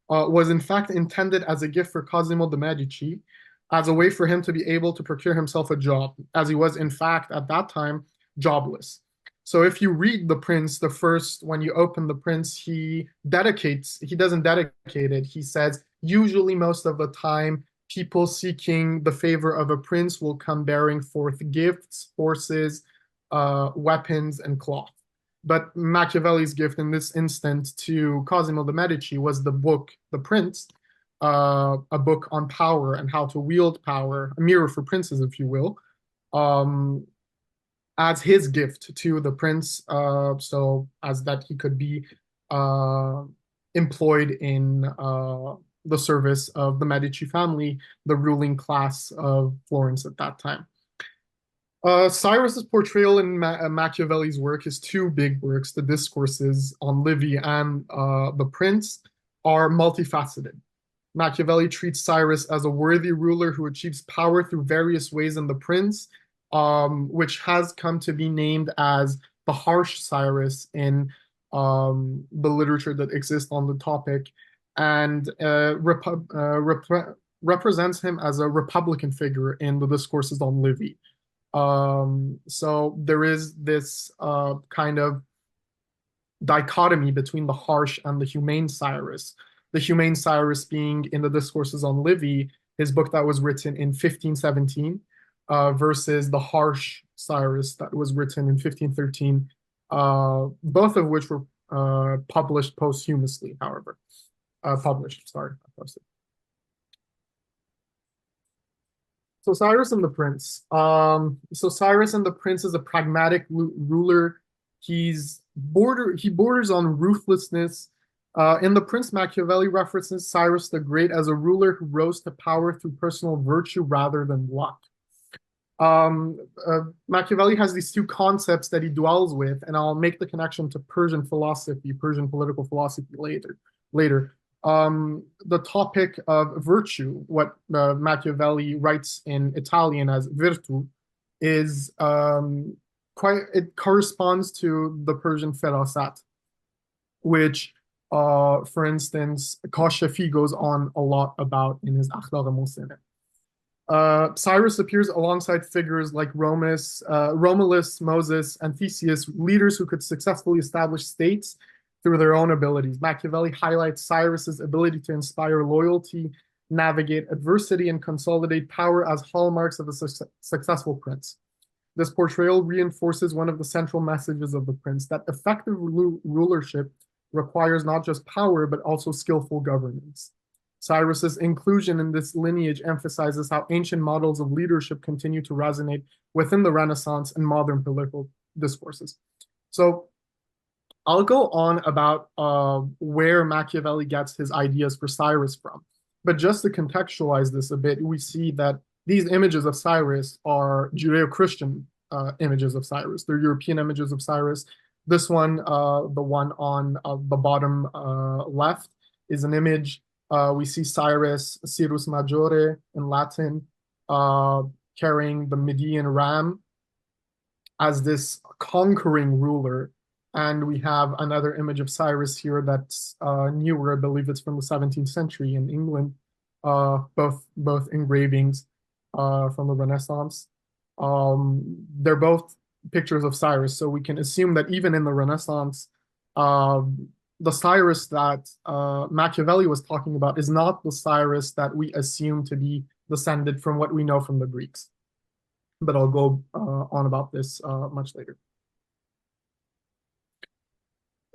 was in fact intended as a gift for Cosimo de' Medici, as a way for him to be able to procure himself a job, as he was in fact at that time jobless. So if you read The Prince, when you open The Prince, he doesn't dedicate it. He says, usually most of the time, people seeking the favor of a prince will come bearing forth gifts, horses, weapons, and cloth. But Machiavelli's gift in this instant to Cosimo de' Medici was the book, The Prince, a book on power and how to wield power, a mirror for princes, if you will, as his gift to the prince, so as that he could be employed in the service of the Medici family, the ruling class of Florence at that time. Cyrus's portrayal in Machiavelli's work, his two big works, the Discourses on Livy and The Prince, are multifaceted. Machiavelli treats Cyrus as a worthy ruler who achieves power through various ways in The Prince, which has come to be named as the harsh Cyrus in the literature that exists on the topic, and represents him as a republican figure in the Discourses on Livy. So there is this kind of dichotomy between the harsh and the humane Cyrus. The humane Cyrus being in the Discourses on Livy, his book that was written in 1517, versus the harsh Cyrus that was written in 1513, both of which were published posthumously, however. Posted. So Cyrus and the Prince. Cyrus and the Prince is a pragmatic ruler. He borders on ruthlessness. In The Prince, Machiavelli references Cyrus the Great as a ruler who rose to power through personal virtue rather than luck. Machiavelli has these two concepts that he dwells with, and I'll make the connection to Persian philosophy, Persian political philosophy later. The topic of virtue, what Machiavelli writes in Italian as virtu, is it corresponds to the Persian firasat, which, for instance, Kashafi goes on a lot about in his Akhlaq Muslim. Cyrus appears alongside figures like Romulus, Moses, and Theseus, leaders who could successfully establish states through their own abilities. Machiavelli highlights Cyrus's ability to inspire loyalty, navigate adversity, and consolidate power as hallmarks of a successful prince. This portrayal reinforces one of the central messages of the prince, that effective rulership requires not just power, but also skillful governance. Cyrus's inclusion in this lineage emphasizes how ancient models of leadership continue to resonate within the Renaissance and modern political discourses. So I'll go on about where Machiavelli gets his ideas for Cyrus from. But just to contextualize this a bit, we see that these images of Cyrus are Judeo-Christian images of Cyrus. They're European images of Cyrus. This one, the one on the bottom left, is an image. We see Cyrus, Cirrus Majore in Latin, carrying the Median ram as this conquering ruler. And we have another image of Cyrus here that's newer. I believe it's from the 17th century in England, both engravings from the Renaissance. They're both pictures of Cyrus, so we can assume that even in the Renaissance, the Cyrus that Machiavelli was talking about is not the Cyrus that we assume to be descended from what we know from the Greeks. But I'll go on about this much later.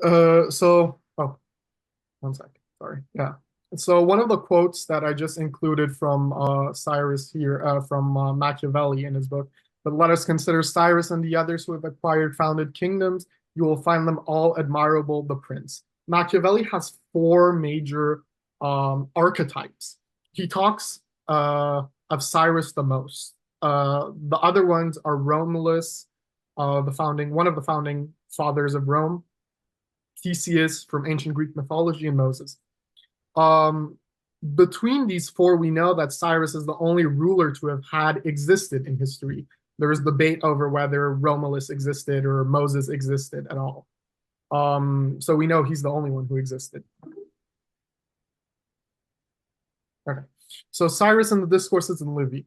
One sec, sorry. Yeah. So one of the quotes that I just included from Cyrus here, from Machiavelli in his book, but let us consider Cyrus and the others who have acquired founded kingdoms. You will find them all admirable, the prince. Machiavelli has four major archetypes. He talks of Cyrus the most. The other ones are Romulus, one of the founding fathers of Rome, Theseus from ancient Greek mythology, and Moses. Between these four, we know that Cyrus is the only ruler to have had existed in history. There is debate over whether Romulus existed or Moses existed at all. So we know he's the only one who existed. Okay, so Cyrus and the Discourses on Livy.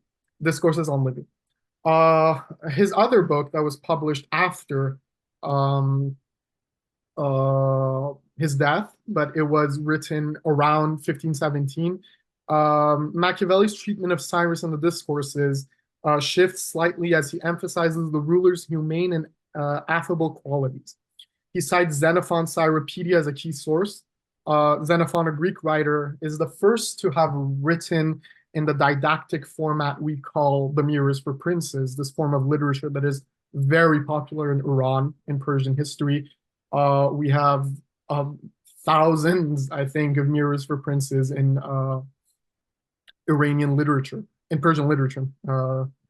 His other book that was published after his death, but it was written around 1517. Machiavelli's treatment of Cyrus and the Discourses shifts slightly as he emphasizes the ruler's humane and affable qualities. He cites Xenophon's Cyropedia as a key source. Xenophon, a Greek writer, is the first to have written in the didactic format we call the Mirrors for Princes, this form of literature that is very popular in Iran in Persian history. We have thousands, I think, of Mirrors for Princes in Iranian literature, in Persian literature,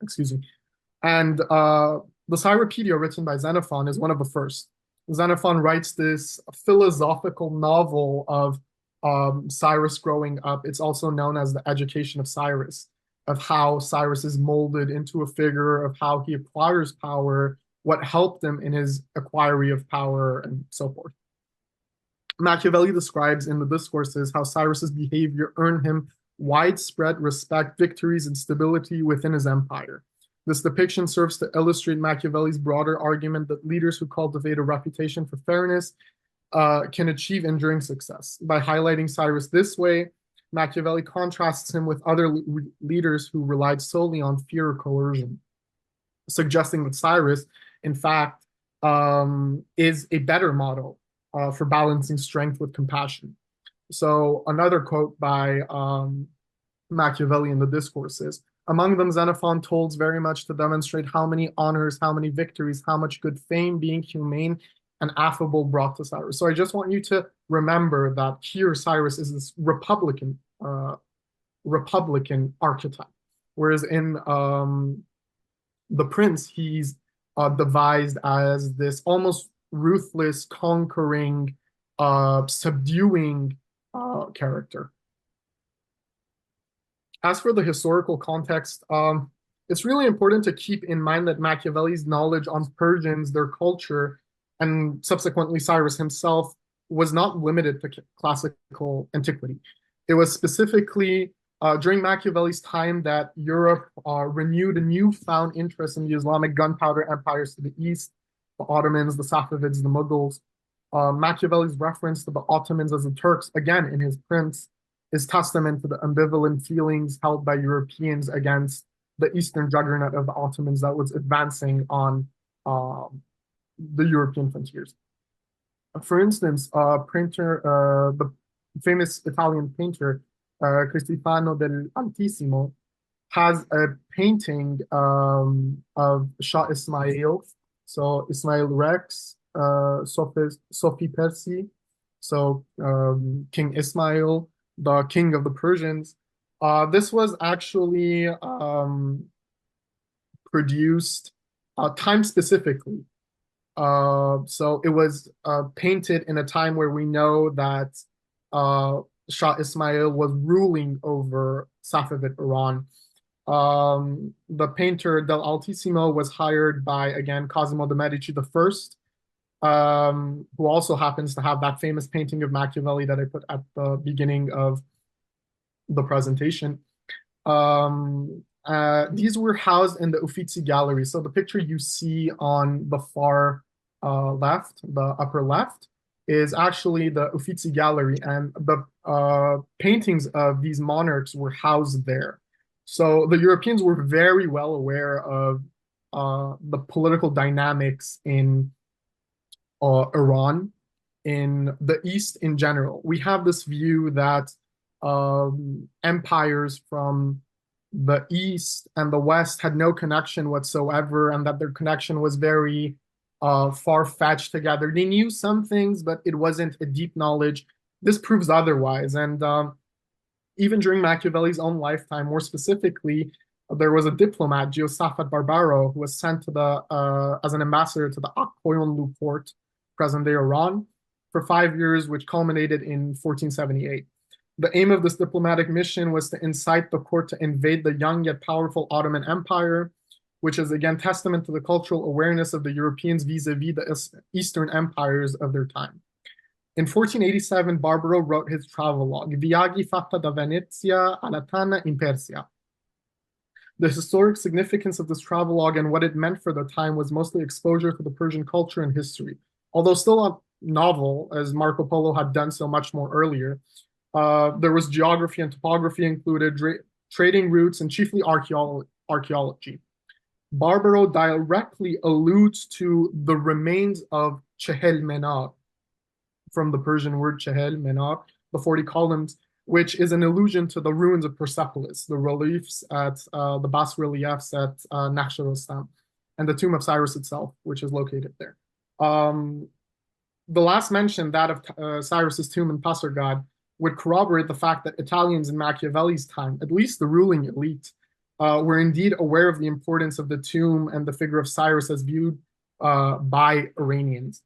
excuse me. And the Cyropedia written by Xenophon is one of the first. Xenophon writes this philosophical novel of Cyrus growing up. It's also known as the Education of Cyrus, of how Cyrus is molded into a figure, of how he acquires power, what helped him in his acquiry of power, and so forth. Machiavelli describes in the Discourses how Cyrus's behavior earned him widespread respect, victories, and stability within his empire. This depiction serves to illustrate Machiavelli's broader argument that leaders who cultivate a reputation for fairness can achieve enduring success. By highlighting Cyrus this way, Machiavelli contrasts him with other leaders who relied solely on fear or coercion, suggesting that Cyrus, in fact, is a better model for balancing strength with compassion. So another quote by Machiavelli in the Discourses: among them, Xenophon tolls very much to demonstrate how many honors, how many victories, how much good fame being humane and affable brought to Cyrus. So I just want you to remember that here Cyrus is this republican archetype, whereas in the Prince, he's devised as this almost ruthless, conquering, subduing character. As for the historical context, it's really important to keep in mind that Machiavelli's knowledge on Persians, their culture, and subsequently Cyrus himself was not limited to classical antiquity. It was specifically during Machiavelli's time that Europe renewed a newfound interest in the Islamic gunpowder empires to the east, the Ottomans, the Safavids, the Mughals. Machiavelli's reference to the Ottomans as the Turks, again in his Prince, is testament to the ambivalent feelings held by Europeans against the Eastern juggernaut of the Ottomans that was advancing on the European frontiers. For instance, the famous Italian painter Cristofano del Altissimo has a painting of Shah Ismail, so Ismail Rex, Sophie Persi, so King Ismail, the king of the Persians. This was actually produced time specifically. So it was painted in a time where we know that Shah Ismail was ruling over Safavid Iran. The painter Del Altissimo was hired by, again, Cosimo de' Medici I, who also happens to have that famous painting of Machiavelli that I put at the beginning of the presentation. These were housed in the Uffizi Gallery. So the picture you see on the far left, the upper left, is actually the Uffizi Gallery, and the paintings of these monarchs were housed there. So the Europeans were very well aware of the political dynamics in Iran, in the East in general. We have this view that empires from the East and the West had no connection whatsoever, and that their connection was very far-fetched together. They knew some things, but it wasn't a deep knowledge. This proves otherwise. And even during Machiavelli's own lifetime, more specifically, there was a diplomat, Giosafat Barbaro, who was sent to the as an ambassador to the Akkoyunlu port, present-day Iran, for 5 years, which culminated in 1478. The aim of this diplomatic mission was to incite the court to invade the young yet powerful Ottoman Empire, which is again testament to the cultural awareness of the Europeans vis-a-vis the Eastern empires of their time. In 1487, Barbaro wrote his travelogue, Viaggi fatta da Venezia alla Tana in Persia. The historic significance of this travelogue and what it meant for the time was mostly exposure to the Persian culture and history. Although still a novel, as Marco Polo had done so much more earlier, there was geography and topography included, trading routes, and chiefly archaeology. Barbaro directly alludes to the remains of Chehel Menar, from the Persian word Chehel Menar, the 40 columns, which is an allusion to the ruins of Persepolis, the reliefs at the bas reliefs at Nakhsh Rostam, and the tomb of Cyrus itself, which is located there. The last mention, that of Cyrus's tomb in Pasargad, would corroborate the fact that Italians in Machiavelli's time, at least the ruling elite, were indeed aware of the importance of the tomb and the figure of Cyrus as viewed by Iranians.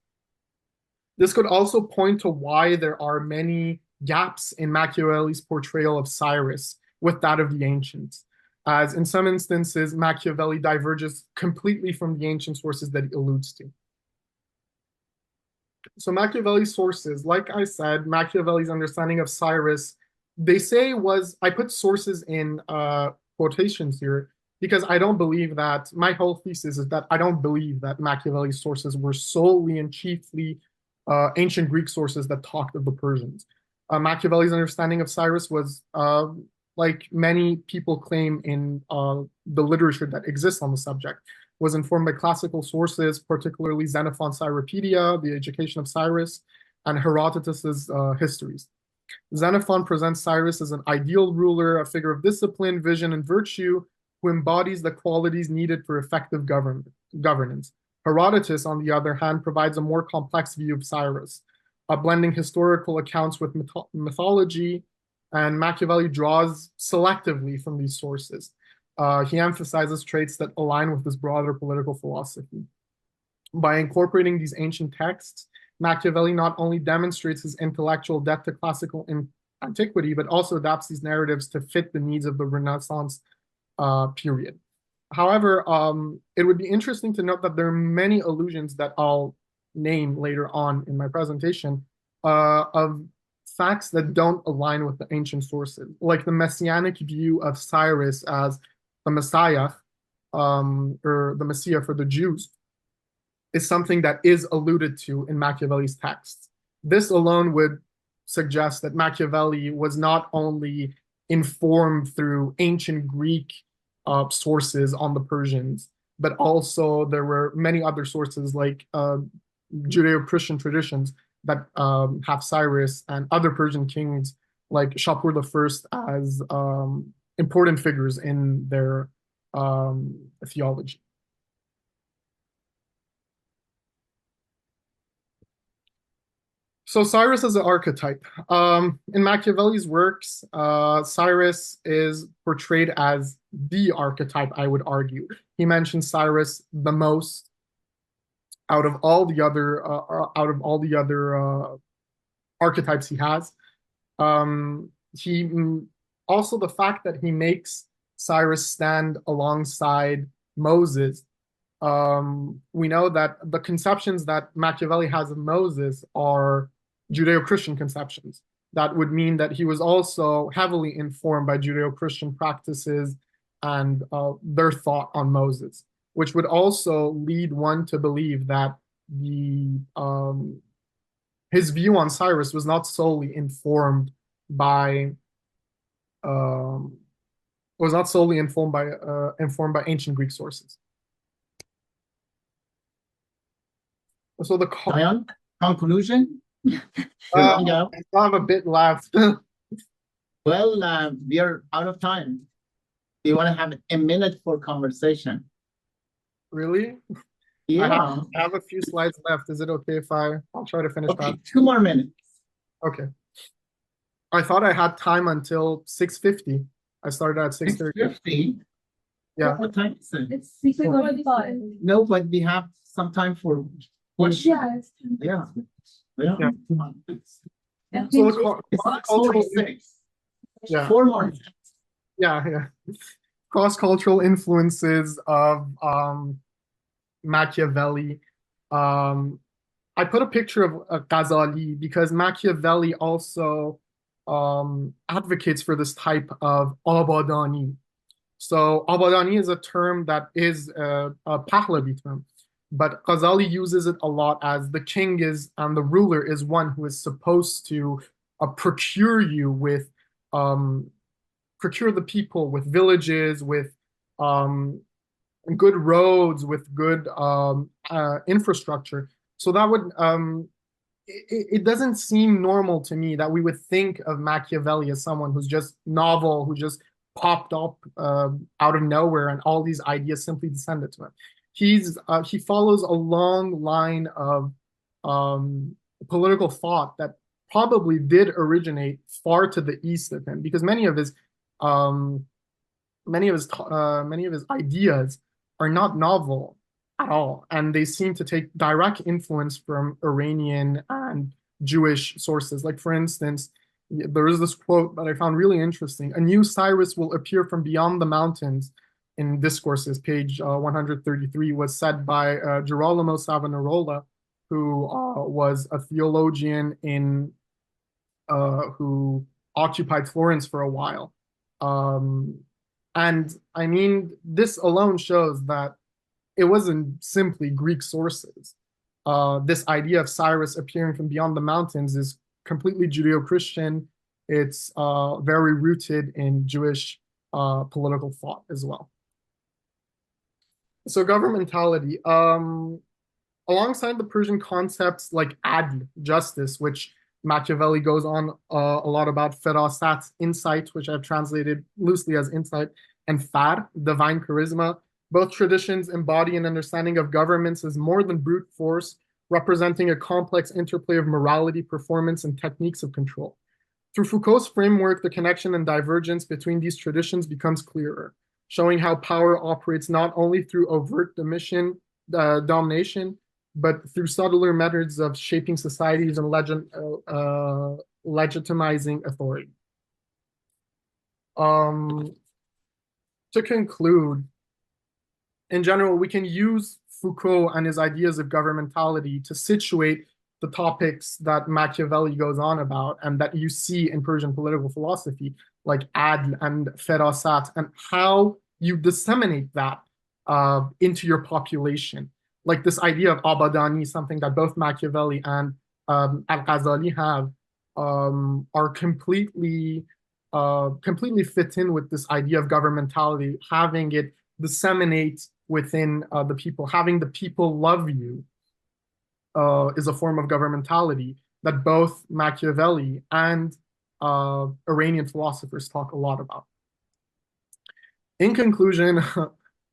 This could also point to why there are many gaps in Machiavelli's portrayal of Cyrus with that of the ancients, as in some instances, Machiavelli diverges completely from the ancient sources that he alludes to. So Machiavelli's sources, like I said, Machiavelli's understanding of Cyrus, they say was, I put sources in quotations here, because I don't believe that, my whole thesis is that I don't believe that Machiavelli's sources were solely and chiefly ancient Greek sources that talked of the Persians. Machiavelli's understanding of Cyrus was, like many people claim in the literature that exists on the subject, was informed by classical sources, particularly Xenophon's Cyropedia, The Education of Cyrus, and Herodotus's Histories. Xenophon presents Cyrus as an ideal ruler, a figure of discipline, vision, and virtue, who embodies the qualities needed for effective governance. Herodotus, on the other hand, provides a more complex view of Cyrus, blending historical accounts with mythology, and Machiavelli draws selectively from these sources. He emphasizes traits that align with his broader political philosophy. By incorporating these ancient texts, Machiavelli not only demonstrates his intellectual debt to classical antiquity, but also adapts these narratives to fit the needs of the Renaissance period. However, it would be interesting to note that there are many allusions that I'll name later on in my presentation of facts that don't align with the ancient sources, like the messianic view of Cyrus as the Messiah, or the Messiah for the Jews, is something that is alluded to in Machiavelli's texts. This alone would suggest that Machiavelli was not only informed through ancient Greek sources on the Persians, but also there were many other sources like Judeo-Christian traditions that have Cyrus and other Persian kings like Shapur I as important figures in their theology. So Cyrus as an archetype. In Machiavelli's works, Cyrus is portrayed as the archetype, I would argue. He mentions Cyrus the most out of all the other archetypes he has. He also, the fact that he makes Cyrus stand alongside Moses. We know that the conceptions that Machiavelli has of Moses are Judeo-Christian conceptions. That would mean that he was also heavily informed by Judeo-Christian practices and their thought on Moses, which would also lead one to believe that his view on Cyrus was not solely informed by ancient Greek sources. So the conclusion? I have a bit left. Well, we are out of time. Do you want to have a minute for conversation? Really? Yeah. I have a few slides left. Is it okay if I'll try to finish that? 2 more minutes. Okay. I thought I had time until 6:50. I started at 6:30. 6:50? Yeah. What time is it? It's 6:45. No, but we have some time for questions. Yeah. Yeah. So the It's cultural 6:46. Yeah. 4 more minutes. Yeah. Cross-cultural influences of Machiavelli. I put a picture of Ghazali because Machiavelli also advocates for this type of abadani. So abadani is a term that is a Pahlavi term, but Ghazali uses it a lot as the king is and the ruler is one who is supposed to procure you with procure the people with villages, with good roads, with good infrastructure. So that would it doesn't seem normal to me that we would think of Machiavelli as someone who's just novel, who just popped up out of nowhere, and all these ideas simply descended to him. He follows a long line of political thought that probably did originate far to the east of him, because many of his ideas are not novel at all, and they seem to take direct influence from Iranian and Jewish sources. Like, for instance, there is this quote that I found really interesting: "A new Cyrus will appear from beyond the mountains." In Discourses, page 133, was said by Girolamo Savonarola, who was a theologian who occupied Florence for a while. And I mean, this alone shows that it wasn't simply Greek sources. This idea of Cyrus appearing from beyond the mountains is completely Judeo-Christian. It's very rooted in Jewish political thought as well. So governmentality, alongside the Persian concepts like adl, justice, which Machiavelli goes on a lot about, firasat, insight, which I've translated loosely as insight, and far, divine charisma. Both traditions embody an understanding of governments as more than brute force, representing a complex interplay of morality, performance, and techniques of control. Through Foucault's framework, the connection and divergence between these traditions becomes clearer, showing how power operates not only through overt domination, but through subtler methods of shaping societies and legitimizing authority. To conclude, in general, we can use Foucault and his ideas of governmentality to situate the topics that Machiavelli goes on about and that you see in Persian political philosophy, like adl and firasat, and how you disseminate that into your population. Like this idea of abadani, something that both Machiavelli and Al-Ghazali have, are completely completely fit in with this idea of governmentality, having it disseminate within the people, having the people love you is a form of governmentality that both Machiavelli and Iranian philosophers talk a lot about. In conclusion,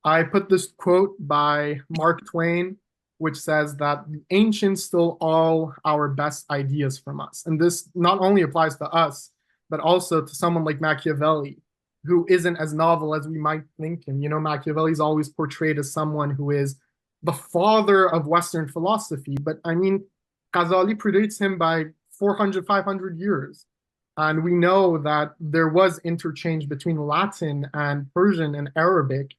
I put this quote by Mark Twain, which says that the ancients stole all our best ideas from us. And this not only applies to us, but also to someone like Machiavelli, who isn't as novel as we might think him. You know, Machiavelli is always portrayed as someone who is the father of Western philosophy. But I mean, Ghazali predates him by 400, 500 years. And we know that there was interchange between Latin and Persian and Arabic,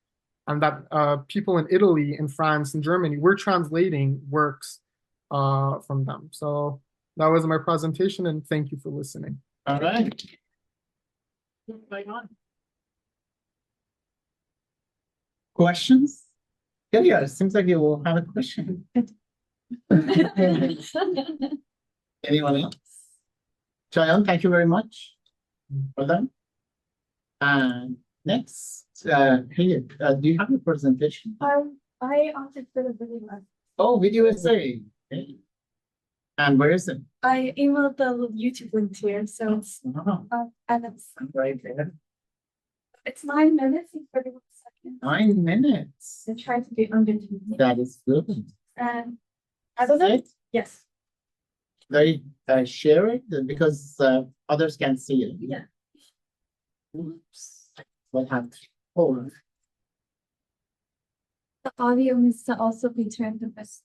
and that people in Italy, in France, and Germany were translating works from them. So that was my presentation, and thank you for listening. All right. Questions? Yeah, it seems like you will have a question. Anyone else? Shayan, thank you very much. Well done. And next, hey, do you have a presentation? I opted for the video. Oh, video essay. Okay. And where is it? I emailed the YouTube link to you, so it's and it's right there. It's 9 minutes and 31 seconds. 9 minutes. I tried to be under 2 minutes. That is good. And I don't know. Yes. They share it because others can see it. Yeah. Oops. What happened? Oh. The audio needs to also be turned to this.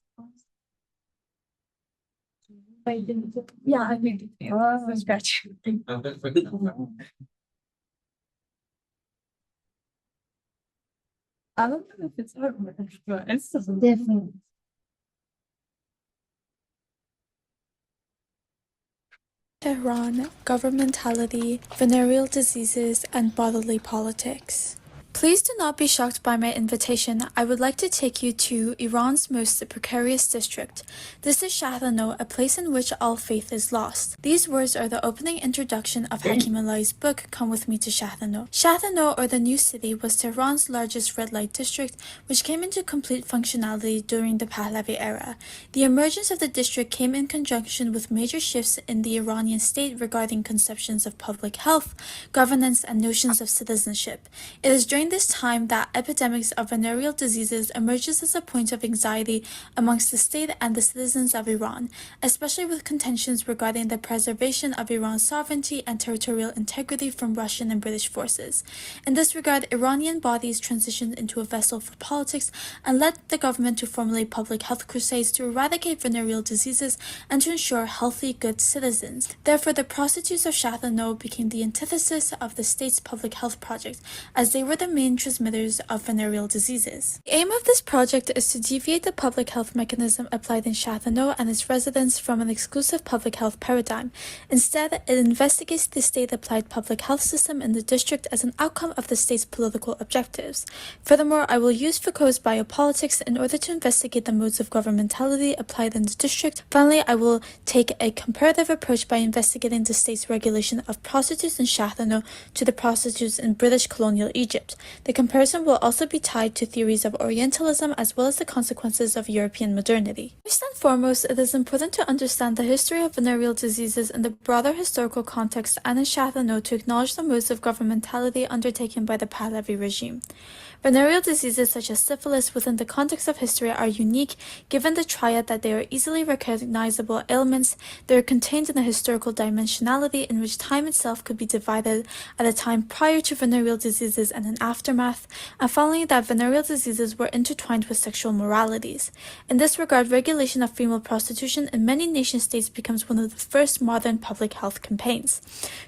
I didn't. Yeah, I made it. From scratch. I don't know if it's hard, but it's Different. Iran, governmentality, venereal diseases, and bodily politics. Please do not be shocked by my invitation. I would like to take you to Iran's most precarious district. This is Shahdano, a place in which all faith is lost. These words are the opening introduction of Hakim Ali's book, Come With Me to Shahdano. Shahdano, or the New City, was Tehran's largest red light district, which came into complete functionality during the Pahlavi era. The emergence of the district came in conjunction with major shifts in the Iranian state regarding conceptions of public health, governance, and notions of citizenship. It is during this time that epidemics of venereal diseases emerges as a point of anxiety amongst the state and the citizens of Iran, especially with contentions regarding the preservation of Iran's sovereignty and territorial integrity from Russian and British forces. In this regard, Iranian bodies transitioned into a vessel for politics and led the government to formulate public health crusades to eradicate venereal diseases and to ensure healthy, good citizens. Therefore, the prostitutes of Shahdano became the antithesis of the state's public health project, as they were the main transmitters of venereal diseases. The aim of this project is to deviate the public health mechanism applied in Shahdano and its residents from an exclusive public health paradigm. Instead, it investigates the state-applied public health system in the district as an outcome of the state's political objectives. Furthermore, I will use Foucault's biopolitics in order to investigate the modes of governmentality applied in the district. Finally, I will take a comparative approach by investigating the state's regulation of prostitutes in Shahdano to the prostitutes in British colonial Egypt. The comparison will also be tied to theories of Orientalism as well as the consequences of European modernity. First and foremost, it is important to understand the history of venereal diseases in the broader historical context and in Shahdano to acknowledge the modes of governmentality undertaken by the Pahlavi regime. Venereal diseases such as syphilis within the context of history are unique given the triad that they are easily recognizable ailments, they are contained in a historical dimensionality in which time itself could be divided at a time prior to venereal diseases and an aftermath, and following that venereal diseases were intertwined with sexual moralities. In this regard, regulation of female prostitution in many nation-states becomes one of the first modern public health campaigns.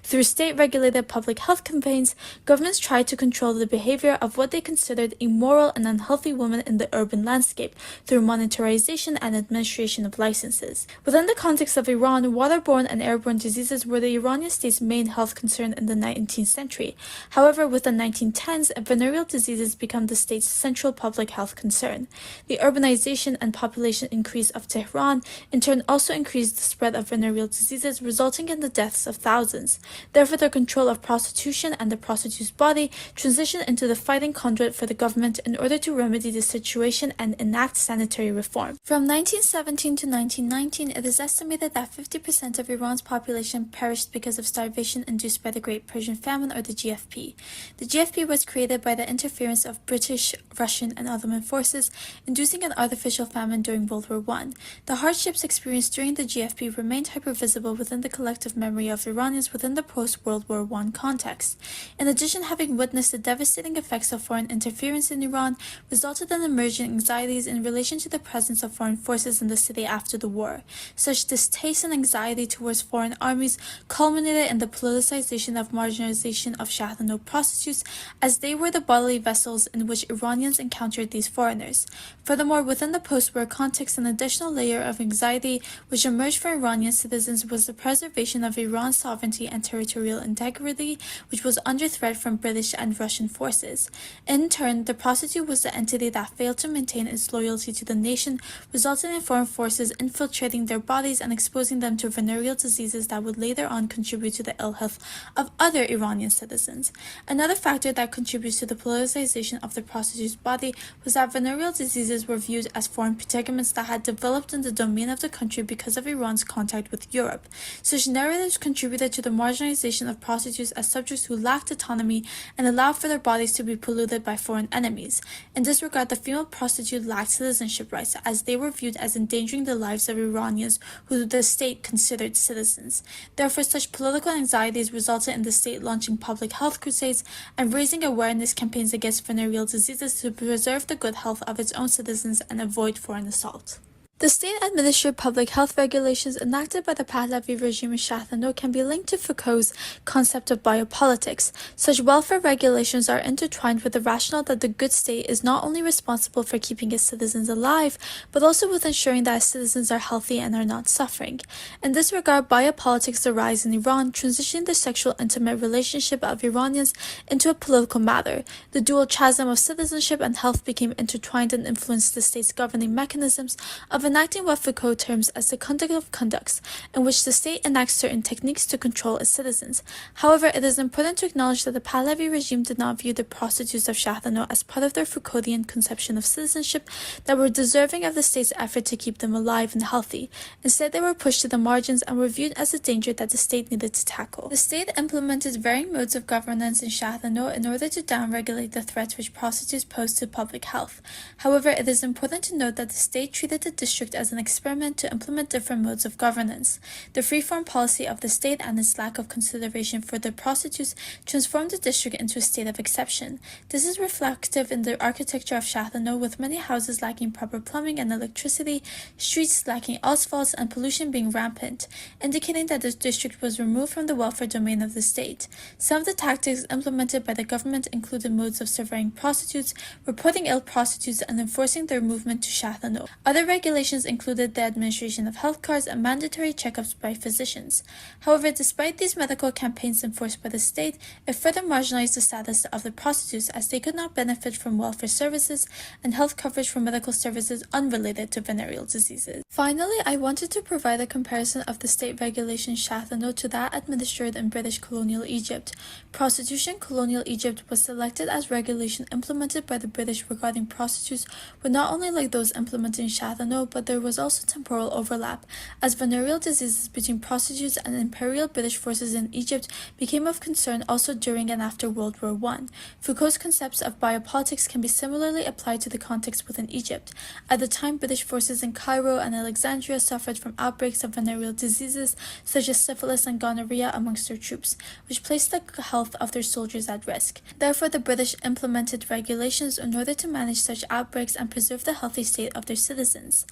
Through state-regulated public health campaigns, governments try to control the behavior of what they consider considered immoral and unhealthy women in the urban landscape through monetarization and administration of licenses. Within the context of Iran, waterborne and airborne diseases were the Iranian state's main health concern in the 19th century. However, with the 1910s, venereal diseases became the state's central public health concern. The urbanization and population increase of Tehran in turn also increased the spread of venereal diseases, resulting in the deaths of thousands. Therefore, the control of prostitution and the prostitute's body transitioned into the fighting conduit for the government in order to remedy the situation and enact sanitary reform. From 1917 to 1919, it is estimated that 50% of Iran's population perished because of starvation induced by the Great Persian Famine, or the GFP. The GFP was created by the interference of British, Russian, and Ottoman forces, inducing an artificial famine during World War I. The hardships experienced during the GFP remained hypervisible within the collective memory of Iranians within the post-World War I context. In addition, having witnessed the devastating effects of foreign interference in Iran resulted in emerging anxieties in relation to the presence of foreign forces in the city after the war. Such distaste and anxiety towards foreign armies culminated in the politicization of marginalization of Shahnameh prostitutes, as they were the bodily vessels in which Iranians encountered these foreigners. Furthermore, within the post-war context, an additional layer of anxiety which emerged for Iranian citizens was the preservation of Iran's sovereignty and territorial integrity, which was under threat from British and Russian forces. In turn, the prostitute was the entity that failed to maintain its loyalty to the nation, resulting in foreign forces infiltrating their bodies and exposing them to venereal diseases that would later on contribute to the ill health of other Iranian citizens. Another factor that contributes to the politicization of the prostitute's body was that venereal diseases were viewed as foreign predicaments that had developed in the domain of the country because of Iran's contact with Europe. Such narratives contributed to the marginalization of prostitutes as subjects who lacked autonomy and allowed for their bodies to be polluted by foreign enemies. In this regard, the female prostitute lacked citizenship rights, as they were viewed as endangering the lives of Iranians who the state considered citizens. Therefore, such political anxieties resulted in the state launching public health crusades and raising awareness campaigns against venereal diseases to preserve the good health of its own citizens and avoid foreign assault. The state-administered public health regulations enacted by the Pahlavi regime in Shahnameh can be linked to Foucault's concept of biopolitics. Such welfare regulations are intertwined with the rationale that the good state is not only responsible for keeping its citizens alive, but also with ensuring that its citizens are healthy and are not suffering. In this regard, biopolitics arise in Iran, transitioning the sexual intimate relationship of Iranians into a political matter. The dual chasm of citizenship and health became intertwined and influenced the state's governing mechanisms of enacting what Foucault terms as the conduct of conducts, in which the state enacts certain techniques to control its citizens. However, it is important to acknowledge that the Pahlavi regime did not view the prostitutes of Shahnameh as part of their Foucauldian conception of citizenship that were deserving of the state's effort to keep them alive and healthy. Instead, they were pushed to the margins and were viewed as a danger that the state needed to tackle. The state implemented varying modes of governance in Shahnameh in order to downregulate the threats which prostitutes pose to public health. However, it is important to note that the state treated the district as an experiment to implement different modes of governance. The freeform policy of the state and its lack of consideration for the prostitutes transformed the district into a state of exception. This is reflective in the architecture of Shahnameh, with many houses lacking proper plumbing and electricity, streets lacking asphalt, and pollution being rampant, indicating that the district was removed from the welfare domain of the state. Some of the tactics implemented by the government included modes of surveying prostitutes, reporting ill prostitutes, and enforcing their movement to Shahnameh. Other regulations included the administration of health cards and mandatory checkups by physicians. However, despite these medical campaigns enforced by the state, it further marginalized the status of the prostitutes, as they could not benefit from welfare services and health coverage for medical services unrelated to venereal diseases. Finally, I wanted to provide a comparison of the state regulation in Shahnameh to that administered in British colonial Egypt. Prostitution colonial Egypt was selected as regulation implemented by the British regarding prostitutes were not only like those implemented in Shahnameh, but there was also temporal overlap, as venereal diseases between prostitutes and Imperial British forces in Egypt became of concern also during and after World War I. Foucault's concepts of biopolitics can be similarly applied to the context within Egypt. At the time, British forces in Cairo and Alexandria suffered from outbreaks of venereal diseases such as syphilis and gonorrhea amongst their troops, which placed the health of their soldiers at risk. Therefore, the British implemented regulations in order to manage such outbreaks and preserve the healthy state of their citizens.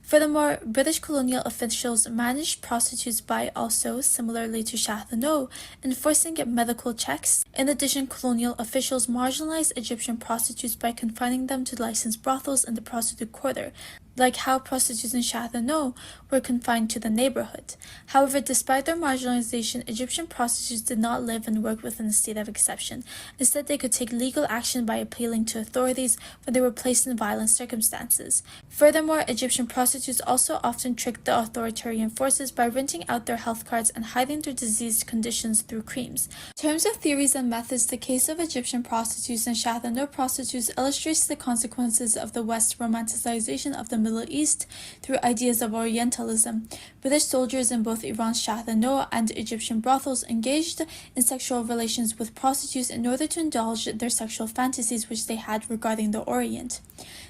Furthermore, British colonial officials managed prostitutes by also, similarly to Shah Dhanau, enforcing medical checks. In addition, colonial officials marginalized Egyptian prostitutes by confining them to licensed brothels in the prostitute quarter, like how prostitutes in Shah Dhanau were confined to the neighborhood. However, despite their marginalization, Egyptian prostitutes did not live and work within a state of exception. Instead, they could take legal action by appealing to authorities when they were placed in violent circumstances. Furthermore, Egyptian prostitutes also often tricked the authoritarian forces by renting out their health cards and hiding their diseased conditions through creams. In terms of theories and methods, the case of Egyptian prostitutes and Shah Dhanau prostitutes illustrates the consequences of the West's romanticization of the Middle East through ideas of Orientalism. British soldiers in both Iran's Shah Dhanau and Egyptian brothels engaged in sexual relations with prostitutes in order to indulge their sexual fantasies which they had regarding the Orient.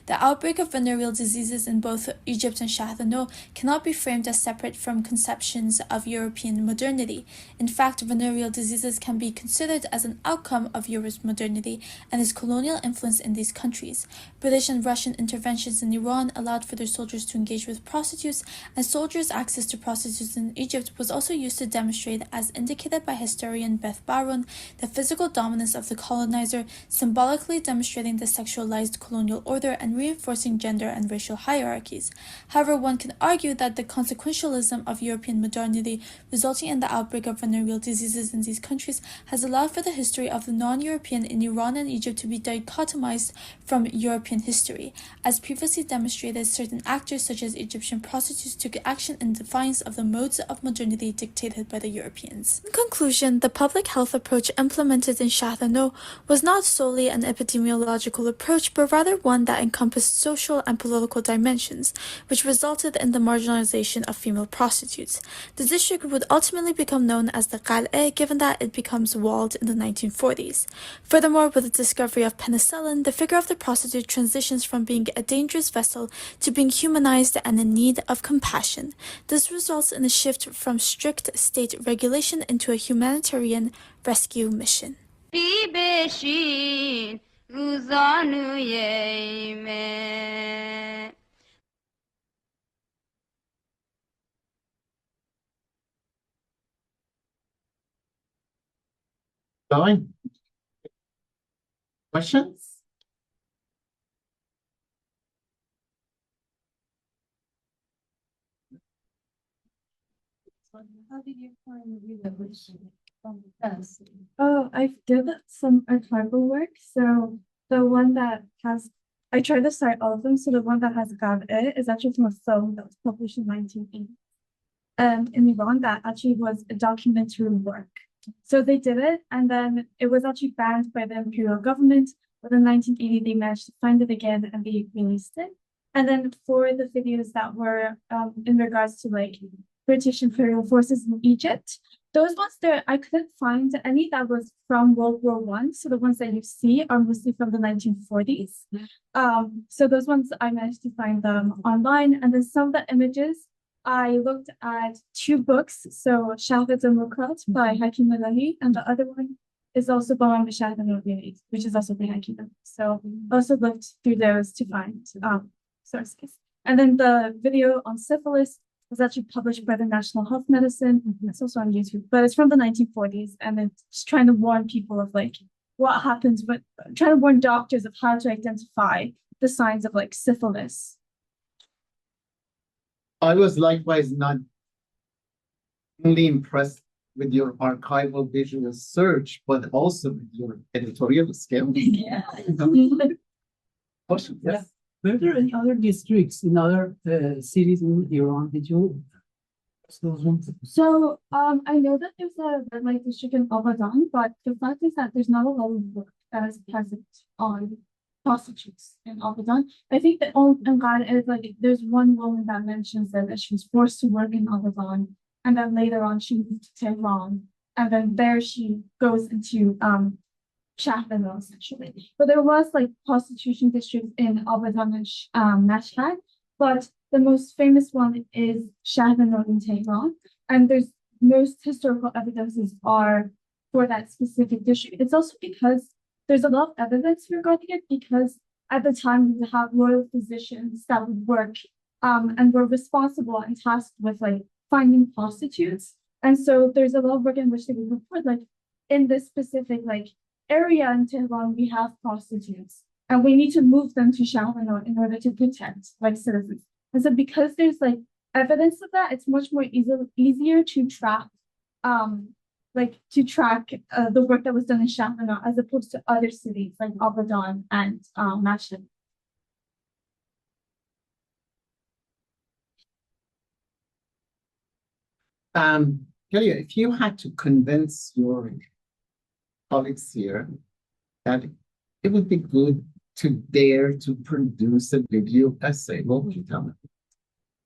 The outbreak of venereal diseases in both Egypt and Shah Dhanau cannot be framed as separate from conceptions of European modernity. In fact, venereal diseases can be considered as an outcome of Europe's modernity and its colonial influence in these countries. British and Russian interventions in Iran allowed for their soldiers to engage with prostitutes, and soldiers' access to prostitutes in Egypt was also used to demonstrate, as indicated by historian Beth Baron, the physical dominance of the colonizer, symbolically demonstrating the sexualized colonial order and reinforcing gender and racial hierarchies. However, one can argue that the consequentialism of European modernity resulting in the outbreak of venereal diseases in these countries has allowed for the history of the non-European in Iran and Egypt to be dichotomized from European history. As previously demonstrated, certain actors such as Egyptian prostitutes took action in defiance of the modes of modernity dictated by the Europeans. In conclusion, the public health approach implemented in Shah Dhanau was not solely an epidemiological approach, but rather one that encompassed social and political dimensions, which resulted in the marginalization of female prostitutes. The district would ultimately become known as the Qal'eh, given that it becomes walled in the 1940s. Furthermore, with the discovery of penicillin, the figure of the prostitute transitions from being a dangerous vessel to being humanized and in need of compassion. This results in a shift from strict state regulation into a humanitarian rescue mission. Going. Questions? How did you find the from the past? Oh, I did some archival work. So the one that has, I tried to cite all of them. So the one that has Gav-e is actually from a film that was published in 1980. In Iran, that actually was a documentary work. So they did it, and then it was actually banned by the Imperial government. But in 1980, they managed to find it again and they released it. And then for the videos that were in regards to like British Imperial forces in Egypt, those ones there, I couldn't find any that was from World War I. So the ones that you see are mostly from the 1940s. So those ones I managed to find them online. And then some of the images, I looked at two books. So Shahid al-Mukrat by Hanieh, and the other one is also Bawan Bishad al-Mubin, which is also by Hanieh. So I also looked through those to find sources. And then the video on syphilis was actually published by the National Health Medicine. It's also on YouTube, but it's from the 1940s, and it's trying to warn people of like what happens, but trying to warn doctors of how to identify the signs of like syphilis. I was likewise not only impressed with your archival visual search, but also with your editorial skills. Yeah. Question, yes. Were there any other districts in other cities in Iran? Did you? So I know that there's a red light district in Abadan, but the fact is that there's not a lot of work that is present on prostitutes in Abadan. I think that in Ghana is like there's one woman that mentions that she was forced to work in Abadan, and then later on she moved to Tehran, and then there she goes into Shah Dhanau essentially. But there was like prostitution districts in Abadan and Mashhad, but the most famous one is Shah Dhanau in Tehran, and there's most historical evidences are for that specific district. It's also because there's a lot of evidence regarding it, because at the time we have royal physicians that would work and were responsible and tasked with like finding prostitutes. And so there's a lot of work in which they would report like in this specific like area in Tehran we have prostitutes and we need to move them to Shayan in order to protect like citizens. And so because there's like evidence of that, it's much more easier to track the work that was done in Shayan as opposed to other cities like Abadan and Mashhad. Julia, if you had to convince your colleagues here that it would be good to dare to produce a video essay, what would you tell them?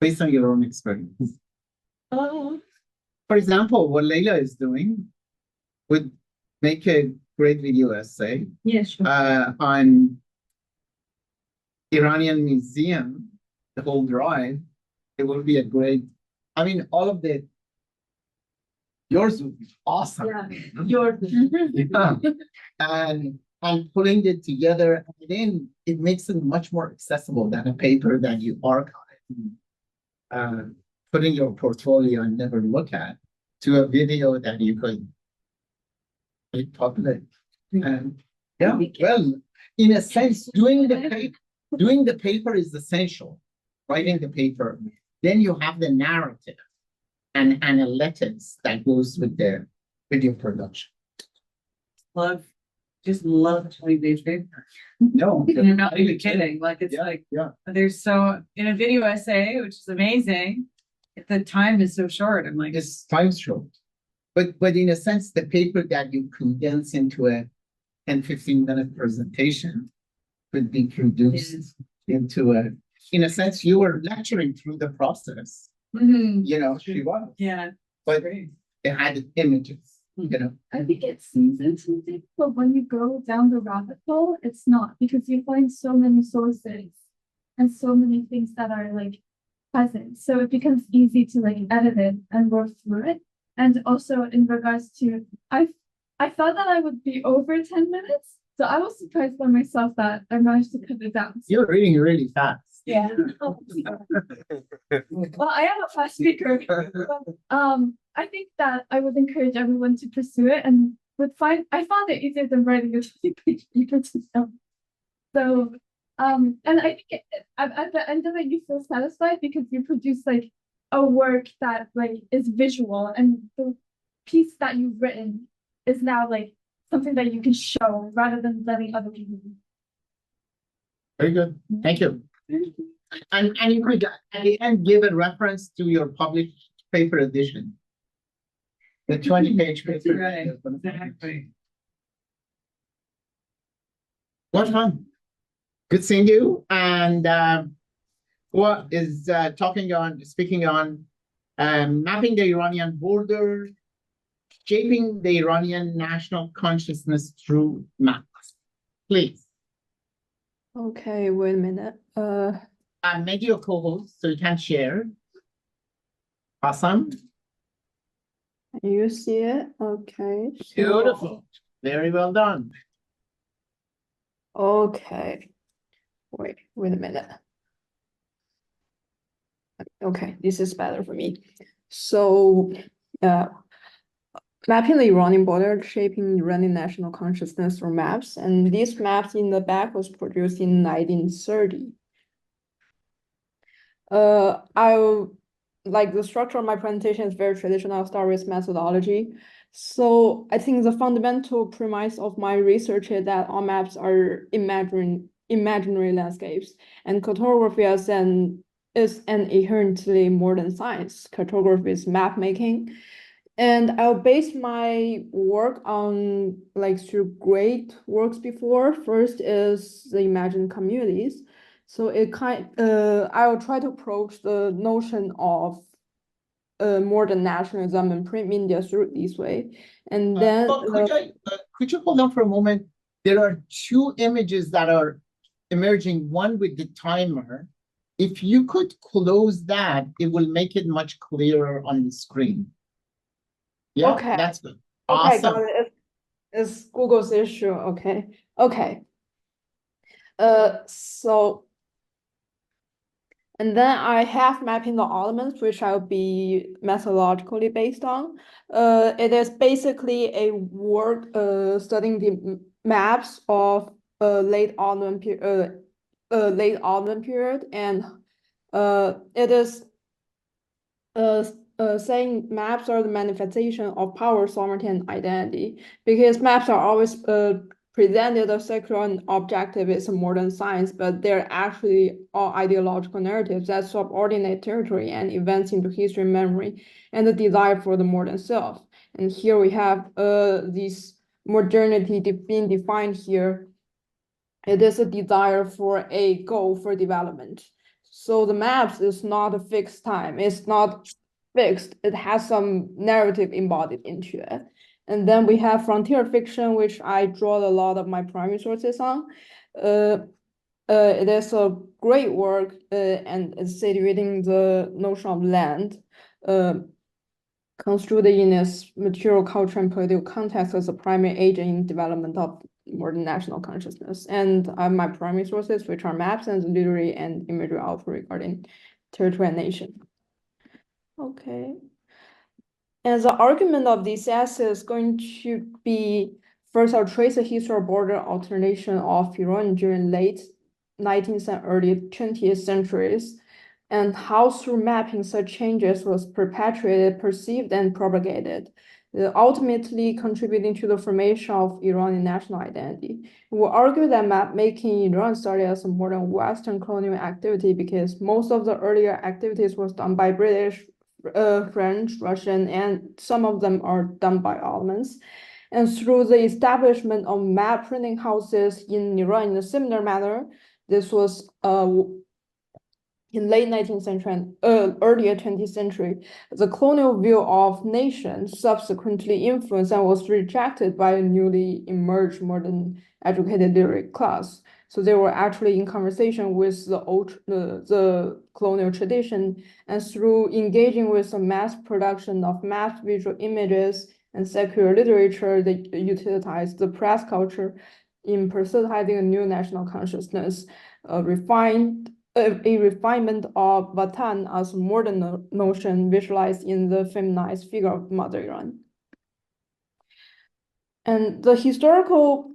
Based on your own experience. For example, what Leila is doing would make a great video essay on Iranian Museum, the whole drive. It will be a great, I mean, all of the, yours would be awesome. Yours. Yeah. And pulling it together, and then it makes it much more accessible than a paper that you archive. Putting your portfolio and never look at to a video that you could make public. And yeah, well, in a sense, doing the paper is essential. Writing the paper, then you have the narrative and analytics that goes with the video production. Just love 20-page paper. No, And I'm not even kidding. Like it's there's so in a video essay, which is amazing. If the time is so short, I'm like it's time short. But in a sense, the paper that you condense into a 10-15 minute presentation could be produced into a, in a sense, you were lecturing through the process. You know, she was. Yeah. But it had images. You know, I think it seems interesting, but when you go down the rabbit hole, it's not because you find so many sources and so many things that are like present. So it becomes easy to like edit it and work through it. And also in regards to, I thought that I would be over 10 minutes. So I was surprised by myself that I managed to cut it down. You're reading really fast. Yeah. Well, I am a fast speaker. I think that I would encourage everyone to pursue it and I found it easier than writing a 20-page paper to them. So, and I think at the end of it, you feel satisfied because you produce like a work that like is visual and the piece that you've written is now like something that you can show rather than letting other people. Very good. Thank you. And you could at the end give a reference to your published paper edition. The 20-page paper. Right. Exactly. What fun. Good seeing you. And what is speaking on mapping the Iranian border, shaping the Iranian national consciousness through maps. Please. Okay, wait a minute. I made you a co-host so you can share. Awesome. You see it? Okay. Beautiful. Very well done. Okay. Wait a minute. Okay, this is better for me. So, mapping the Iranian border, shaping Iranian national consciousness through maps, and these maps in the back was produced in 1930. Like the structure of my presentation is very traditional. I'll start with methodology. So I think the fundamental premise of my research is that all maps are imaginary landscapes, and cartography is an inherently modern science. Cartography is map making. And I'll base my work on like through great works before. First is the imagined communities. So I'll try to approach the notion of modern nationalism and print media through this way. And then could you hold on for a moment? There are two images that are emerging, one with the timer. If you could close that, it will make it much clearer on the screen. Yeah, okay. That's good. Okay, Awesome. got it. It's Google's issue. Okay. So And then I have mapping the Ottomans, which I'll be methodologically based on. It is basically a work studying the maps of late Ottoman period, and it is saying maps are the manifestation of power, sovereignty, and identity, because maps are always presented as secular and objective as a modern science, but they're actually all ideological narratives that subordinate territory and events into history, memory, and the desire for the modern self. And here we have this modernity being defined here. It is a desire for a goal for development. So the maps is not a fixed time. It's not fixed. It has some narrative embodied into it. And then we have frontier fiction, which I draw a lot of my primary sources on. It is a great work and it's situating the notion of land, construed in its material, culture, and political context as a primary agent in development of modern national consciousness. And my primary sources, which are maps and literary and imagery output regarding territory and nation. Okay. And the argument of this essay is going to be, first, I'll trace the history of border alternation of Iran during late 19th and early 20th centuries, and how through mapping such changes was perpetuated, perceived, and propagated, ultimately contributing to the formation of Iranian national identity. We will argue that map making in Iran started as a modern Western colonial activity because most of the earlier activities was done by British, French, Russian, and some of them are done by Ottomans. And through the establishment of map printing houses in Iran in a similar manner, this was in late 19th century and earlier 20th century, the colonial view of nations subsequently influenced and was rejected by a newly emerged modern educated literary class. So they were actually in conversation with the colonial tradition, and through engaging with the mass production of mass visual images and secular literature, they utilized the press culture in proselytizing a new national consciousness, a refinement of Vatan as a modern notion visualized in the feminized figure of Mother Iran. And the historical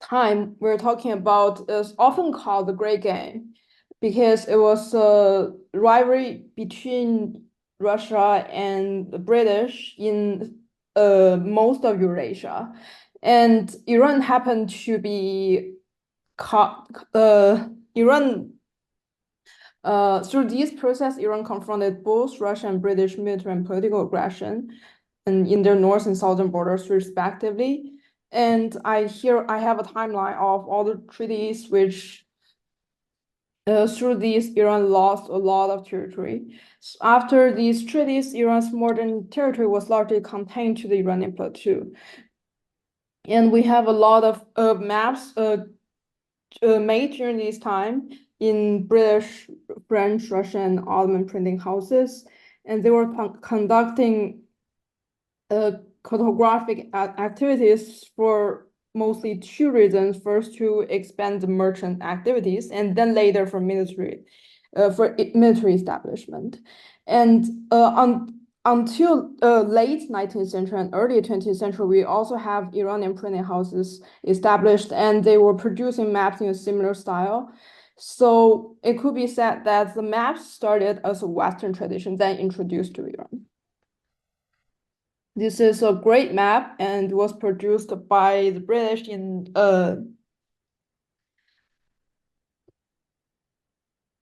time we're talking about is often called the Great Game because it was a rivalry between Russia and the British in most of Eurasia. And Iran happened to be through this process, Iran confronted both Russian and British military and political aggression and in their north and southern borders respectively. And I have a timeline of all the treaties which through these Iran lost a lot of territory. So after these treaties, Iran's modern territory was largely contained to the Iranian plateau. And we have a lot of maps made during this time in British, French, Russian, and Ottoman printing houses, and they were conducting cartographic activities for mostly two reasons. First, to expand the merchant activities, and then later for military establishment. And until late 19th century and early 20th century, we also have Iranian printing houses established, and they were producing maps in a similar style. So it could be said that the maps started as a Western tradition, then introduced to Iran. This is a great map and was produced by the British in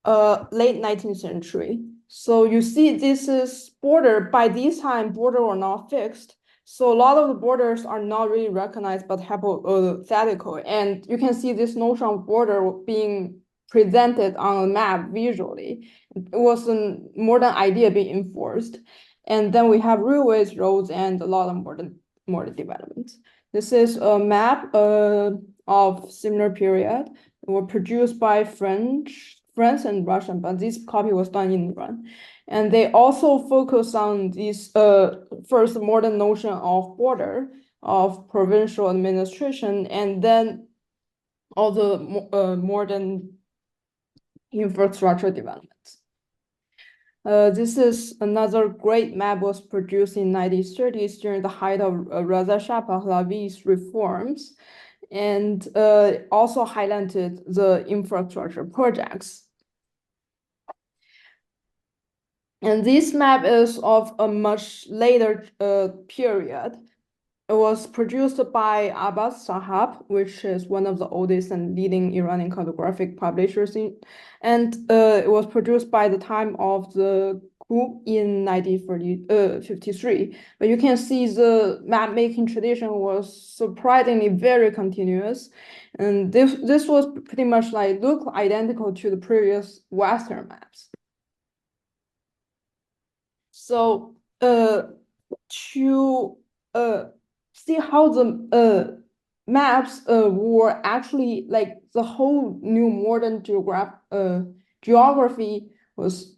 late 19th century. So you see this is border. By this time, border were not fixed. So a lot of the borders are not really recognized but hypothetical. And you can see this notion of border being presented on a map visually. It was a modern idea being enforced. And then we have railways, roads, and a lot of modern developments. This is a map of similar period. They were produced by France and Russian, but this copy was done in Iran. And they also focus on this first modern notion of border, of provincial administration, and then all the modern infrastructure development. This is another great map was produced in 1930s during the height of Reza Shah Pahlavi's reforms, and also highlighted the infrastructure projects. And this map is of a much later period. It was produced by Abbas Sahab, which is one of the oldest and leading Iranian cartographic publishers, and it was produced by the time of the coup in 1953. But you can see the map making tradition was surprisingly very continuous, and this was pretty much like look identical to the previous Western maps. So to see how the maps were actually like the whole new modern geography was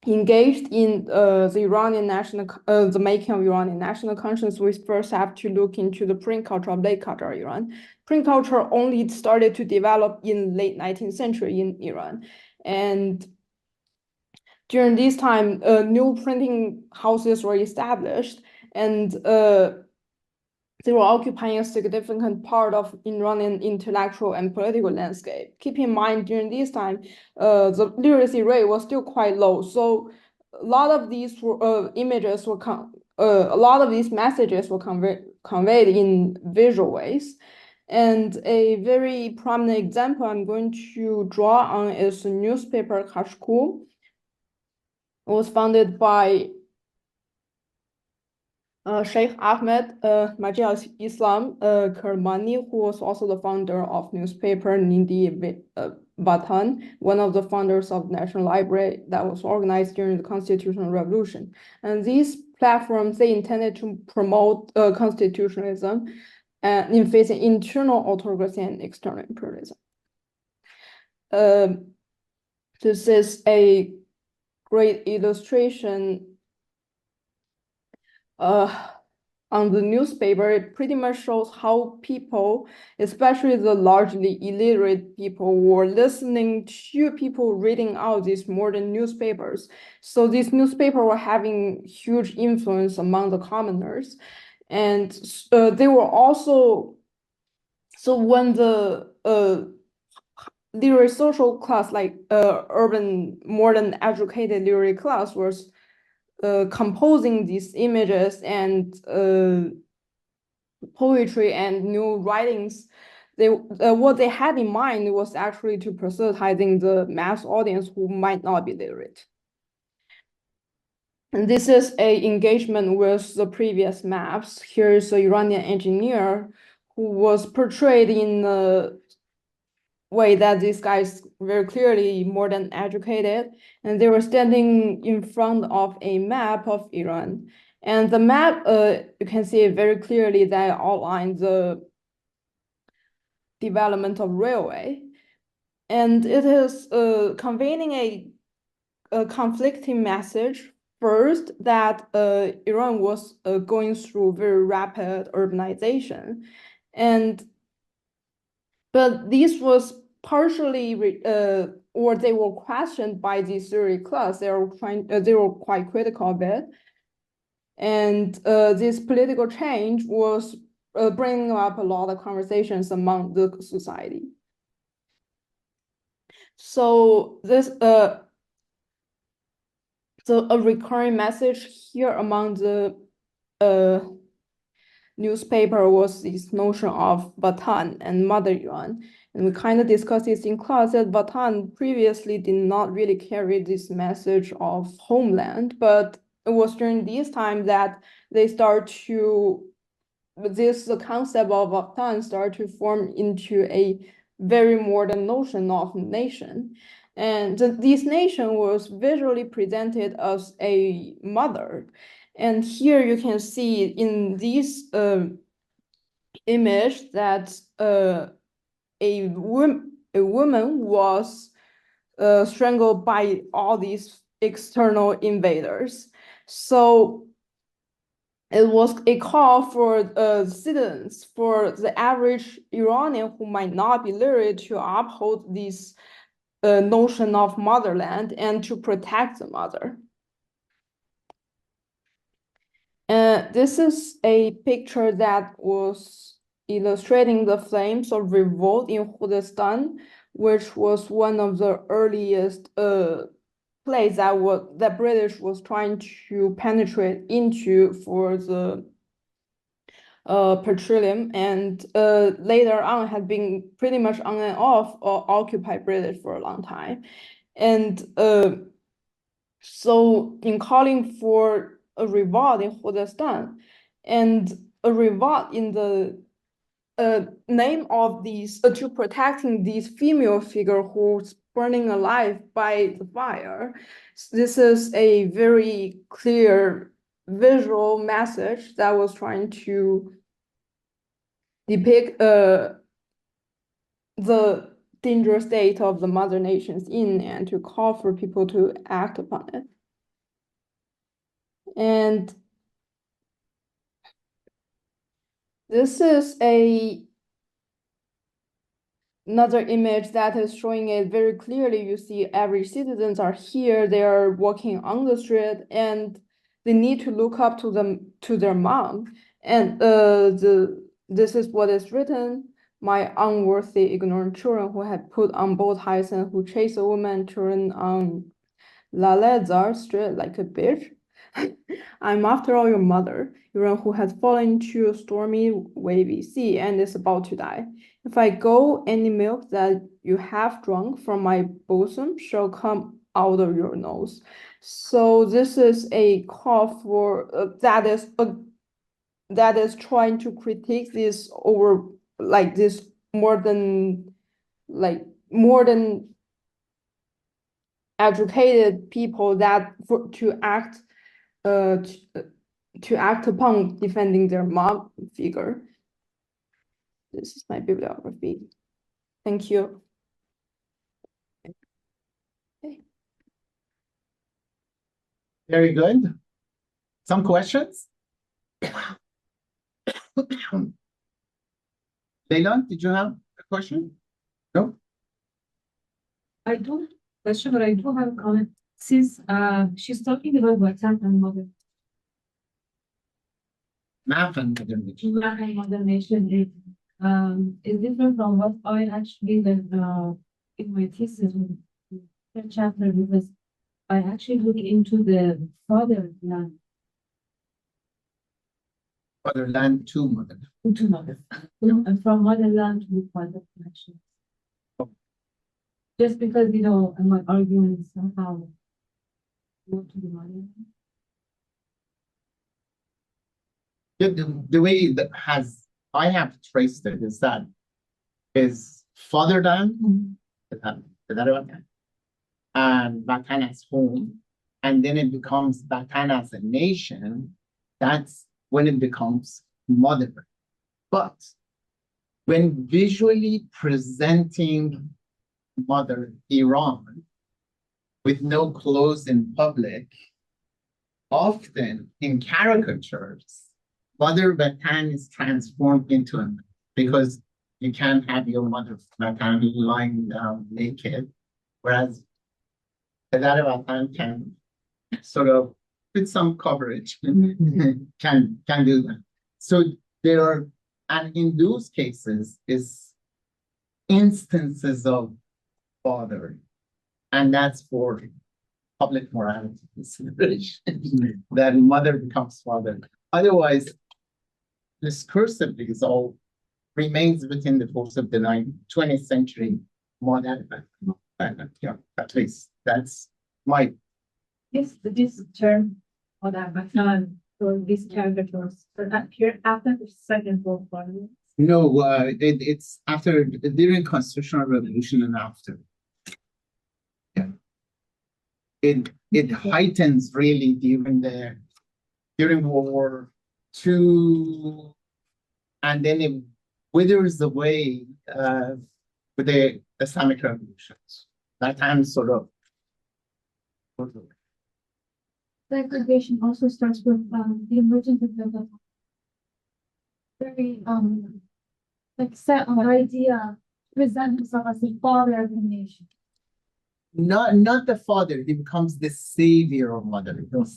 engaged in the Iranian national the making of Iranian national conscience. We first have to look into the print culture of late culture Iran. Print culture only started to develop in late 19th century in Iran, and during this time, new printing houses were established, and they were occupying a significant part of Iranian intellectual and political landscape. Keep in mind, during this time, the literacy rate was still quite low, so a lot of these images were a lot of these messages were conveyed in visual ways. And a very prominent example I'm going to draw on is the newspaper Kashku. It was founded by Sheikh Ahmed Maji Islam Kermani, who was also the founder of newspaper Nindi Vatan, one of the founders of National Library that was organized during the Constitutional Revolution. And these platforms, they intended to promote constitutionalism in facing internal autocracy and external imperialism. This is a great illustration on the newspaper. It pretty much shows how people, especially the largely illiterate people, were listening to people reading out these modern newspapers. So these newspapers were having huge influence among the commoners. And they were also, so when the literary social class, like urban, modern, educated literary class was composing these images and poetry and new writings, they what they had in mind was actually to proselytizing the mass audience who might not be literate. And this is a engagement with the previous maps. Here is an Iranian engineer who was portrayed in the way that these guys very clearly more than educated, and they were standing in front of a map of Iran. And the map, you can see very clearly that outlines the development of railway. And it is conveying a conflicting message. First, that Iran was going through very rapid urbanization, but this was partially, or they were questioned by the literary class. They were quite critical of it, and this political change was bringing up a lot of conversations among the society. So this a recurring message here among the newspaper was this notion of Vatan and Mother Iran. And we kind of discussed this in class that Vatan previously did not really carry this message of homeland, but it was during this time that they start to, the concept of Vatan started to form into a very modern notion of nation. And this nation was visually presented as a mother. And here you can see in this image that a woman was strangled by all these external invaders. So it was a call for citizens, for the average Iranian who might not be literate, to uphold these notion of motherland and to protect the mother. This is a picture that was illustrating the flames of revolt in Khuzestan, which was one of the earliest place that British was trying to penetrate into for the petroleum, and later on had been pretty much on and off occupied British for a long time. And so in calling for a revolt in Khuzestan and a revolt in the name of these to protecting these female figure who's burning alive by the fire. This is a very clear visual message that was trying to depict the dangerous state of the mother nations in and to call for people to act upon it. And this is another image that is showing it very clearly. You see average citizens are here, they are walking on the street, and they need to look up to their mom. And this is what is written: my unworthy, ignorant children who had put on both ties and who chase a woman children on Lalezar street like a bitch. I'm after all your mother, your who has fallen into a stormy, wavy sea and is about to die. If I go, any milk that you have drunk from my bosom shall come out of your nose. So this is a call for that is trying to critique this this modern educated people that to act upon defending their mom figure. This is my bibliography. Thank you. Okay. Very good. Some questions? Leila, did you have a question? No? I don't have a question, but I do have a comment. Since she's talking about WhatsApp and modern. Math and modernization. Math and modernization is different from what I actually did in my thesis chapter, because I actually look into the fatherland. Fatherland to mother. To mother. And from motherland to father connection. Just because, my arguments somehow go to the motherland. The way that I have traced it is that is fatherland, and Vatan as home, and then it becomes Vatan as a nation. That's when it becomes mother. But when visually presenting mother Iran with no clothes in public, often in caricatures, mother Vatan is transformed into a man, because you can't have your mother Vatan lying down naked, whereas Padar Vatan can sort of, with some coverage, can do that. So there are, and in those cases, is instances of father, and that's for public morality consideration, that mother becomes father. Otherwise, discursively, is all remains within the course of the 20th century modern. Yeah, at least that's my. This term or that or these caricatures appear after the Second World War. No, it's after, during Constitutional Revolution and after. Yeah, it heightens really during World War II, and then it withers away with the Islamic revolutions. That time sort of. Segregation also starts with the emergence of the very set on idea present himself as the father of the nation. not the father, he becomes the savior of Mother Iran.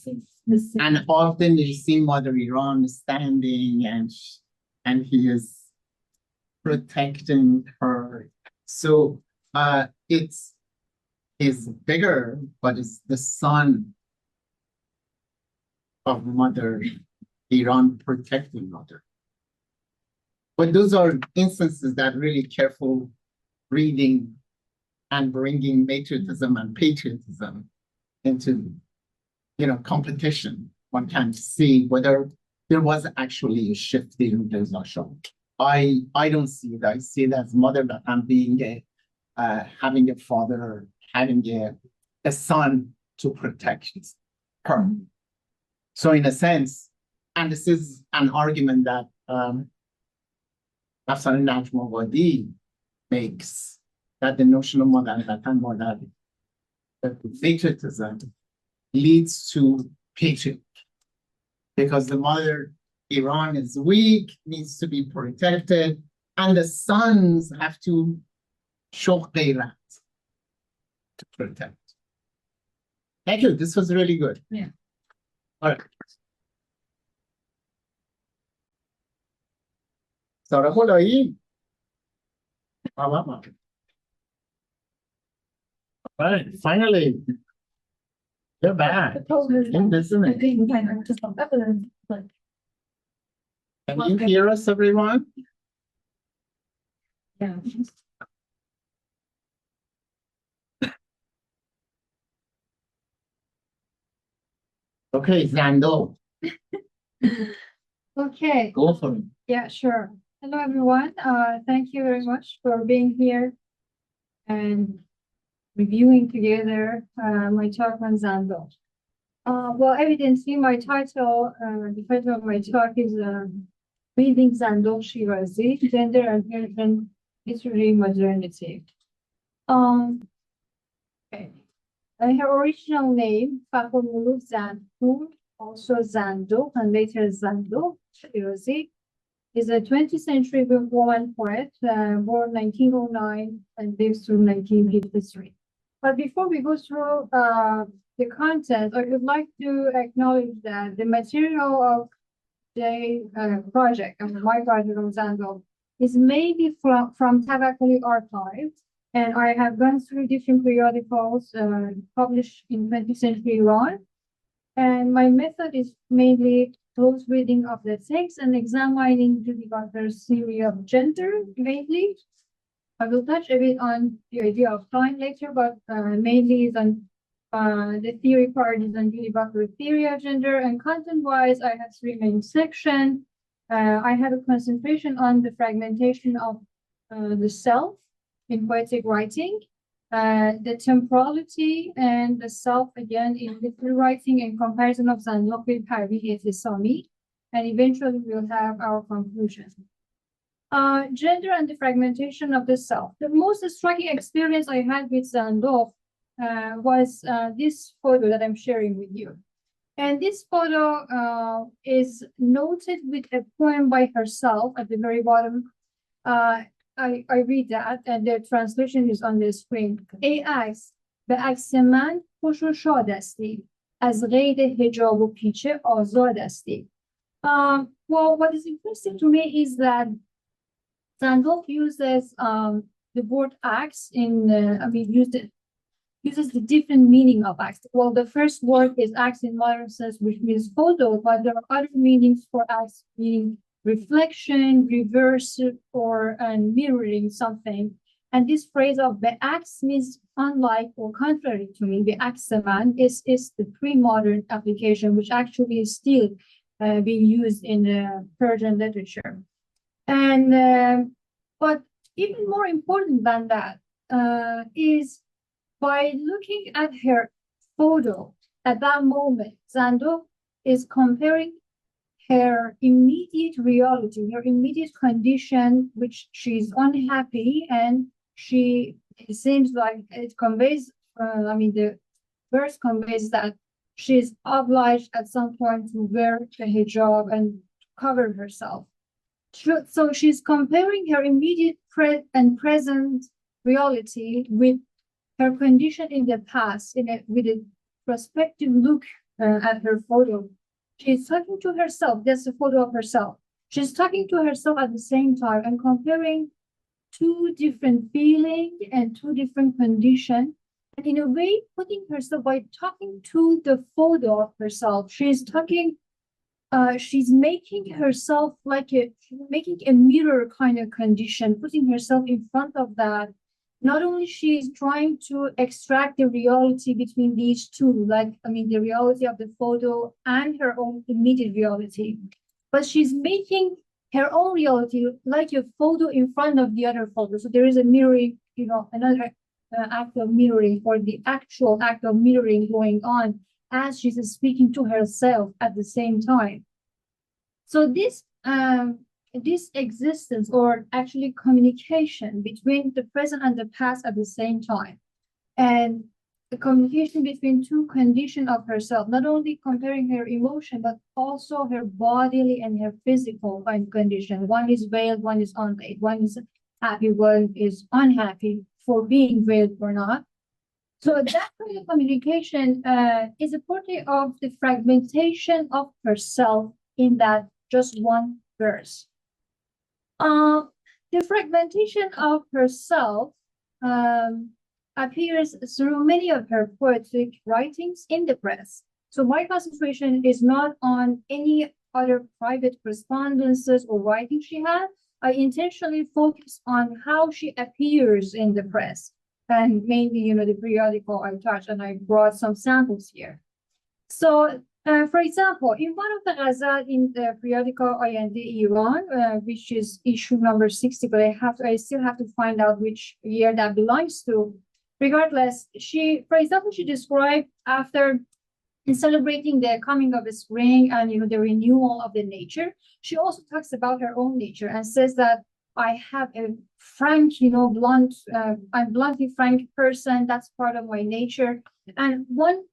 And often you see Mother Iran standing and he is protecting her. So it's bigger, but it's the son of Mother Iran protecting Mother. But those are instances that really careful reading and bringing patriotism and patriotism into, competition. One can see whether there was actually a shift in those notions. I don't see it. I see it as Mother and being having a father, having a son to protect her. So in a sense, and this is an argument that Afsan Najmawadi makes, that the notion of Mother and Mother, patriotism leads to patriot, because the Mother Iran is weak, needs to be protected, and the sons have to show ghayrat to protect. Thank you. This was really good. Yeah. All right. Sara Holai. All right, finally, you're back. In listening. Can you hear us, everyone? Yeah. Okay, Zando, Okay, go for it. yeah, sure. Hello, everyone. Thank you very much for being here and reviewing together my talk on Zando. Well, evidently, my title, the title of my talk is Reading Zando Shirazi, Gender and Persian Literary Modernity. Okay. Her original name, Fakhurmuluk Zanpur, also Zando, and later Zando Shirazi, is a 20th century woman poet, born 1909 and lives through 1953. But before we go through the content, I would like to acknowledge that the material of the project, and my project on Zando, is mainly from Tavakoli archives. And I have gone through different periodicals published in 20th century Iran. And my method is mainly close reading of the text and examining Judy Butler's theory of gender, mainly. I will touch a bit on the idea of time later, but mainly is on the theory part is on Judy Butler's theory of gender. And content-wise, I have three main sections. I have a concentration on the fragmentation of the self in poetic writing, the temporality and the self again in literary writing and comparison of Zandokh with Parvi Sami, and eventually we'll have our conclusion. Gender and the fragmentation of the self. The most striking experience I had with Zandokh was this photo that I'm sharing with you. And this photo is noted with a poem by herself at the very bottom. I read that, and the translation is on the screen. ای عکس به عکس من خوش و شاد استی از قید حجاب و پیچه آزاد استی. Well, what is interesting to me is that Zandokh uses the word axe in uses the different meaning of axe. Well, the first word is axe in modern sense, which means photo, but there are other meanings for axe, meaning reflection, reverse, or mirroring something. And this phrase of be'aks means unlike or contrary to me. Be'aksaman is the pre-modern application, which actually is still being used in Persian literature. And but even more important than that is by looking at her photo at that moment, Zandokh is comparing her immediate reality, her immediate condition, which she's unhappy, and it seems like it conveys, the verse conveys that she's obliged at some point to wear the hijab and cover herself. So she's comparing her immediate and present reality with her condition in the past, with a prospective look at her photo. She's talking to herself. That's a photo of herself. She's talking to herself at the same time and comparing two different feelings and two different conditions. And in a way, putting herself by talking to the photo of herself, she's making herself making a mirror kind of condition, putting herself in front of that. Not only she's trying to extract the reality between these two, the reality of the photo and her own immediate reality, but she's making her own reality like a photo in front of the other photo. So there is a mirroring, another act of mirroring, or the actual act of mirroring going on as she's speaking to herself at the same time. So this existence, or actually communication between the present and the past at the same time, and the communication between two conditions of herself, not only comparing her emotion, but also her bodily and her physical condition. One is veiled, one is unveiled. One is happy, one is unhappy for being veiled or not. So that kind of communication is a portrait of the fragmentation of herself in that just one verse. The fragmentation of herself appears through many of her poetic writings in the press. So my concentration is not on any other private correspondences or writings she had. I intentionally focus on how she appears in the press, and mainly, the periodical I touched, and I brought some samples here. So, for example, in one of the ghazal in the periodical Ayande Iran, which is issue number 60, but I still have to find out which year that belongs to. Regardless, for example, she described after celebrating the coming of the spring and the renewal of the nature, she also talks about her own nature and says that I have a frank, blunt, I'm bluntly frank person. That's part of my nature. And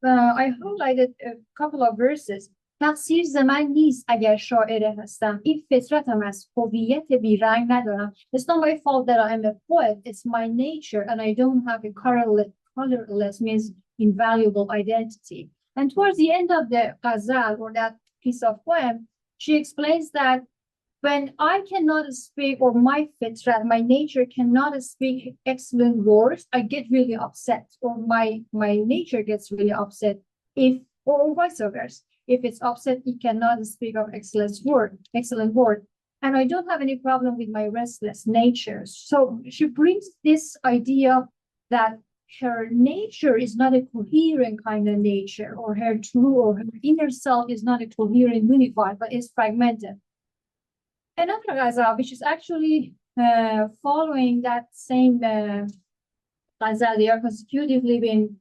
I highlighted a couple of verses. تقصیر ز من نیست اگر شاعر هستم. این فطرتم است. هویت بی‌رنگ ندارم. It's not my fault that I am a poet. It's my nature, and I don't have a colorless means invaluable identity. And towards the end of the ghazal, or that piece of poem, she explains that when I cannot speak, or my fitrat, my nature cannot speak excellent words, I get really upset, or my nature gets really upset, or vice versa. If it's upset, it cannot speak of excellent word. And I don't have any problem with my restless nature. So she brings this idea that her nature is not a coherent kind of nature, or her true or her inner self is not a coherent unified, but is fragmented. Another ghazal, which is actually following that same ghazal, they are consecutively being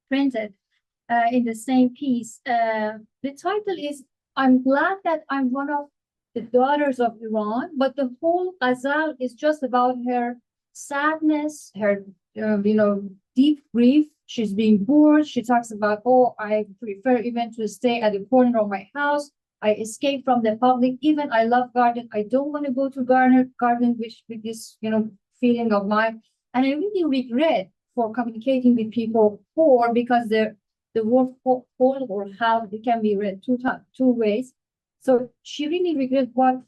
printed in the same piece. The title is I'm Glad That I'm One of the Daughters of Iran, but the whole ghazal is just about her sadness, her deep grief. She's being bored. She talks about, I prefer even to stay at the corner of my house. I escape from the public. Even I love garden. I don't want to go to garden with this, feeling of mine. And I really regret for communicating with people poor, because the word poor or how it can be read two ways. So she really regrets what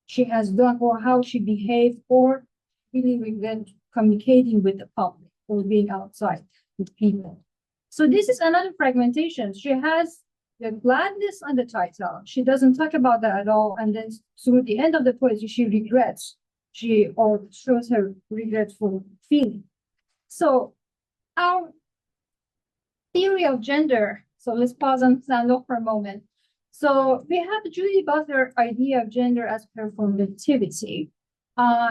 she has done, or how she behaved, or really regret communicating with the public or being outside with people. So this is another fragmentation. She has the gladness on the title. She doesn't talk about that at all. And then through the end of the poetry, she regrets. Or shows her regretful feeling. So our theory of gender. So let's pause and look for a moment. So we have Judy Butler idea of gender as performativity.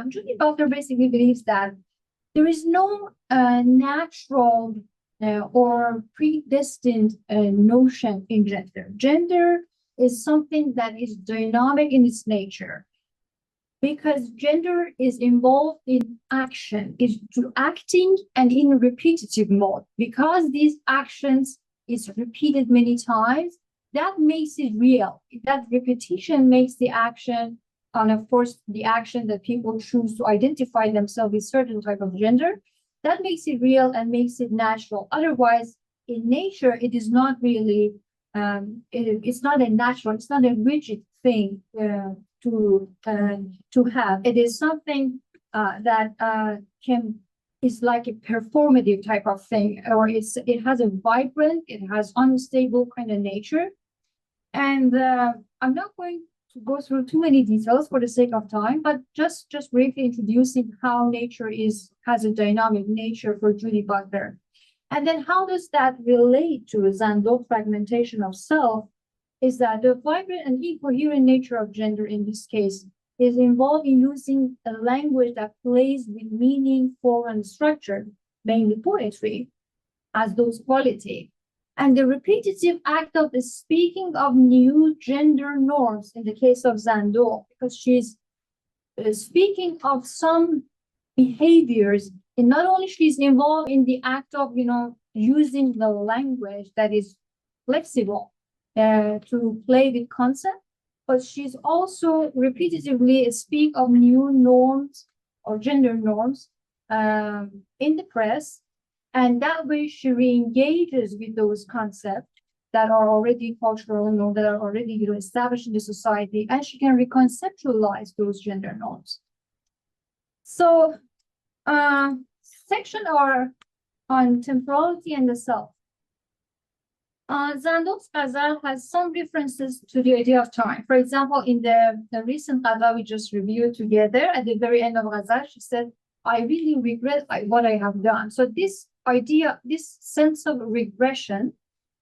Judy Butler basically believes that there is no natural or predestined notion in gender. Gender is something that is dynamic in its nature, because gender is involved in action, is acting and in repetitive mode. Because these actions is repeated many times, that makes it real. That repetition makes the action, and of course, the action that people choose to identify themselves with certain type of gender, That makes it real and makes it natural. Otherwise, in nature, it is not really, it's not a natural, it's not a rigid thing to have. It is something that is like a performative type of thing, or it has a vibrant, it has unstable kind of nature. And I'm not going to go through too many details for the sake of time, but just briefly introducing how nature has a dynamic nature for Judy Butler. And then how does that relate to Zandok's fragmentation of self is that the vibrant and incoherent nature of gender in this case is involved in using a language that plays with meaning, form, and structure, mainly poetry, as those qualities. And the repetitive act of speaking of new gender norms in the case of Zandok, because she's speaking of some behaviors, and not only she's involved in the act of, using the language that is flexible to play with concept, but she's also repetitively speak of new norms or gender norms in the press. And that way she re-engages with those concepts that are already cultural or that are already established in the society, and she can reconceptualize those gender norms. So section are on temporality and the self. Zandok's ghazal has some references to the idea of time. For example, in the recent ghazal we just reviewed together, at the very end of ghazal, she said, I really regret what I have done. So this idea, this sense of regression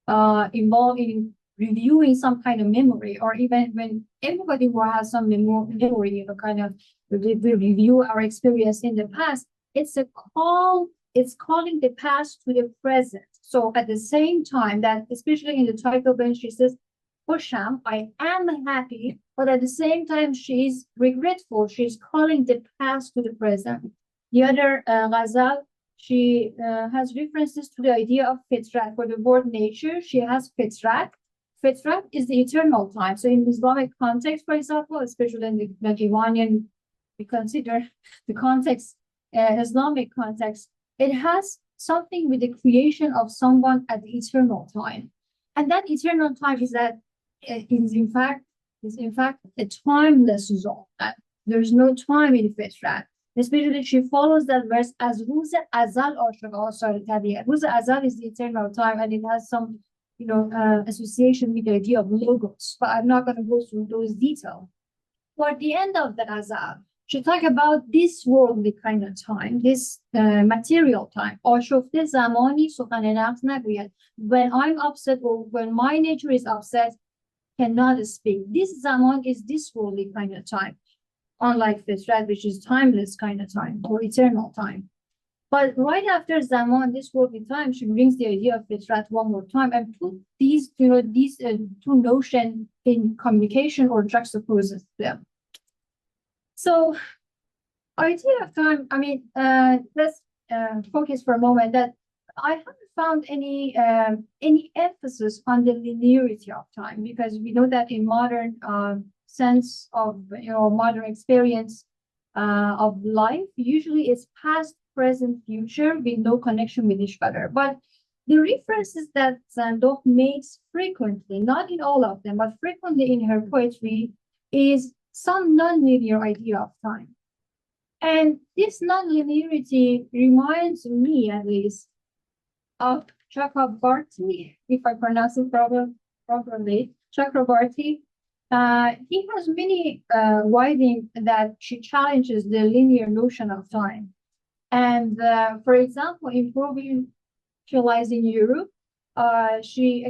involved in reviewing some kind of memory, or even when everybody who has some memory, we review our experience in the past, it's calling the past to the present. So at the same time that, especially in the title, when she says, Hosham, I am happy, but at the same time, she's regretful. She's calling the past to the present. The other ghazal, she has references to the idea of fitrat. For the word nature, she has fitrat. Fitrat is the eternal time. So in Islamic context, for example, especially in the Iranian, we consider the context, Islamic context, it has something with the creation of someone at the eternal time. And that eternal time is in fact a timeless zone. There's no time in fitrat. Especially she follows that verse as روز ازل عاشق آثار طبیعت. روز ازل is the eternal time, and it has some association with the idea of logos, but I'm not going to go through those details. For the end of the ghazal, she talk about this worldly kind of time, this material time. آشفته زمانی سخن نفس نگوید. When I'm upset or when my nature is upset, cannot speak. This zaman is this worldly kind of time. Unlike fitrat, which is timeless kind of time or eternal time. But right after Zaman, this worldly time, she brings the idea of fitrat one more time and put these two notions in communication or juxtaposes them. So, idea of time, let's focus for a moment that I haven't found any emphasis on the linearity of time, because we know that in modern sense of modern experience of life, usually it's past, present, future with no connection with each other. But the references that Zandok makes frequently, not in all of them, but frequently in her poetry, is some non-linear idea of time. And this non-linearity reminds me, at least, of Chakrabarti, if I pronounce it properly, Chakrabarti. He has many writings that she challenges the linear notion of time. And for example, in Provincializing Europe, she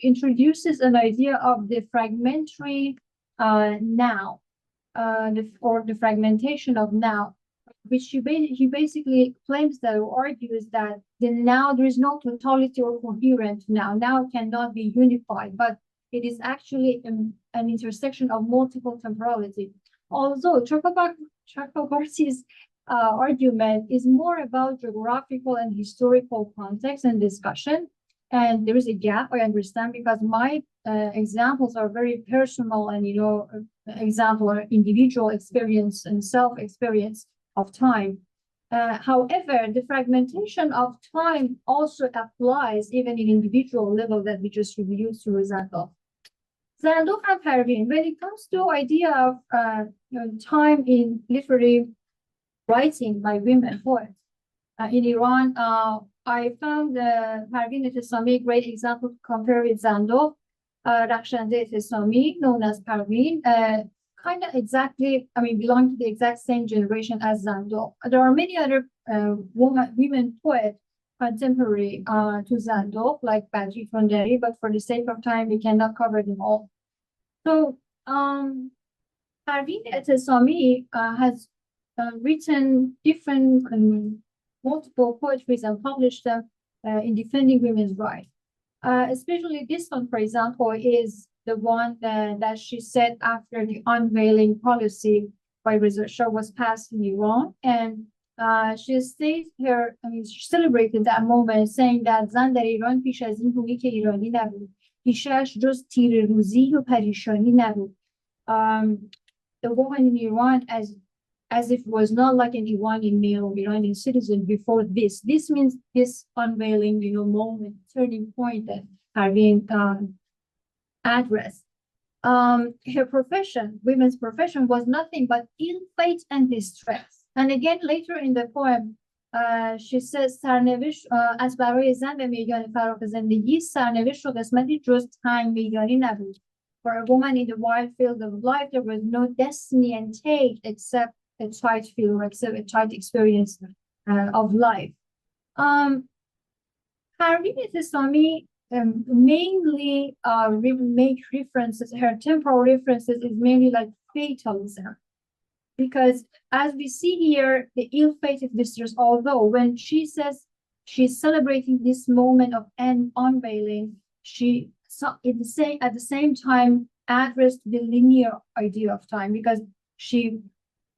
introduces an idea of the fragmentary now, or the fragmentation of now, which he basically claims that, or argues that the now, there is no totality or coherent now. Now cannot be unified, but it is actually an intersection of multiple temporality. Although Chakrabarti's argument is more about geographical and historical context and discussion, and there is a gap, I understand, because my examples are very personal and example or individual experience and self-experience of time. However, the fragmentation of time also applies even in individual level that we just reviewed through Zandov. Zandov and Parveen, when it comes to idea of time in literary writing by women poets in Iran, I found Parveen Ehteshami a great example to compare with Zandov. Rakhshande Ehteshami, known as Parveen, kind of exactly, belong to the exact same generation as Zandov. There are many other women poets contemporary to Zandov, like Badri Fonderi, but for the sake of time, we cannot cover them all. So, Parveen Ehteshami has written different multiple poetries and published them in defending women's rights. Especially this one, for example, is the one that she said after the unveiling policy by Reza Shah was passed in Iran. And she stated she celebrated that moment saying that زن در ایران پیش از این بویی که ایرانی نبود. پیشش جز تیر روزی و پریشانی نبود. The woman in Iran as if it was not like an Iranian male or Iranian citizen before this. This means this unveiling, moment, turning point that Parveen addressed. Her profession, women's profession, was nothing but ill fate and distress. And again, later in the poem, she says, سرنوشت از برای زن به میدان فراغ زندگی سرنوشت و قسمتی جز تنگ میدانی نبود. For a woman in the wide field of life, there was no destiny and take except a tight field, except a tight experience of life. Parveen Ehteshami mainly make references, her temporal references is mainly like fatalism. Because as we see here, the ill-fated distress, although when she says she's celebrating this moment of unveiling, she at the same time addressed the linear idea of time, because she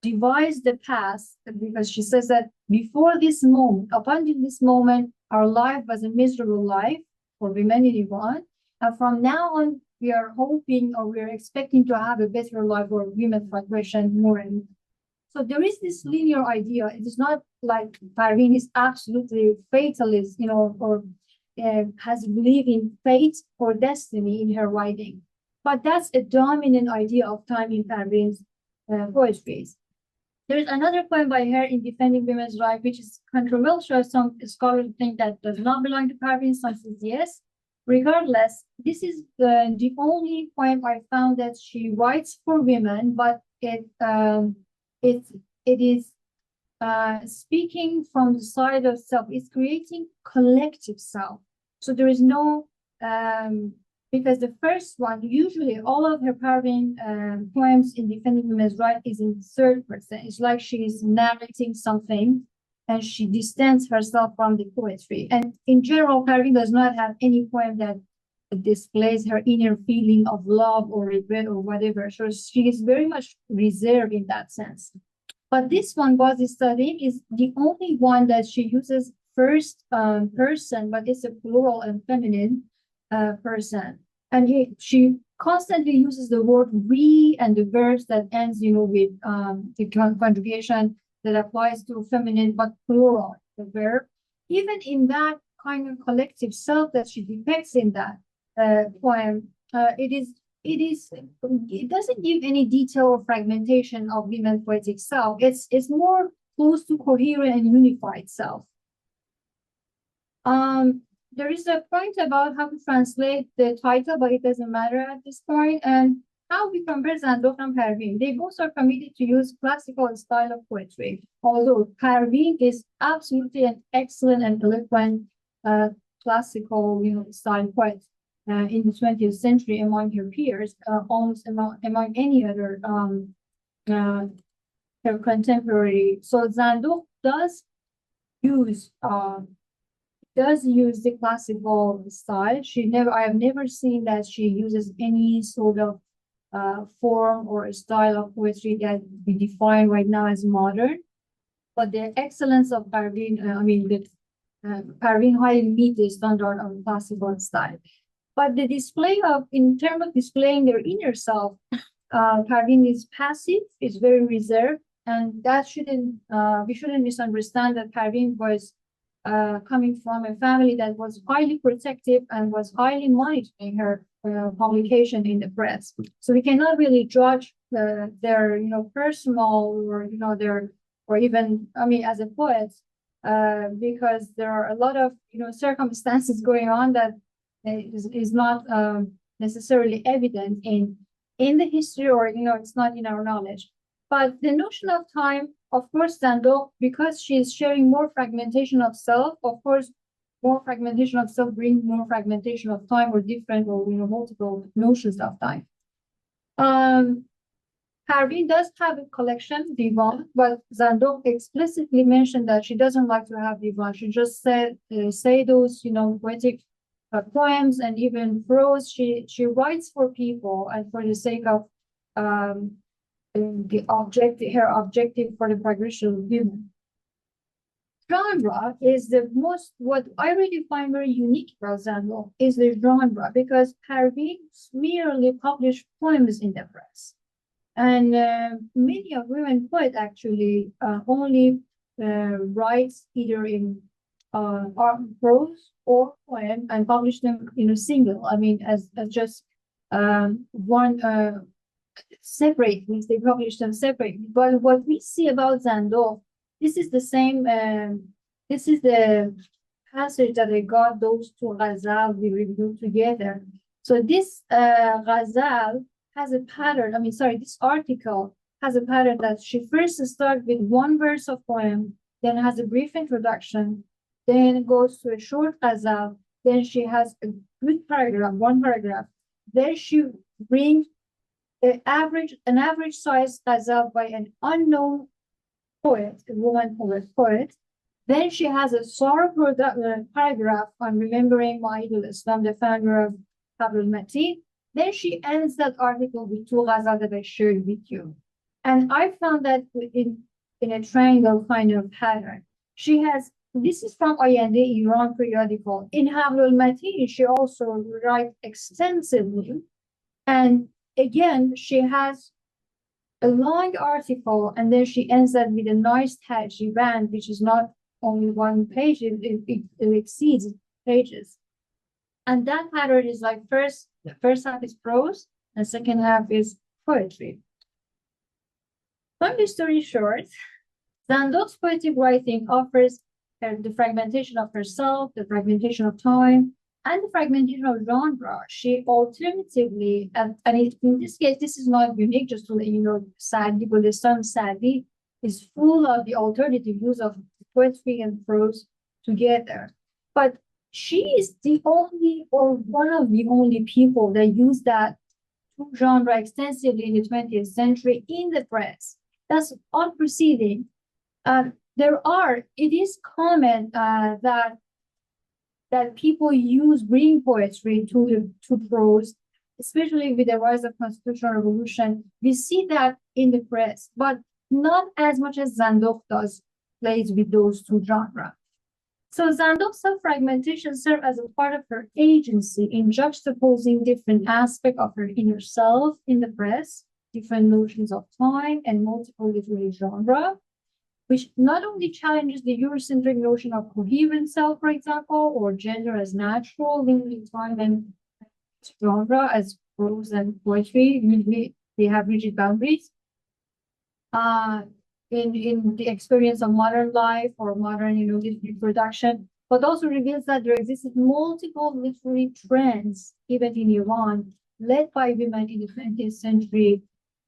devised the past, because she says that before this moment, up until this moment, our life was a miserable life for women in Iran. And from now on, we are hoping or we are expecting to have a better life for women's migration more and more. So there is this linear idea. It is not like Parveen is absolutely fatalist, or has believed in fate or destiny in her writing. But that's a dominant idea of time in Parveen's poetries. There is another poem by her in defending women's rights, which is controversial. Some scholars think that does not belong to Parveen, some says yes. Regardless, this is the only poem I found that she writes for women, but it is speaking from the side of self. It's creating collective self. So there is no because the first one, usually all of her Parveen poems in defending women's rights is in third person. It's like she's narrating something and she distances herself from the poetry. And in general, Parveen does not have any poem that displays her inner feeling of love or regret or whatever. So she is very much reserved in that sense. But this one, Bazi Studying, is the only one that she uses first person, but it's a plural and feminine person. And she constantly uses the word we and the verbs that ends, with the conjugation that applies to feminine, but plural, the verb. Even in that kind of collective self that she depicts in that poem, it doesn't give any detail or fragmentation of women's poetic self. It's more close to coherent and unified self. There is a point about how to translate the title, but it doesn't matter at this point. And how we compare Zandov and Parveen. They both are committed to use classical style of poetry. Although Parveen is absolutely an excellent and eloquent classical style poet in the 20th century among her peers, almost among any other her contemporary. So Zandov does use the classical style. I have never seen that she uses any sort of form or a style of poetry that we define right now as modern. But the excellence of Parveen, Parveen highly meet the standard of classical style. But the display in terms of displaying their inner self, Parveen is passive, is very reserved, And that shouldn't, we shouldn't misunderstand that Parveen was coming from a family that was highly protective and was highly monitoring her publication in the press. So we cannot really judge their, personal or, their, or even, I mean, as a poet, because there are a lot of, circumstances going on that is not necessarily evident in the history, or, it's not in our knowledge. But the notion of time, of course, Zando, because she is sharing more fragmentation of self, of course, more fragmentation of self brings more fragmentation of time, or different, or multiple notions of time. Parveen does have a collection, divan, but Zando explicitly mentioned that she doesn't like to have divan. She just said say those, poetic poems and even prose. She writes for people and for the sake of her objective for the progression of human. Genre is the most, what I really find very unique about Zando is the genre, because Parveen merely published poems in the press. And many of women poets actually only writes either in prose or poem and publish them in a single. I mean, as just one separately. They publish them separately. But what we see about Zando, this is the same. This is the passage that I got those two ghazal we reviewed together. So this ghazal has a pattern. I mean, sorry, this article has a pattern that she first starts with one verse of poem, then has a brief introduction, then goes to a short ghazal, then she has a good paragraph, one paragraph, then she brings an average size ghazal by an unknown poet, a woman poet. Then she has a Sara paragraph on remembering Mahidian Islam, the founder of Governmentally. Then she ends that article with two ghazal that I shared with you. And I found that in a triangle kind of pattern. She has, this is from Ayende, Iran periodical. In Hablul Matin, she also writes extensively. And again, she has a long article, and then she ends that with a nice band, which is not only one page, it exceeds pages. And that pattern is like the first half is prose, and second half is poetry. Long story short, Zando's poetic writing offers her the fragmentation of herself, the fragmentation of time, and the fragmentation of genre. She alternatively, and in this case, this is not unique, just to let you know, Sadi, Gulistan Sadi is full of the alternative use of poetry and prose together. But she is the only, or one of the only people that use that genre extensively in the 20th century in the press. That's unprecedented. It is common that people bring poetry to prose, especially with the rise of constitutional revolution. We see that in the press, but not as much as Zandok plays with those two genres. So Zandok's self-fragmentation serves as a part of her agency in juxtaposing different aspects of her inner self in the press, different notions of time and multiple literary genres, which not only challenges the Eurocentric notion of coherent self, for example, or gender as natural, limiting time and genre as prose and poetry. Usually they have rigid boundaries. In the experience of modern life or modern, literary production, but also reveals that there existed multiple literary trends, even in Iran, led by women in the 20th century,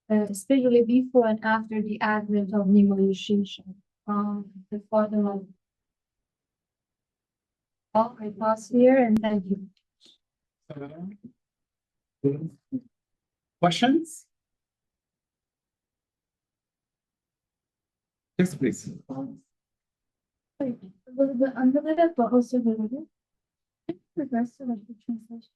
especially before and after the advent of normalization. The father of I pause here and thank you. Questions? Yes, please. A little bit unrelated, but also related. In regards to the translation.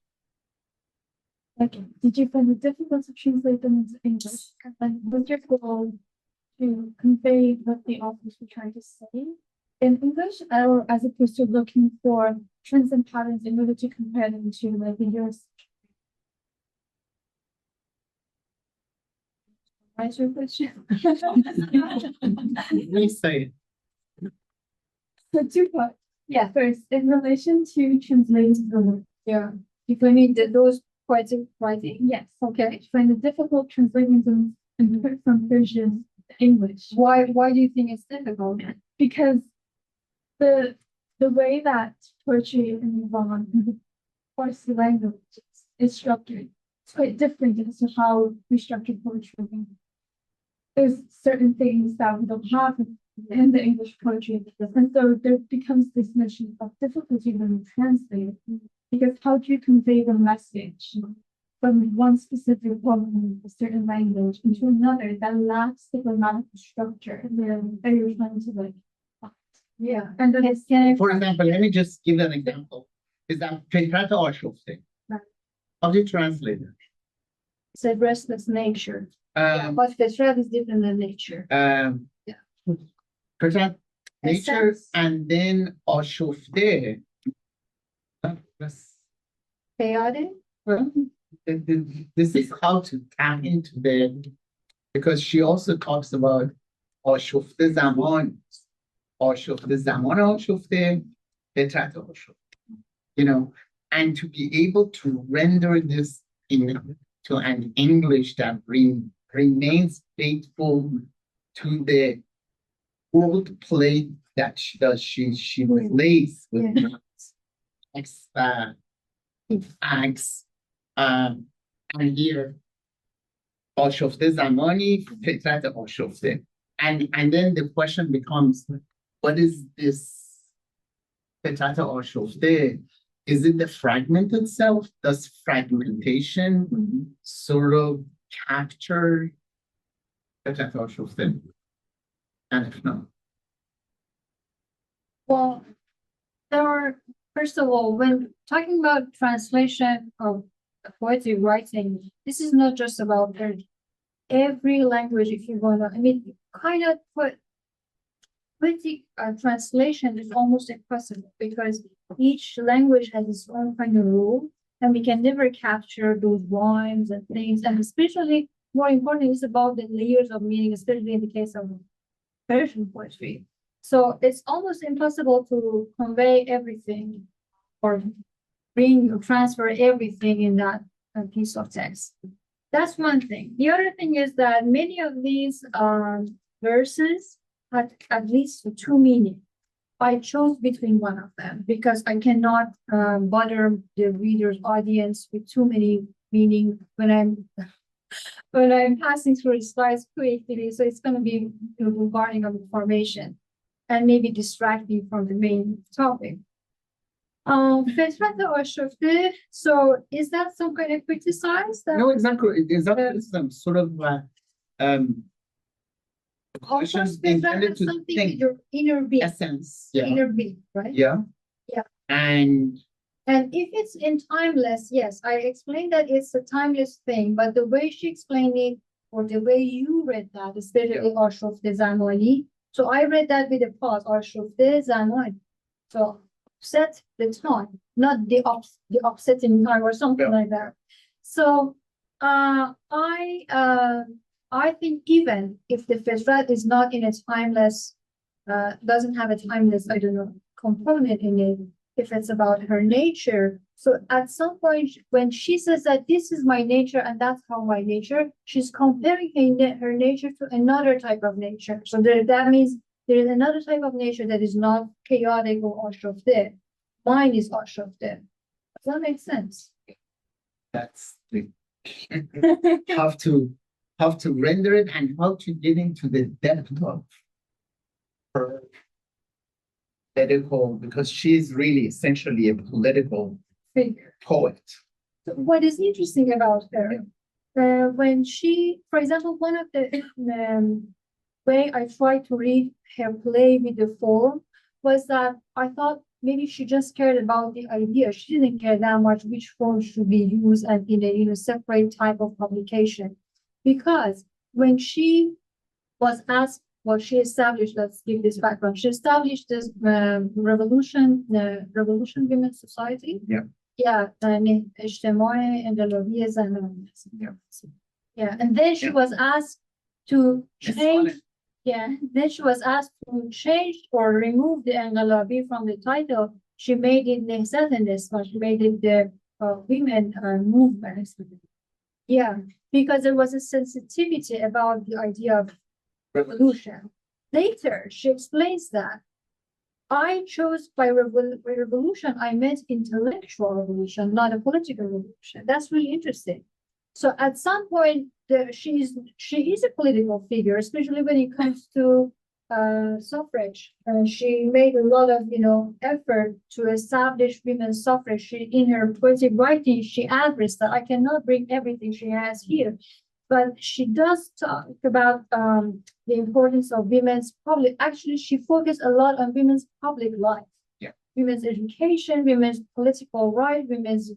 Okay. Did you find it difficult to translate them into English? And was your goal to convey what the authors were trying to say in English, or as opposed to looking for trends and patterns in order to compare them to like the US? Answer your question. Please say it. So two parts. Yeah. First, in relation to translating the work. Yeah. You can need those poetic writing. Yes. Okay. I find it difficult translating them from Persian to English. Why do you think it's difficult? Because the way that poetry in Iran and the Farsi language is structured, it's quite different as to how we structure poetry. There's certain things that we don't have in the English poetry, and so there becomes this notion of difficulty when you translate, because how do you convey the message from one specific poem in a certain language into another that lacks the grammatical structure that you're trying to like. Yeah. And then it's For example, let me just give an example. Is that Fetrata or Shofte? Right. How do you translate it? It's a restless nature. But Fetrat is different than nature. Fetrat, nature, Essence. and then Ashofte. Chaotic. This is how to tap into the, because she also talks about Ashofte Zaman. Ashofte Zaman Ashofte, Fetrat Ashofte. You know, and to be able to render this into an English that remains faithful to the old play that she does. She plays with acts, and here Ashofte Zamani, Fetrat Ashofte. And then the question becomes, what is this Fetrat Ashofte? Is it the fragment itself? Does fragmentation sort of capture Fetrat Ashofte? And if not? Well, there are, first of all, when talking about translation of poetry writing, this is not just about every language. If you want to, I mean, kind of poetic translation is almost impossible because each language has its own kind of rule, and we can never capture those rhymes and things. And especially more important is about the layers of meaning, especially in the case of Persian poetry. So it's almost impossible to convey everything or bring or transfer everything in that piece of text. That's one thing. The other thing is that many of these verses had at least two meanings. I chose between one of them because I cannot bother the reader's audience with too many meaning when I'm passing through the slides quickly. So it's going to be bombarding of information and maybe distracting from the main topic. Fetrat Ashofte, so is that some kind of criticize? No, exactly. It's not criticism, sort of Fetrat is something with your inner being. Essence. Yeah. Inner being, right? Yeah. Yeah. And if it's in timeless, yes, I explained that it's a timeless thing, but the way she explained it, or the way you read that, especially Ashofte Zamani. So I read that with a pause, Ashofte Zamani. So set the time, not the upsetting time or something like that. So I think even if the Fetrat is not in a timeless, doesn't have a timeless, I don't know, component in it, if it's about her nature. So at some point, when she says that this is my nature and that's how my nature, she's comparing her nature to another type of nature. So that means there is another type of nature that is not chaotic or Ashofte. Mine is Ashofte. Does that make sense? that's the how to render it and how to get into the depth of her political, because she's really essentially a political figure, poet. So what is interesting about her, when she, for example, one of the way I tried to read her play with the form was that I thought maybe she just cared about the idea. She didn't care that much which form should be used and in a separate type of publication. Because when she was asked, well, she established, let's give this background, she established this Revolution Women's Society. Yeah. Yeah, اجتماع انقلابی زنان. Yeah, and then she was asked to change. Yeah, then she was asked to change or remove the Enqalabi from the title. She made it Nehzat-e-Niswa, she made it the women movement. Yeah, because there was a sensitivity about the idea of revolution. Later, she explains that I chose by revolution, I meant intellectual revolution, not a political revolution. That's really interesting. So at some point, she is a political figure, especially when it comes to suffrage. She made a lot of effort to establish women's suffrage. In her poetic writing, she addressed that I cannot bring everything she has here, but she does talk about the importance of women's public. Actually, she focused a lot on women's public life. Yeah. Women's education, women's political rights, women's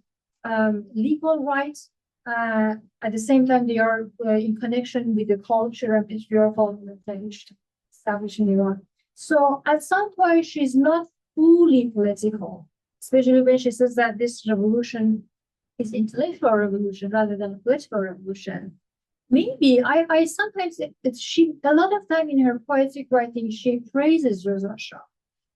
legal rights. At the same time, they are in connection with the culture and historical established in Iran. So at some point, she's not fully political, especially when she says that this revolution is intellectual revolution rather than a political revolution. Maybe I sometimes she a lot of time in her poetic writing she praises Reza Shah,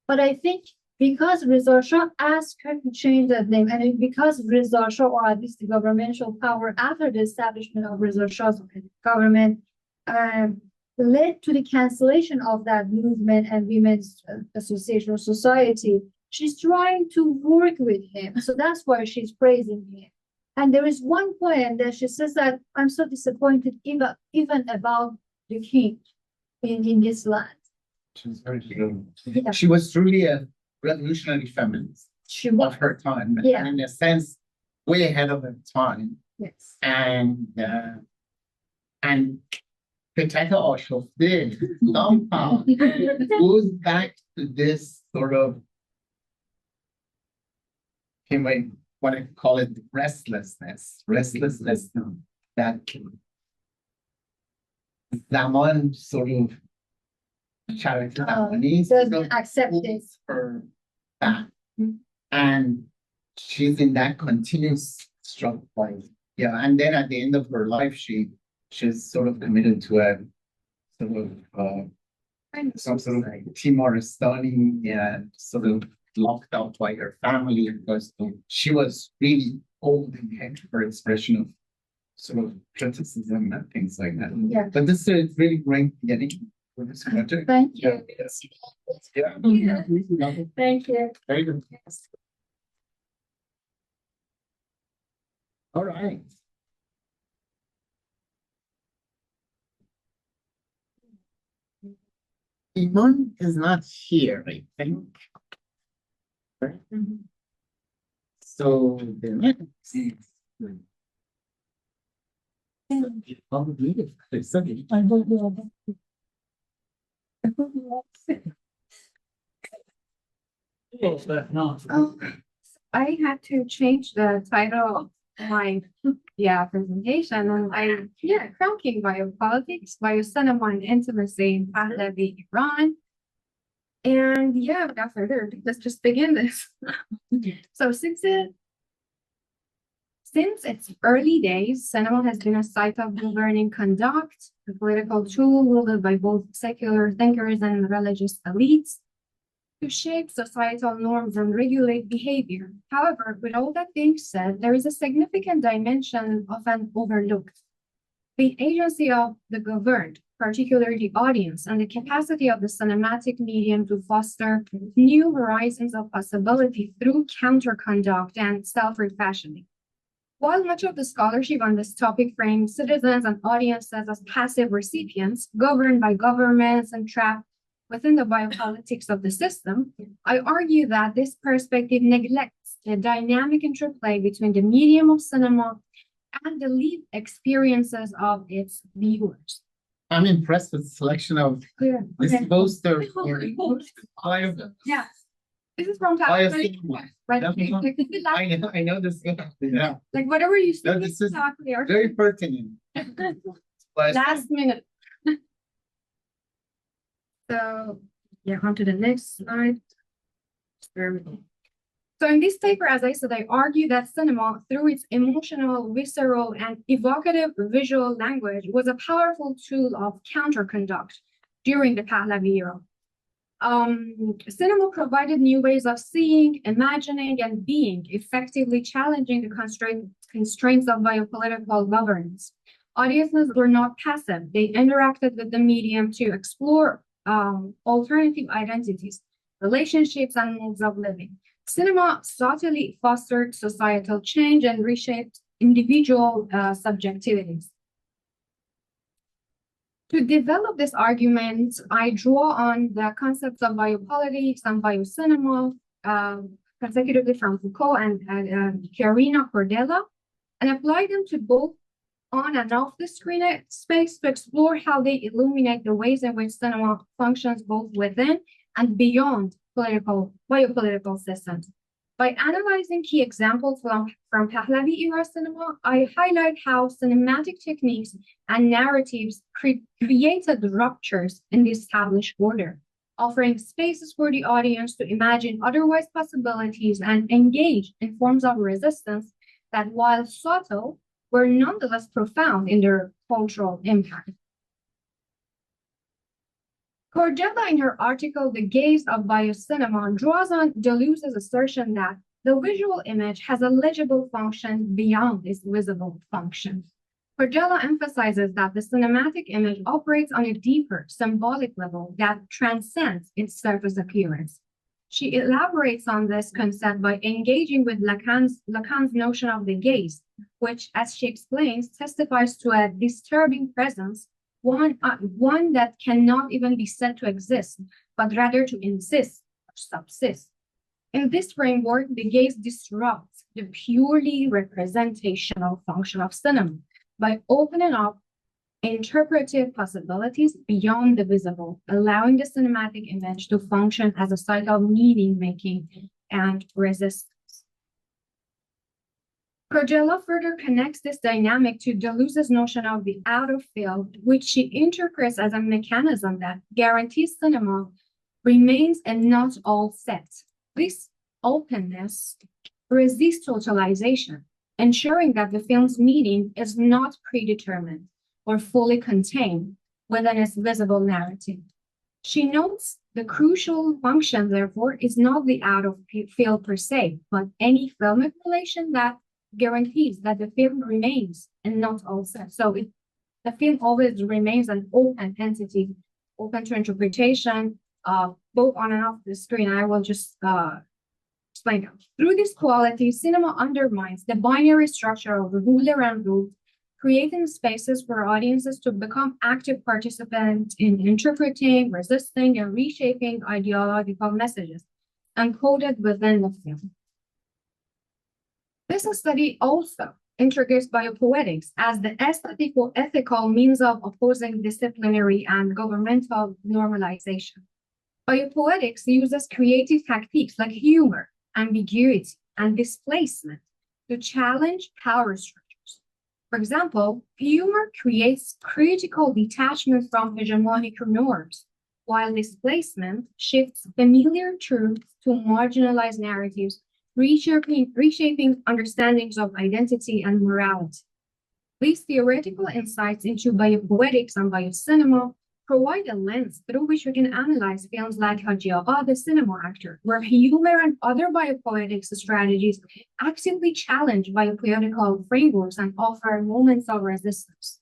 but I think because Reza Shah asked her to change that name, and because Reza Shah, or at least the governmental power after the establishment of Reza Shah's government, led to the cancellation of that movement and women's association or society, she's trying to work with him. So that's why she's praising him. And there is one poem that she says that I'm so disappointed even about the king in this land. She was very true. Yeah. She was truly a revolutionary feminist of her time, yeah. and in a sense, way ahead of her time. Yes. And Petata Oshofte somehow goes back to this sort of, you might want to call it restlessness that Zaman sort of character doesn't accept it for that. And she's in that continuous struggle. And then at the end of her life, she's sort of committed to a sort of some sort of Timoristani, sort of locked out by her family because she was really old in her expression of sort of criticism and things like that. Yeah. But this is really great getting for this project. Thank you. Yeah. Thank you. Very good. All right. Iman is not here, I think. Right? So the next is I had to change the title of my presentation, and cracking biopolitics, biocinema and intimacy in Pahlavi, Iran. And without further ado, let's just begin this. So since its early days, cinema has been a site of governing conduct, a political tool wielded by both secular thinkers and religious elites to shape societal norms and regulate behavior. However, with all that being said, there is a significant dimension often overlooked. The agency of the governed, particularly the audience, and the capacity of the cinematic medium to foster new horizons of possibility through counter-conduct and self-refashioning. While much of the scholarship on this topic frames citizens and audiences as passive recipients, governed by governments and trapped within the biopolitics of the system, I argue that this perspective neglects the dynamic interplay between the medium of cinema and the lived experiences of its viewers. I'm impressed with the selection of this poster. Yeah. This is from I know this. Yeah. Like whatever you see, no, this is very pertinent. Last minute. So on to the next slide. So in this paper, as I said, I argue that cinema, through its emotional, visceral, and evocative visual language, was a powerful tool of counter-conduct during the Pahlavi era. Cinema provided new ways of seeing, imagining, and being, effectively challenging the constraints of biopolitical governance. Audiences were not passive. They interacted with the medium to explore alternative identities, relationships, and modes of living. Cinema subtly fostered societal change and reshaped individual subjectivities. To develop this argument, I draw on the concepts of biopolitics and biocinema, consecutively from Foucault and Karina Cordella, and apply them to both on and off the screen space to explore how they illuminate the ways in which cinema functions both within and beyond biopolitical systems. By analyzing key examples from Pahlavi-era cinema, I highlight how cinematic techniques and narratives created ruptures in the established order, offering spaces for the audience to imagine otherwise possibilities and engage in forms of resistance that, while subtle, were nonetheless profound in their cultural impact. Cordella, in her article, The Gaze of Biocinema, draws on Deleuze's assertion that the visual image has a legible function beyond its visible function. Cordella emphasizes that the cinematic image operates on a deeper, symbolic level that transcends its surface appearance. She elaborates on this concept by engaging with Lacan's notion of the gaze, which, as she explains, testifies to a disturbing presence, one that cannot even be said to exist, but rather to insist or subsist. In this framework, the gaze disrupts the purely representational function of cinema by opening up interpretive possibilities beyond the visible, allowing the cinematic image to function as a site of meaning-making and resistance. Cordella further connects this dynamic to Deleuze's notion of the outer field, which she interprets as a mechanism that guarantees cinema remains and not all set. This openness resists totalization, ensuring that the film's meaning is not predetermined or fully contained within its visible narrative. She notes the crucial function, therefore, is not the out-of-field per se, but any filmic relation that guarantees that the film remains and not all set. So the film always remains an open entity, open to interpretation, both on and off the screen. I will just explain that. Through this quality, cinema undermines the binary structure of ruler and ruled, creating spaces for audiences to become active participants in interpreting, resisting, and reshaping ideological messages encoded within the film. This study also integrates biopoetics as the aesthetico-ethical means of opposing disciplinary and governmental normalization. Biopoetics uses creative tactiques like humor, ambiguity, and displacement to challenge power structures. For example, humor creates critical detachment from hegemonic norms, while displacement shifts familiar truths to marginalized narratives, reshaping understandings of identity and morality. These theoretical insights into biopoetics and biocinema provide a lens through which we can analyze films like Haji Agha, the cinema actor, where humor and other biopoetics strategies actively challenge biopolitical frameworks and offer moments of resistance.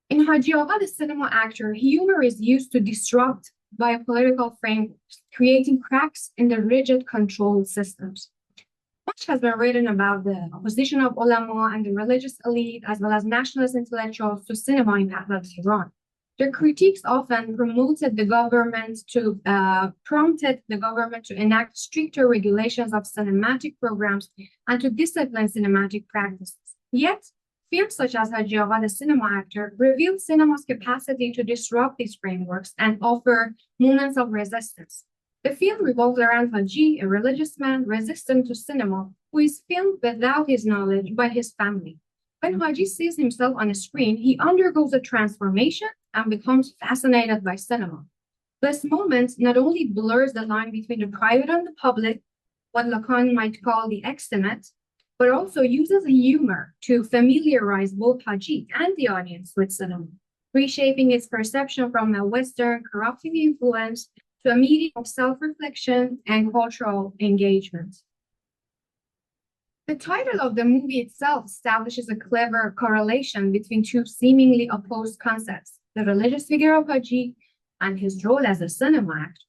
In Haji Agha, the cinema actor, humor is used to disrupt biopolitical frameworks, creating cracks in the rigid control systems. Much has been written about the opposition of ulama and the religious elite, as well as nationalist intellectuals, to cinema in Iran. Their critiques often prompted the government to enact stricter regulations of cinematic programs and to discipline cinematic practices. Yet, films such as Haji Agha, the cinema actor, revealed cinema's capacity to disrupt these frameworks and offer moments of resistance. The film revolves around Haji, a religious man resistant to cinema, who is filmed without his knowledge by his family. When Haji sees himself on a screen, he undergoes a transformation and becomes fascinated by cinema. This moment not only blurs the line between the private and the public, what Lacan might call the extimate, but also uses humor to familiarize both Haji and the audience with cinema, reshaping its perception from a Western corrupting influence to a medium of self-reflection and cultural engagement. The title of the movie itself establishes a clever correlation between two seemingly opposed concepts, the religious figure of Haji and his role as a cinema actor.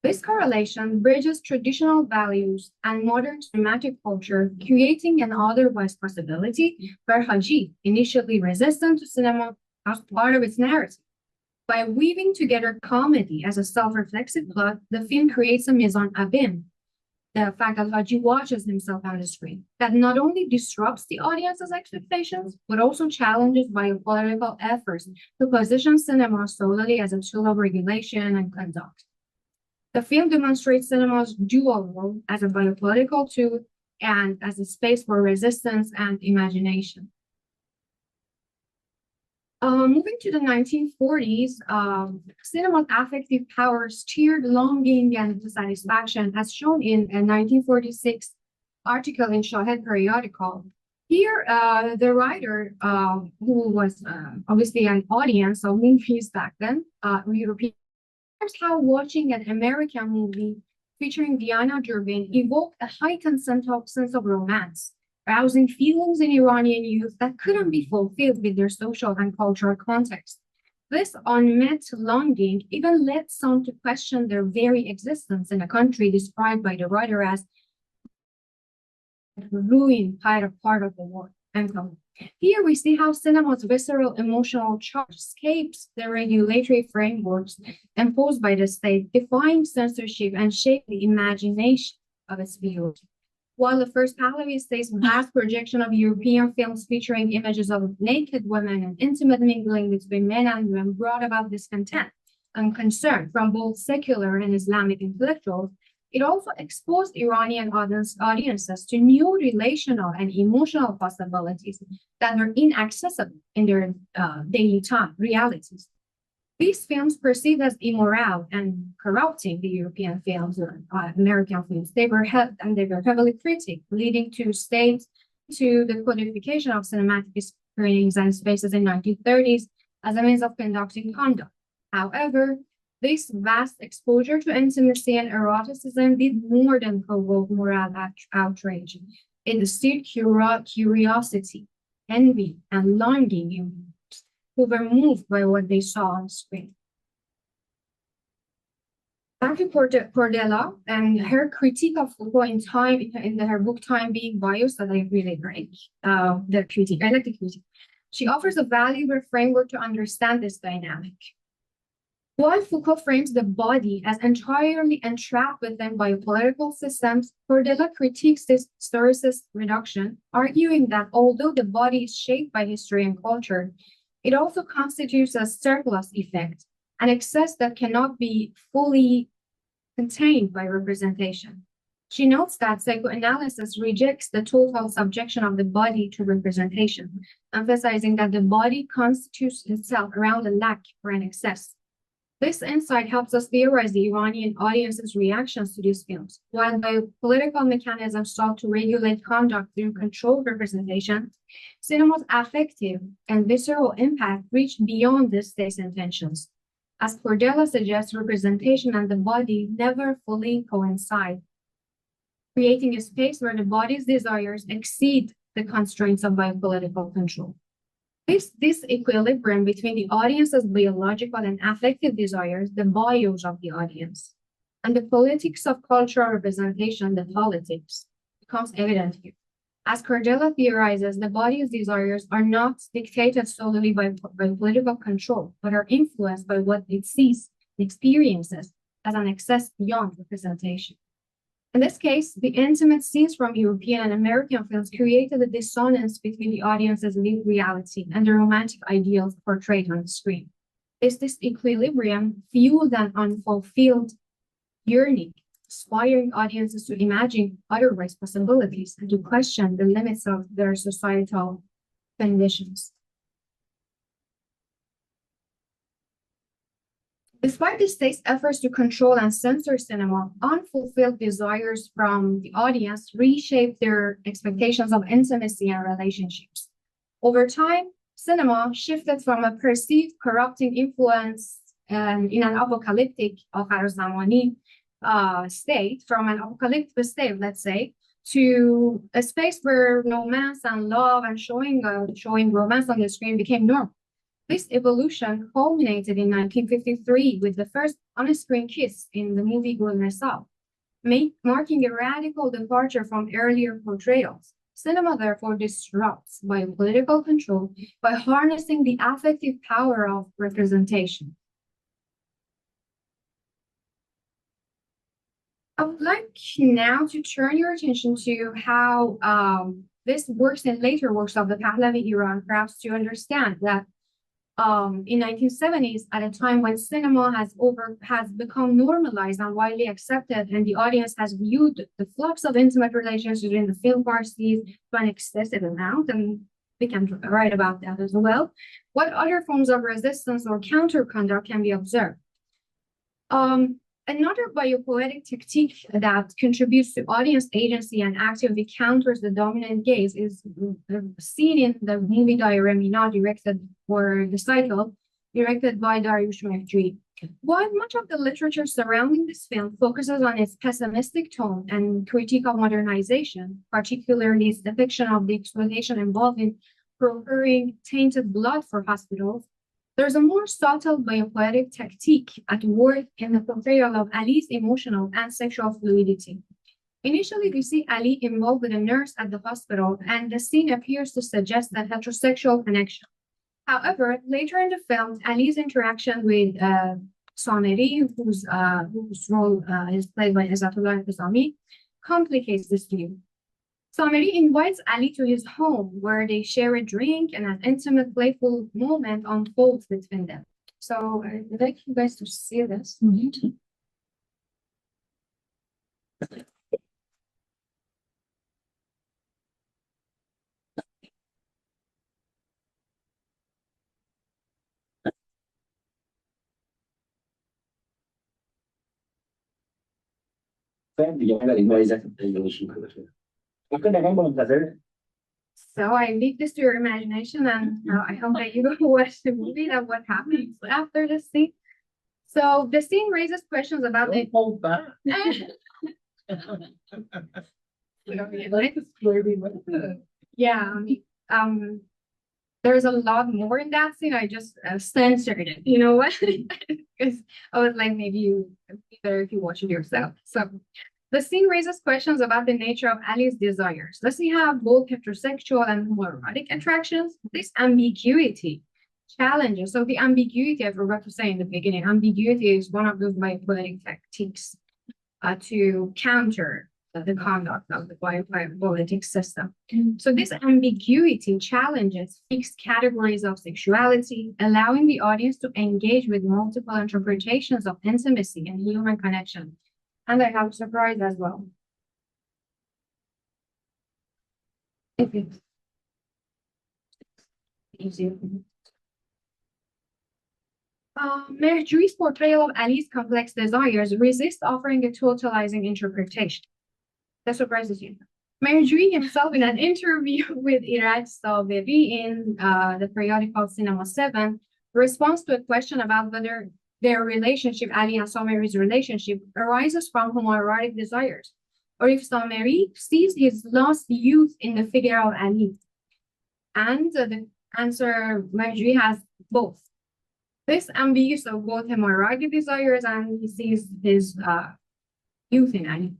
This correlation bridges traditional values and modern cinematic culture, creating an otherwise possibility where Haji, initially resistant to cinema as part of its narrative. By weaving together comedy as a self-reflexive plot, the film creates a mise en abîme, the fact that Haji watches himself on the screen, that not only disrupts the audience's expectations, but also challenges biopolitical efforts to position cinema solely as a tool of regulation and conduct. The film demonstrates cinema's dual role as a biopolitical tool and as a space for resistance and imagination. Moving to the 1940s, cinema's affective power stirred longing and dissatisfaction, as shown in a 1946 article in Shayan periodical. Here, the writer, who was obviously an audience of movies back then, European, how watching an American movie featuring Diana Durbin evoked a heightened sense of romance, rousing feelings in Iranian youth that couldn't be fulfilled with their social and cultural context. This unmet longing even led some to question their very existence in a country described by the writer as ruined part of the world. Here we see how cinema's visceral emotional charge escapes the regulatory frameworks imposed by the state, defying censorship and shaping the imagination of its viewers. While the first Pahlavi state's vast projection of European films featuring images of naked women and intimate mingling between men and women brought about discontent and concern from both secular and Islamic intellectuals, it also exposed Iranian audiences to new relational and emotional possibilities that are inaccessible in their daily time realities. These films, perceived as immoral and corrupting the European films or American films, they were heavily critiqued, leading to the codification of cinematic screenings and spaces in 1930s as a means of conducting conduct. However, this vast exposure to intimacy and eroticism did more than provoke moral outrage. It stirred curiosity, envy, and longing in viewers who were moved by what they saw on screen. Back to Cordella and her critique of Foucault in her book Time Being Biased that I really like. The critique, I like the critique. She offers a valuable framework to understand this dynamic. While Foucault frames the body as entirely entrapped within biopolitical systems, Cordella critiques this historicist reduction, arguing that although the body is shaped by history and culture, it also constitutes a surplus effect, an excess that cannot be fully contained by representation. She notes that psychoanalysis rejects the total subjection of the body to representation, emphasizing that the body constitutes itself around a lack or an excess. This insight helps us theorize the Iranian audience's reactions to these films. While political mechanisms sought to regulate conduct through controlled representation, cinema's affective and visceral impact reached beyond this state's intentions. As Cordella suggests, representation and the body never fully coincide, creating a space where the body's desires exceed the constraints of biopolitical control. This equilibrium between the audience's biological and affective desires, the bios of the audience, and the politics of cultural representation, the politics, becomes evident here. As Cordella theorizes, the body's desires are not dictated solely by political control, but are influenced by what it sees and experiences as an excess beyond representation. In this case, the intimate scenes from European and American films created a dissonance between the audience's lived reality and the romantic ideals portrayed on the screen. This equilibrium fueled an unfulfilled yearning, inspiring audiences to imagine otherwise possibilities and to question the limits of their societal conditions. Despite the state's efforts to control and censor cinema, unfulfilled desires from the audience reshaped their expectations of intimacy and relationships. Over time, cinema shifted from a perceived corrupting influence in an apocalyptic Akharzamani state, let's say, to a space where romance and love and showing romance on the screen became normal. This evolution culminated in 1953 with the first on-screen kiss in the movie Gul Nisa, marking a radical departure from earlier portrayals. Cinema therefore disrupts biopolitical control by harnessing the affective power of representation. I would like now to turn your attention to how this works in later works of the Pahlavi Iran, perhaps to understand that in 1970s, at a time when cinema has become normalized and widely accepted, and the audience has viewed the flux of intimate relations during the film parties to an excessive amount, and we can write about that as well. What other forms of resistance or counter-conduct can be observed? Another biopoetic technique that contributes to audience agency and actively counters the dominant gaze is seen in the movie Diaremina, directed by Dariush Mehdi. While much of the literature surrounding this film focuses on its pessimistic tone and critique of modernization, particularly its depiction of the exploitation involved in procuring tainted blood for hospitals, there's a more subtle biopoetic technique at work in the portrayal of Ali's emotional and sexual fluidity. Initially, we see Ali involved with a nurse at the hospital, and the scene appears to suggest a heterosexual connection. However, later in the film, Ali's interaction with Sameri, whose role is played by Izzatullah Nizami, complicates this view. Sameri invites Ali to his home, where they share a drink and an intimate, playful moment unfolds between them. So I'd like you guys to see this. So I leave this to your imagination, and I hope that you watch the movie and what happens after the scene. So the scene raises questions about it. Hold back. Yeah, there's a lot more in that scene. I just censored it. You know what? Because I was like, maybe you better if you watch it yourself. So the scene raises questions about the nature of Ali's desires. Does he have both heterosexual and homoerotic attractions? This ambiguity challenges. So the ambiguity, I forgot to say in the beginning, ambiguity is one of those biopoetic techniques to counter the conduct of the biopoetic system. So this ambiguity challenges fixed categories of sexuality, allowing the audience to engage with multiple interpretations of intimacy and human connection. And I have a surprise as well. Mir-Djalali's portrayal of Ali's complex desires resists offering a totalizing interpretation. That surprises you. Mir-Djalali himself, in an interview with Iraj Saveri in the periodical Cinema 7, responds to a question about whether their relationship, Ali and Sameri's relationship, arises from homoerotic desires, or if Sameri sees his lost youth in the figure of Ali. And the answer Mir-Djalali has both. This ambiguous of both homoerotic desires, and he sees his youth in Ali.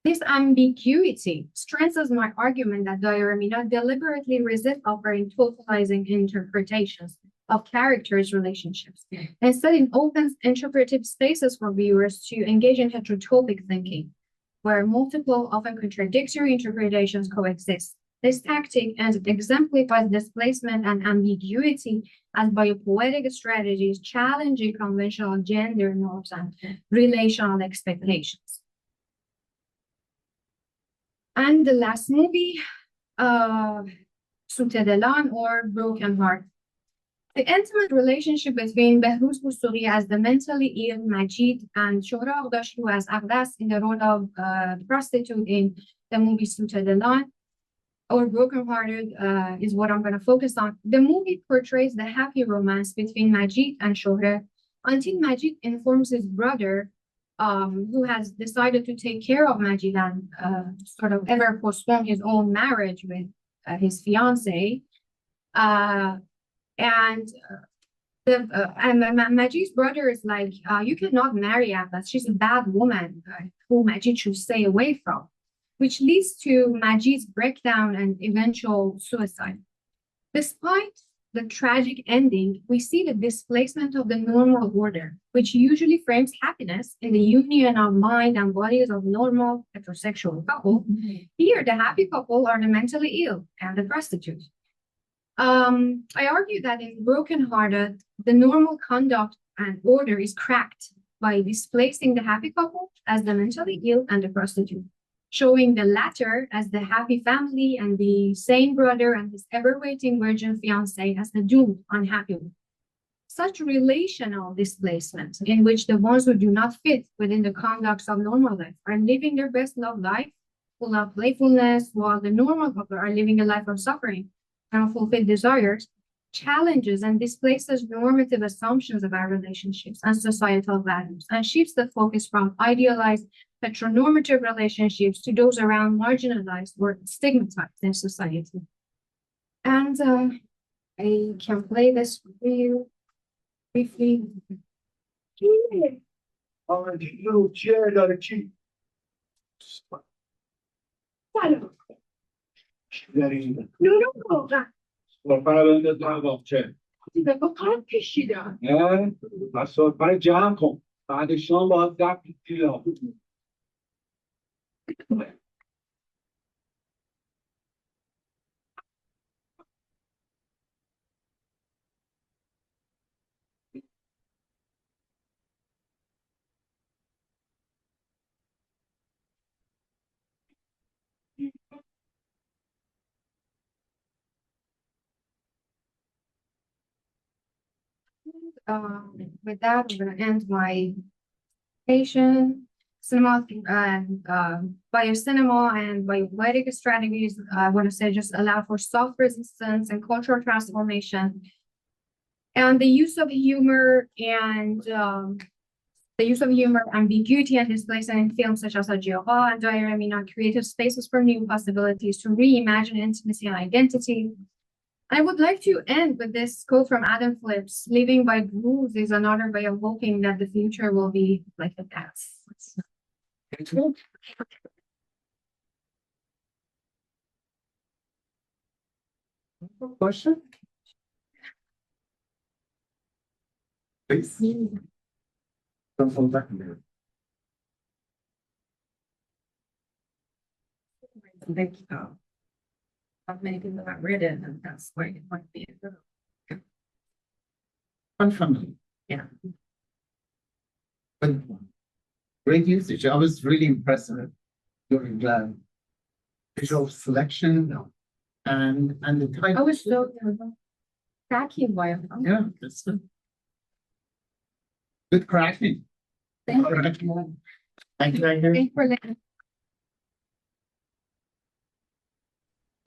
This ambiguity strengthens my argument that Diaremina deliberately resists offering totalizing interpretations of characters' relationships. Instead, it opens interpretive spaces for viewers to engage in heterotopic thinking, where multiple, often contradictory interpretations coexist. This tactic exemplifies displacement and ambiguity as biopoetic strategies challenging conventional gender norms and relational expectations. And the last movie, Sutedelan, or Broken Heart. The intimate relationship between Behruz Boussouri as the mentally ill Majid and Shohra Aghdashloo as Aghdas in the role of prostitute in the movie Suited the Line or Brokenhearted is what I'm going to focus on. The movie portrays the happy romance between Majid and Shohra until Majid informs his brother, who has decided to take care of Majid and sort of ever postpone his own marriage with his fiancée. And Majid's brother is like, you cannot marry Abbas. She's a bad woman who Majid should stay away from, which leads to Majid's breakdown and eventual suicide. Despite the tragic ending, we see the displacement of the normal order, which usually frames happiness in the union of mind and bodies of normal heterosexual couple. Here, the happy couple are the mentally ill and the prostitute. I argue that in Brokenhearted, the normal conduct and order is cracked by displacing the happy couple as the mentally ill and the prostitute, showing the latter as the happy family and the sane brother and his ever-waiting virgin fiancée as the doomed unhappy one. Such relational displacement, in which the ones who do not fit within the conducts of normal life are living their best love life, full of playfulness, while the normal couple are living a life of suffering and unfulfilled desires, challenges and displaces normative assumptions of our relationships and societal values, and shifts the focus from idealized heteronormative relationships to those around marginalized or stigmatized in society. And I can play this for you briefly. little chair got a cheap. برای جمع کن بعد شام باید دب دیلا With that, I'm going to end my presentation. Cinema and biocinema and biopoetic strategies, I want to say, just allow for self-resistance and cultural transformation. And the use of humor and ambiguity and displacement in films such as Ajioha and Diary are creative spaces for new possibilities to reimagine intimacy and identity. I would like to end with this quote from Adam Phillips: "Living by rules is another way of hoping that the future will be like the past." Question? Please. Come from back there. Thank you. Not many people have read it, and that's why it might be a good. Unfamiliar. Yeah. But great usage. I was really impressed with during the visual selection and the type. I was so tacky while. Yeah, that's good. Good cracking. Thank you. Thank you, Hanieh. Thank you for listening.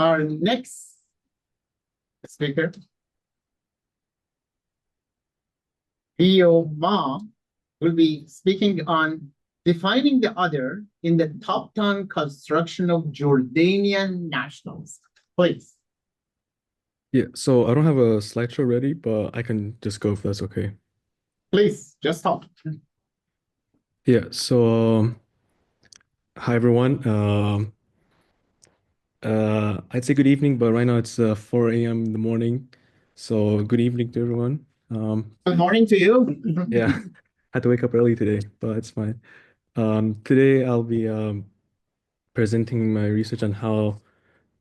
Our next speaker, Theo Ma, will be speaking on defining the other in the top-down construction of Jordanian nationals. Please. Yeah, so I don't have a slideshow ready, but I can just go if that's okay. Please, just talk. Yeah, so hi everyone. I'd say good evening, but right now it's 4 a.m. in the morning. So good evening to everyone. Good morning to you. Yeah, had to wake up early today, but it's fine. Today I'll be presenting my research on how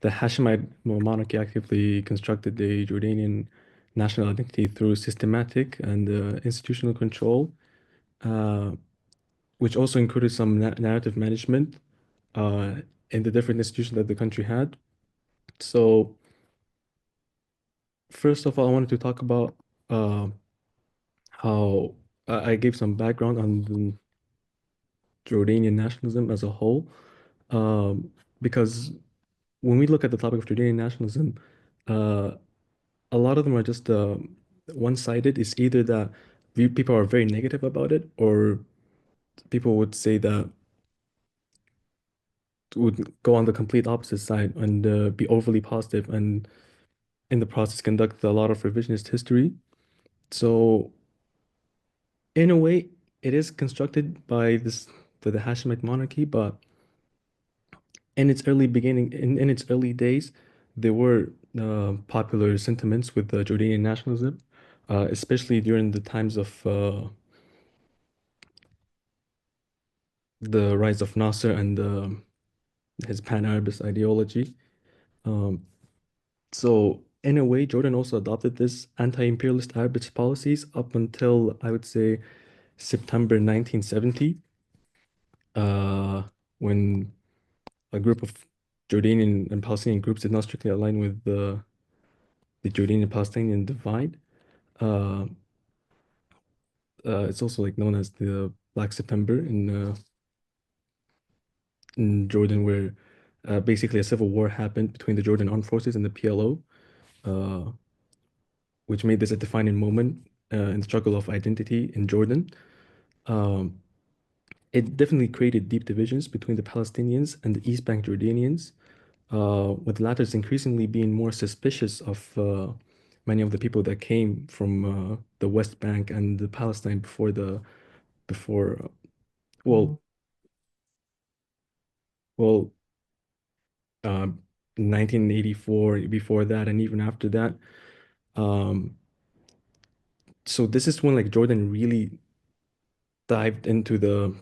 the Hashemite monarchy actively constructed the Jordanian national identity through systematic and institutional control, which also included some narrative management in the different institutions that the country had. So first of all, I wanted to talk about how I gave some background on the Jordanian nationalism as a whole, because when we look at the topic of Jordanian nationalism, a lot of them are just one-sided. It's either that people are very negative about it, or people would say that would go on the complete opposite side and be overly positive and in the process conduct a lot of revisionist history. So in a way, it is constructed by the Hashemite monarchy, but in its early beginning, in its early days, there were popular sentiments with Jordanian nationalism, especially during the times of the rise of Nasser and his pan-Arabist ideology. So in a way, Jordan also adopted this anti-imperialist Arabist policies up until, I would say, September 1970, when a group of Jordanian and Palestinian groups did not strictly align with the Jordanian-Palestinian divide. It's also like known as the Black September in Jordan, where basically a civil war happened between the Jordan Armed Forces and the PLO, which made this a defining moment in the struggle of identity in Jordan. It definitely created deep divisions between the Palestinians and the East Bank Jordanians, with the latter increasingly being more suspicious of many of the people that came from the West Bank and the Palestine before well 1984, before that, and even after that. So this is when like Jordan really dived into the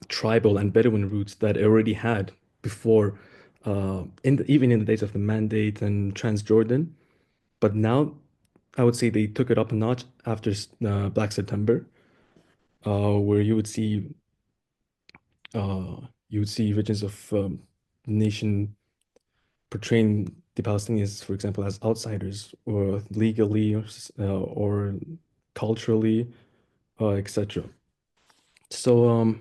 tribal and Bedouin roots that it already had before, even in the days of the Mandate and Transjordan. But now I would say they took it up a notch after Black September, where you would see regions of nation portraying the Palestinians, for example, as outsiders, or legally, or culturally, etc. So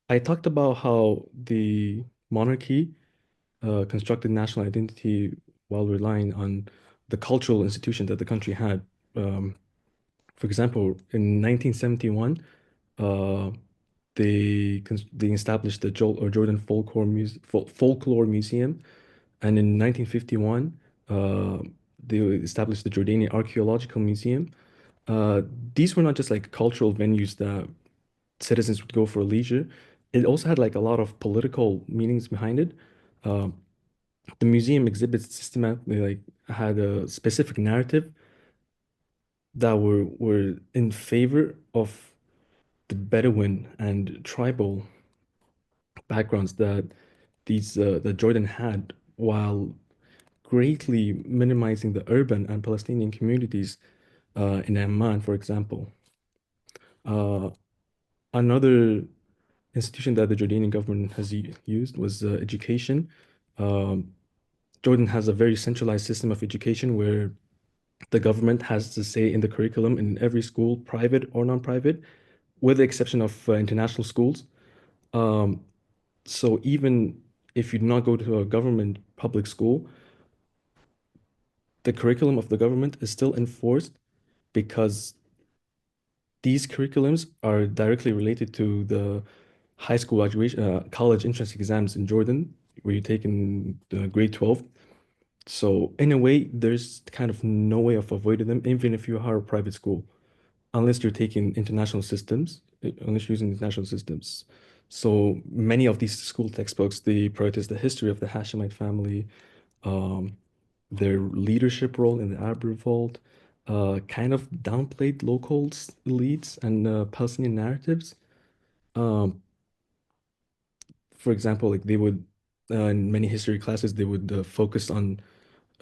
I talked about how the monarchy constructed national identity while relying on the cultural institution that the country had. For example, in 1971, they established the Jordan Folklore Museum, and in 1951, they established the Jordanian Archaeological Museum. These were not just like cultural venues that citizens would go for leisure. It also had like a lot of political meanings behind it. The museum exhibits systematically like had a specific narrative that were in favor of the Bedouin and tribal backgrounds that that Jordan had, while greatly minimizing the urban and Palestinian communities in Amman, for example. Another institution that the Jordanian government has used was education. Jordan has a very centralized system of education where the government has to say in the curriculum in every school, private or non-private, with the exception of international schools. So even if you do not go to a government public school, the curriculum of the government is still enforced because these curriculums are directly related to the high school graduation, college entrance exams in Jordan, where you take in grade 12. So in a way, there's kind of no way of avoiding them, even if you are a private school, unless you're taking international systems, unless you're using international systems. So many of these school textbooks, they prioritize the history of the Hashemite family, their leadership role in the Arab Revolt, kind of downplayed local elites and Palestinian narratives. For example, like they would, in many history classes, they would focus on,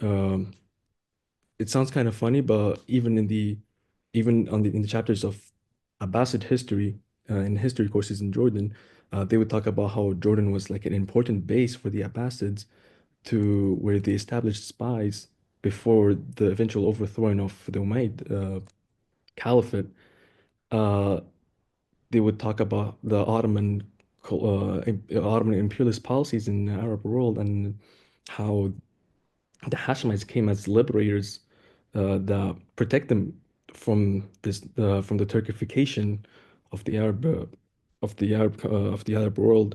it sounds kind of funny, but even in the chapters of Abbasid history, in history courses in Jordan, they would talk about how Jordan was like an important base for the Abbasids, to where they established spies before the eventual overthrowing of the Umayyad Caliphate, they would talk about the Ottoman imperialist policies in the Arab world and how the Hashemites came as liberators that protect them from from the Turkification of the Arab world.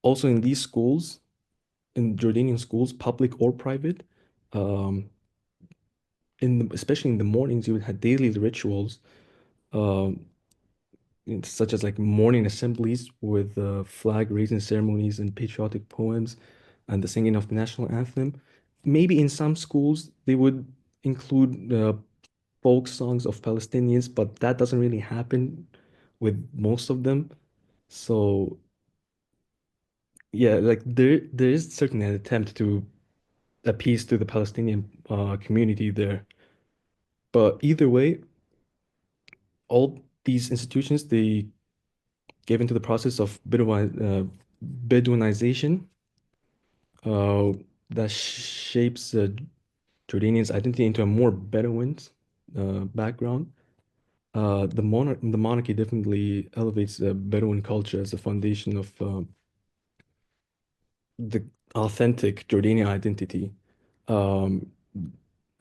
Also, in these schools, in Jordanian schools, public or private, um, especially in the mornings, you would have daily rituals, um, such as like morning assemblies with flag raising ceremonies and patriotic poems and the singing of the national anthem. Maybe in some schools they would include folk songs of Palestinians, but that doesn't really happen with most of them. So yeah, like there is certainly an attempt to appease to the Palestinian community there. But either way, all these institutions, they gave into the process of Bedouinization that shapes Jordanians' identity into a more Bedouin background. The monarchy definitely elevates Bedouin culture as a foundation of the authentic Jordanian identity. Um,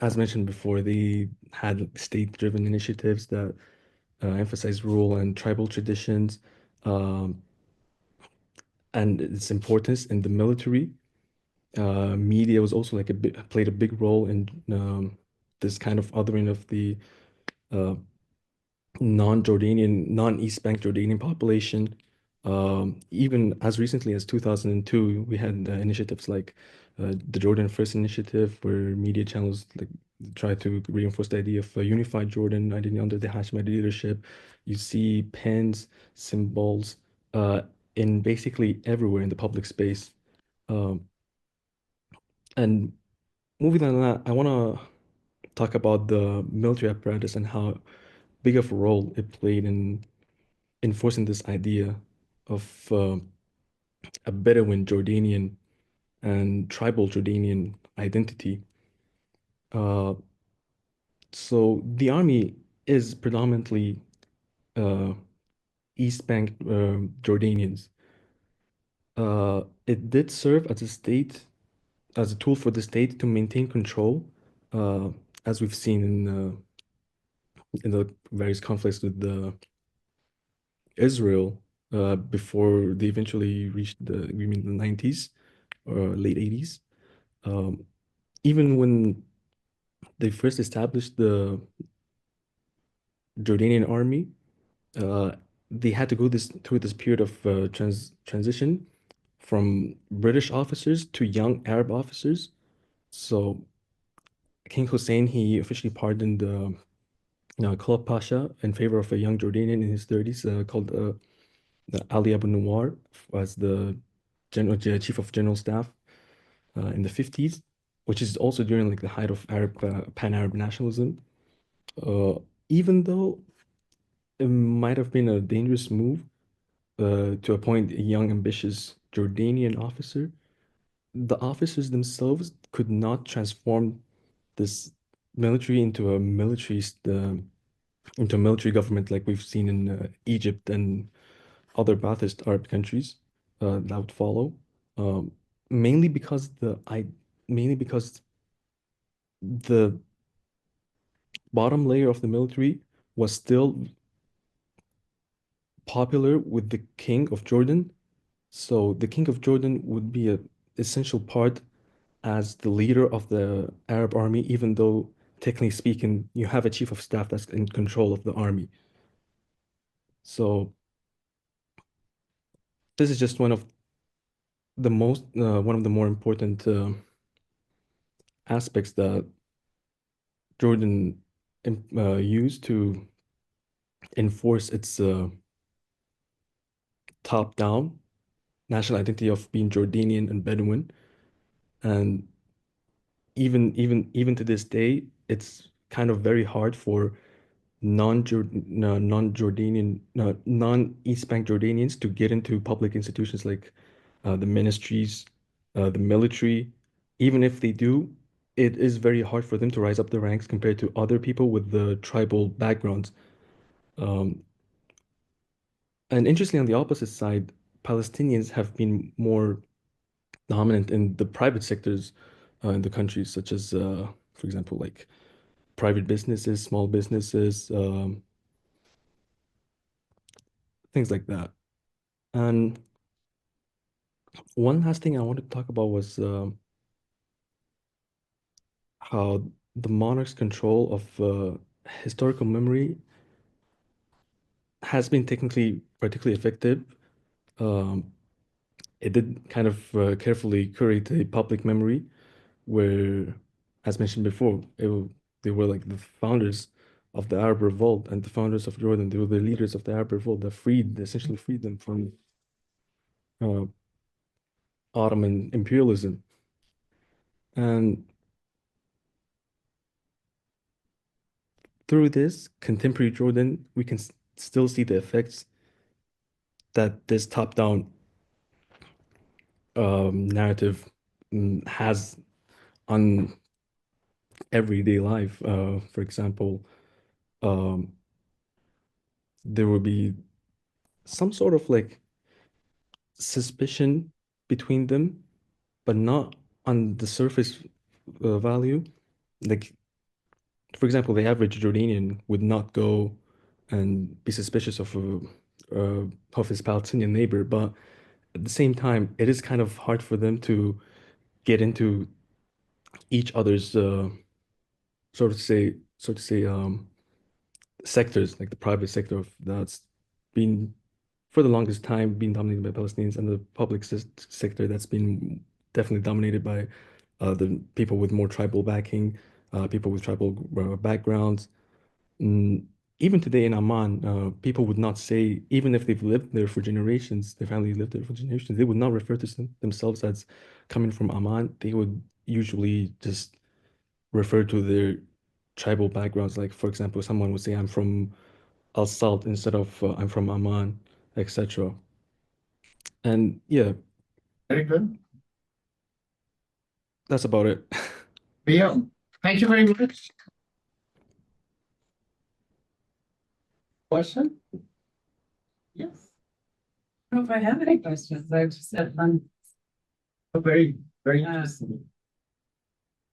as mentioned before, they had state-driven initiatives that emphasize rural and tribal traditions, um, and its importance in the military. Media was also like played a big role in this kind of othering of the uh, non-Jordanian, non-East Bank Jordanian population. Even as recently as 2002, we had initiatives like the Jordan First Initiative, where media channels like try to reinforce the idea of a unified Jordan identity under the Hashemite leadership. You see pens, symbols, in basically everywhere in the public space. Um, and moving on to that, I want to talk about the military apparatus and how big of a role it played in enforcing this idea of a Bedouin Jordanian and tribal Jordanian identity. Uh, so the army is predominantly uh, East Bank Jordanians. It did serve as a tool for the state to maintain control, uh, as we've seen in the various conflicts with Israel before they eventually reached the agreement in the 90s or late 80s. Um, Even when they first established the Jordanian army, uh, they had to go through this period of transition from British officers to young Arab officers. So King Hussein, he officially pardoned Khalid Pasha in favor of a young Jordanian in his 30s called Ali Abu Nuwar as the chief of general staff in the 50s, which is also during like the height of Arab pan-Arab nationalism. Even though it might have been a dangerous move to appoint a young, ambitious Jordanian officer, the officers themselves could not transform this military into a military government like we've seen in Egypt and other Ba'athist Arab countries that would follow. Um, mainly because the bottom layer of the military was still popular with the King of Jordan. So the King of Jordan would be an essential part as the leader of the Arab army, even though technically speaking, you have a chief of staff that's in control of the army. So this is just one of the more important aspects that Jordan used to enforce its top-down national identity of being Jordanian and Bedouin. And even to this day, it's kind of very hard for non-Jordanian, non-East Bank Jordanians to get into public institutions like the ministries the military. Even if they do, it is very hard for them to rise up the ranks compared to other people with the tribal backgrounds. Um, and interestingly, on the opposite side, Palestinians have been more dominant in the private sectors in the country, such as, for example, like private businesses, small businesses, things like that. And one last thing I wanted to talk about was how the monarch's control of historical memory has been technically particularly effective. Um, it did kind of carefully curate a public memory where, as mentioned before, they were like the founders of the Arab Revolt and the founders of Jordan. They were the leaders of the Arab Revolt that essentially freed them from uh, Ottoman imperialism. And through this contemporary Jordan, we can still see the effects that this top-down narrative has on everyday life. For example, um, there will be some sort of like suspicion between them, but not on the surface value. Like, for example, the average Jordanian would not go and be suspicious of his Palestinian neighbor, but at the same time, it is kind of hard for them to get into each other's so to say sectors, like the private sector that's been for the longest time being dominated by Palestinians, and the public sector that's been definitely dominated by the people with more tribal backing, people with tribal backgrounds. Mm, Even today in Amman, people would not say, even if they've lived there for generations, their family lived there for generations, they would not refer to themselves as coming from Amman. They would usually just refer to their tribal backgrounds. Like, for example, someone would say, I'm from Al Salt instead of I'm from Amman, etc. And yeah, Very good. that's about it. Priya, thank you very much. Question? Yes. I don't know if I have any questions. I just had fun. Very, very interesting.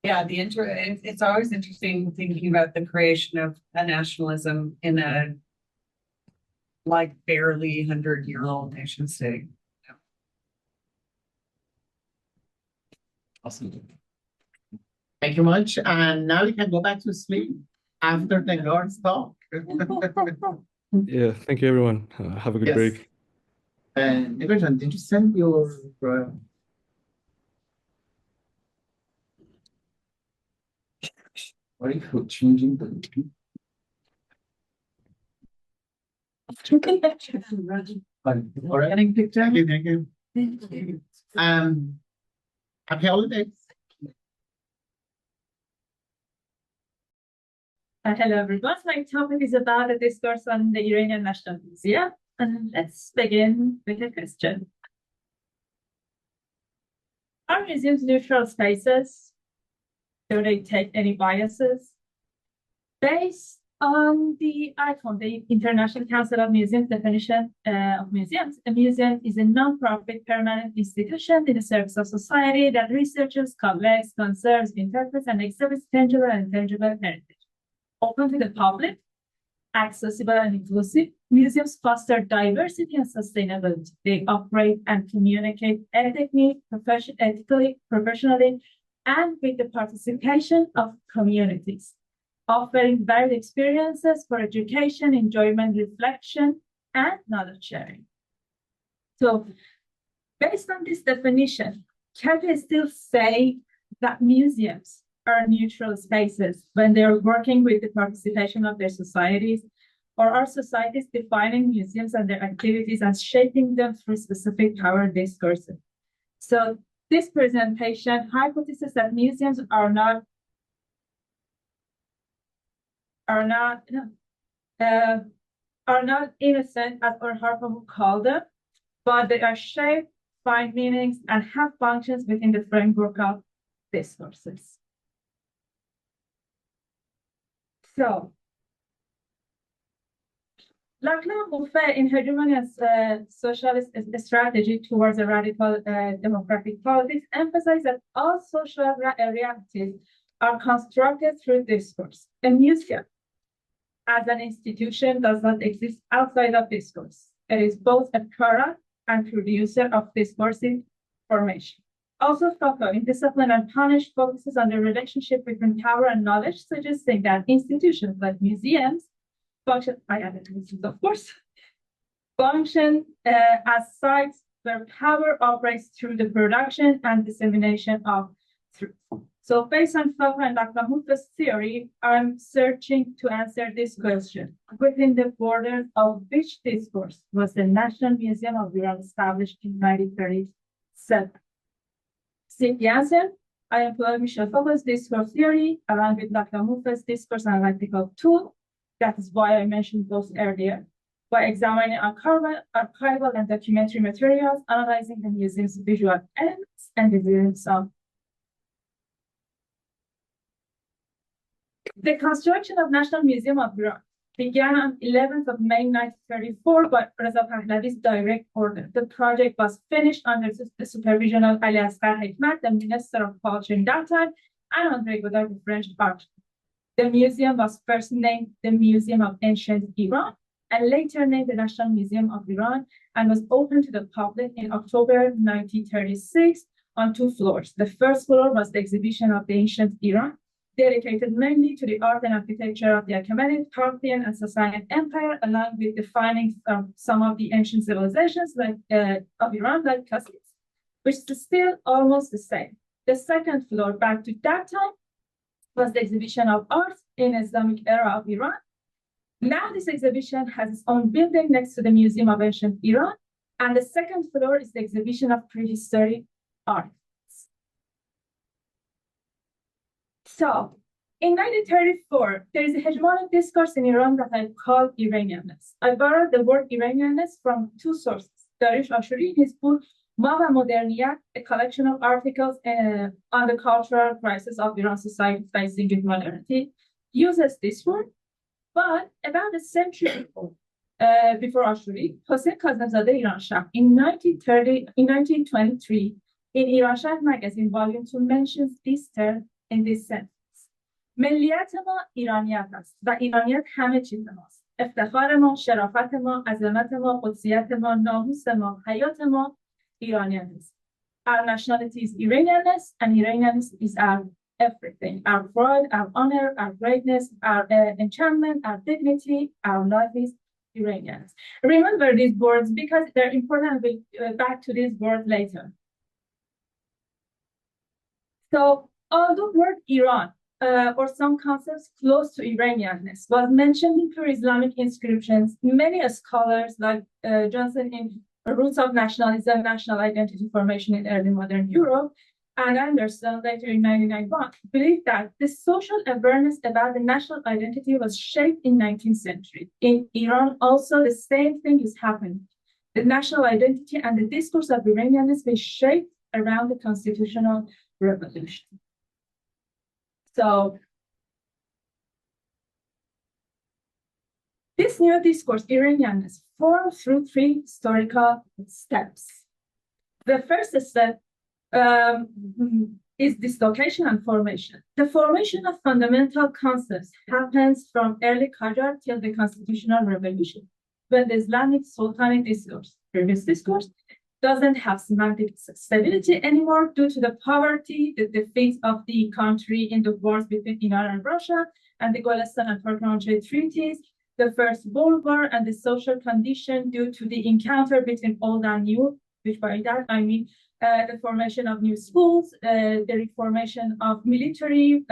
Yeah, it's always interesting thinking about the creation of a nationalism in a like barely 100-year-old nation state. Awesome. Thank you much. And now you can go back to sleep after the guards talk. Yeah, thank you, everyone. Have a good Yes. break. And Ibrahim, did you send your what are you changing the all right. Getting picture. Thank you. Happy holidays. Hello, everyone. My topic is about a discourse on the Iranian National Museum. And let's begin with a question. Are museums neutral spaces? Do they take any biases? Based on the ICOM, the International Council of Museums definition of museums, a museum is a non-profit permanent institution in the service of society that researches, collects, conserves, interprets, and exhibits tangible and intangible heritage. Open to the public, accessible and inclusive, museums foster diversity and sustainability. They operate and communicate ethically, professionally, and with the participation of communities, offering varied experiences for education, enjoyment, reflection, and knowledge sharing. So, based on this definition, can we still say that museums are neutral spaces when they're working with the participation of their societies, or are societies defining museums and their activities as shaping them through specific power discourses? So this presentation hypothesizes that museums are not innocent, as Orharpa would call them, but they are shaped find meanings, and have functions within the framework of discourses. So, Lachlan in hegemony's socialist strategy towards a radical democratic politics emphasized that all social realities are constructed through discourse. A museum, as an institution, does not exist outside of discourse. It is both a product and producer of discursive formation. Also, Foucault in Discipline and Punish focuses on the relationship between power and knowledge, suggesting that institutions like museums function, I added museums, of course, function as sites where power operates through the production and dissemination of truth. So based on Foucault and Lachlan-Hufe's theory, I'm searching to answer this question. Within the borders of which discourse was the National Museum of Iran established in 1937? Seek the answer. I employ Michel Foucault's discourse theory along with Lachlan-Hufe's discourse analytical tool. That is why I mentioned those earlier. By examining archival and documentary materials, analyzing the museum's visual elements and the museum's The construction of National Museum of Iran began on 11th of May 1934 by Reza Pahlavi's direct order. The project was finished under the supervision of Ali Asghar Hekmat, the Minister of Culture in that time, and André Godard, the French architect. The museum was first named the Museum of Ancient Iran and later named the National Museum of Iran and was opened to the public in October 1936 on 2 floors. The first floor was the exhibition of the ancient Iran, dedicated mainly to the art and architecture of the Achaemenid, Parthian, and Sasanian Empire, along with the findings of some of the ancient civilizations of Iran, like Cezik, which is still almost the same. The second floor, back to that time, was the exhibition of art in Islamic era of Iran. Now this exhibition has its own building next to the Museum of Ancient Iran, and the second floor is the exhibition of prehistoric art. So, in 1934, there is a hegemonic discourse in Iran that I call Iranianness. I borrowed the word Iranianness from 2 sources. Dariush Ashuri, in his book, Ma va Moderniyat, a collection of articles on the cultural crisis of Iran society facing with modernity, uses this word. But about a century before Ashuri, Hossein Kazemzadeh Iranshah in 1923, in Iranshah magazine, volume 2, mentions this term in this sentence. ملیت ما ایرانیت است و ایرانیت همه چیز ماست. افتخار ما، شرافت ما، عظمت ما، قدسیت ما، ناموس ما، حیات ما ایرانیت است. Our nationality is Iranianness, and Iranianness is our everything. Our pride, our honor, our greatness, our enchantment, our dignity, our life is Iranianness. Remember these words because they're important. We'll back to these words later. So, although the word Iran or some concepts close to Iranianness was mentioned in pre-Islamic inscriptions, many scholars like Johnson in Roots of Nationalism, National Identity Formation in Early Modern Europe, and Anderson later in 1991, believe that the social awareness about the national identity was shaped in 19th century. In Iran, also the same thing is happening. The national identity and the discourse of Iranianness were shaped around the constitutional revolution. So, this new discourse, Iranianness, formed through 3 historical steps. The first step is dislocation and formation. The formation of fundamental concepts happens from early Qajar till the constitutional revolution, when the Islamic Sultanic discourse, previous discourse, doesn't have semantic stability anymore due to the poverty, the defeat of the country in the wars between Iran and Russia, and the Golestan and Turkmenchai treaties, the First World War, and the social condition due to the encounter between old and new, which by that I mean the formation of new schools, the reformation of military,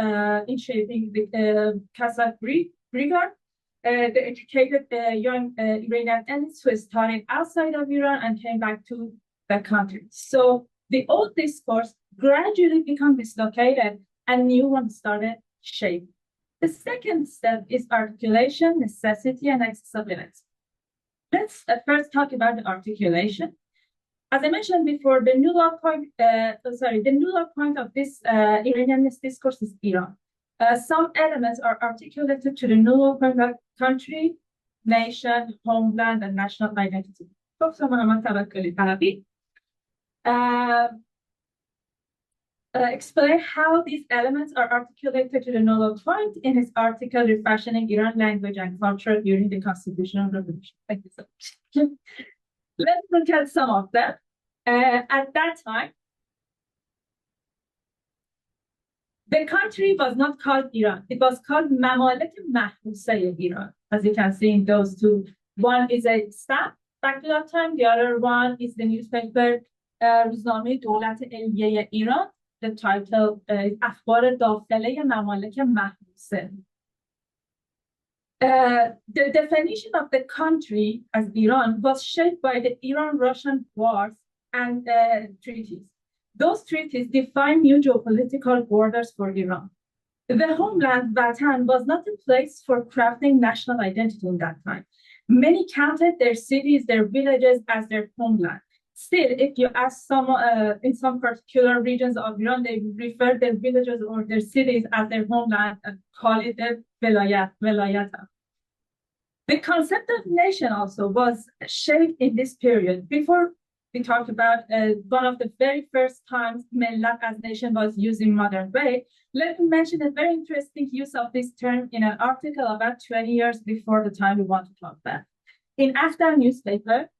initiating the Kazakh Brigade, the educated young Iranian elites who studied outside of Iran and came back to the country. So the old discourse gradually became dislocated and new ones started shaping. The second step is articulation, necessity, and accessibility. Let's first talk about the articulation. As I mentioned before, the nodal point of this Iranianist discourse is Iran. Some elements are articulated to the nodal point of country, nation, homeland, and national identity. Prof. Muhammad Tavakoli explain how these elements are articulated to the nodal point in his article Refashioning Iran Language and Culture During the Constitutional Revolution. Thank you so much. Let's look at some of them. At that time, the country was not called Iran. It was called Mamalik Mahrouseh Iran. As you can see in those two. One is a stamp back to that time. The other one is the newspaper روزنامه دولت علیه ایران. The title is اخبار داخله ممالک محروسه. The definition of the country as Iran was shaped by the Iran-Russian wars and treaties. Those treaties define new geopolitical borders for Iran. The homeland, Vatan, was not a place for crafting national identity in that time. Many counted their cities, their villages as their homeland. Still, if you ask some in some particular regions of Iran, they refer their villages or their cities as their homeland and call it a velayata. The concept of nation also was shaped in this period. Before we talked about one of the very first times millat as nation was used in modern way, let me mention a very interesting use of this term in an article about 20 years before the time we want to talk about. In Afghan newspaper,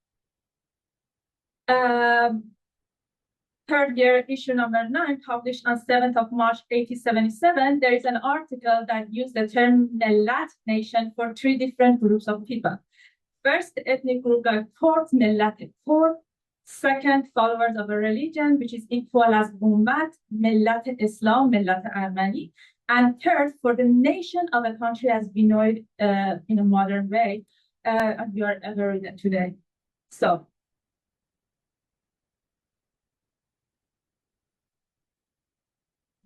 third year issue number 9, published on 7th of March 1877, there is an article that used the term millat, nation, for 3 different groups of people. First, the ethnic group like Kurds, millat Kurd. Second, followers of a religion, which is equal as ummat, millat Islam, millat Armani. And third, for the nation of a country as we know it in a modern way, and we are aware of it today. So,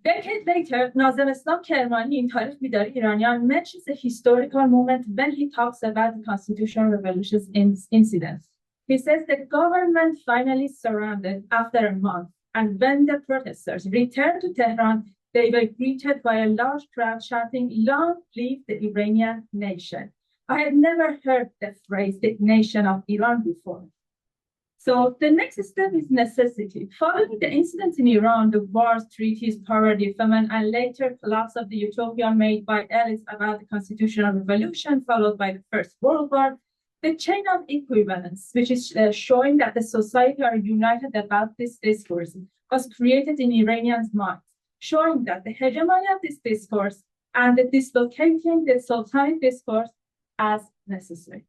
decade later, Nazem Islam Kermani in Tarikh Bidari Iranian mentions a historical moment when he talks about the constitutional revolution's incidents. He says the government finally surrendered after a month, and when the protesters returned to Tehran, they were greeted by a large crowd shouting, "Long live the Iranian nation." I had never heard the phrase, the nation of Iran, before. So the next step is necessity. Following the incidents in Iran, the wars, treaties, power development, and later collapse of the utopia made by elites about the constitutional revolution, followed by the First World War, the chain of equivalence, which is showing that the society are united about this discourse, was created in Iranians' minds, showing that the hegemony of this discourse and the dislocating the sultanic discourse as necessary.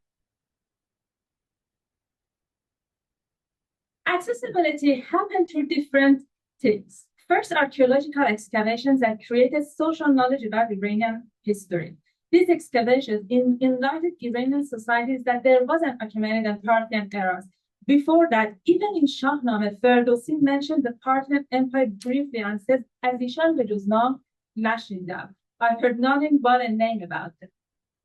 Accessibility happened through different things. First, archaeological excavations that created social knowledge about Iranian history. These excavations enlightened Iranian societies that there was an Achaemenid and Parthian eras. Before that, even in Shahnameh, Ferdowsi mentioned the Parthian Empire briefly and says, "Azishan bejuznam nashidam." I heard nothing but a name about it.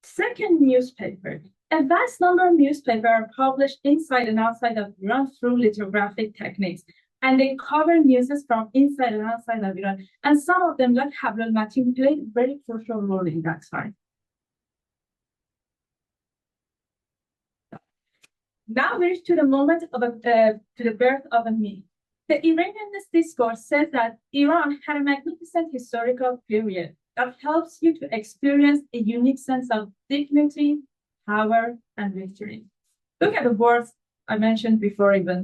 Second, newspaper. A vast number of newspapers are published inside and outside of Iran through lithographic techniques, and they cover news from inside and outside of Iran. And some of them, like Habl al-Matin, played a very crucial role in that time. Now we're to the moment of to the birth of a myth. The Iranianist discourse says that Iran had a magnificent historical period that helps you to experience a unique sense of dignity, power, and victory. Look at the words I mentioned before even.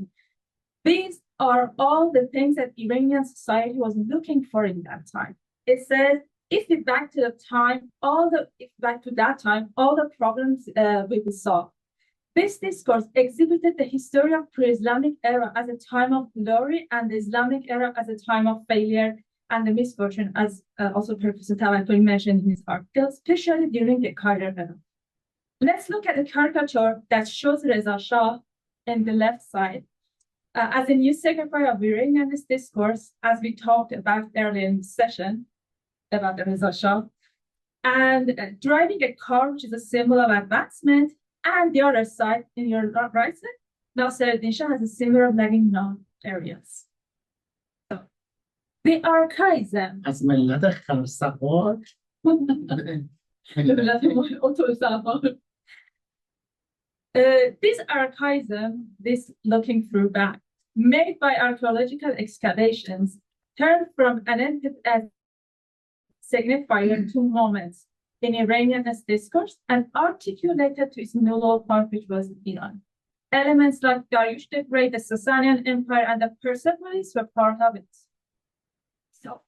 These are all the things that Iranian society was looking for in that time. It says, if we back to that time, all the problems we will solve. This discourse exhibited the history of pre-Islamic era as a time of glory and the Islamic era as a time of failure and the misfortune, as also Professor Tavakoli mentioned in his article, especially during the Cairo era. Let's look at the caricature that shows Reza Shah in the left side as a new secretary of Iranianist discourse, as we talked about earlier in the session about the Reza Shah, and driving a car, which is a symbol of advancement, and the other side, in your right side, Nassereddin Shah has a similar many known areas. So, the archaism. از ملت خرسوار This archaism, this looking through back, made by archaeological excavations, turned from an signifier to moments in Iranianist discourse and articulated to its new part, which was Iran. Elements like Dariush the Great, the Sasanian Empire, and the Persepolis were part of it. So,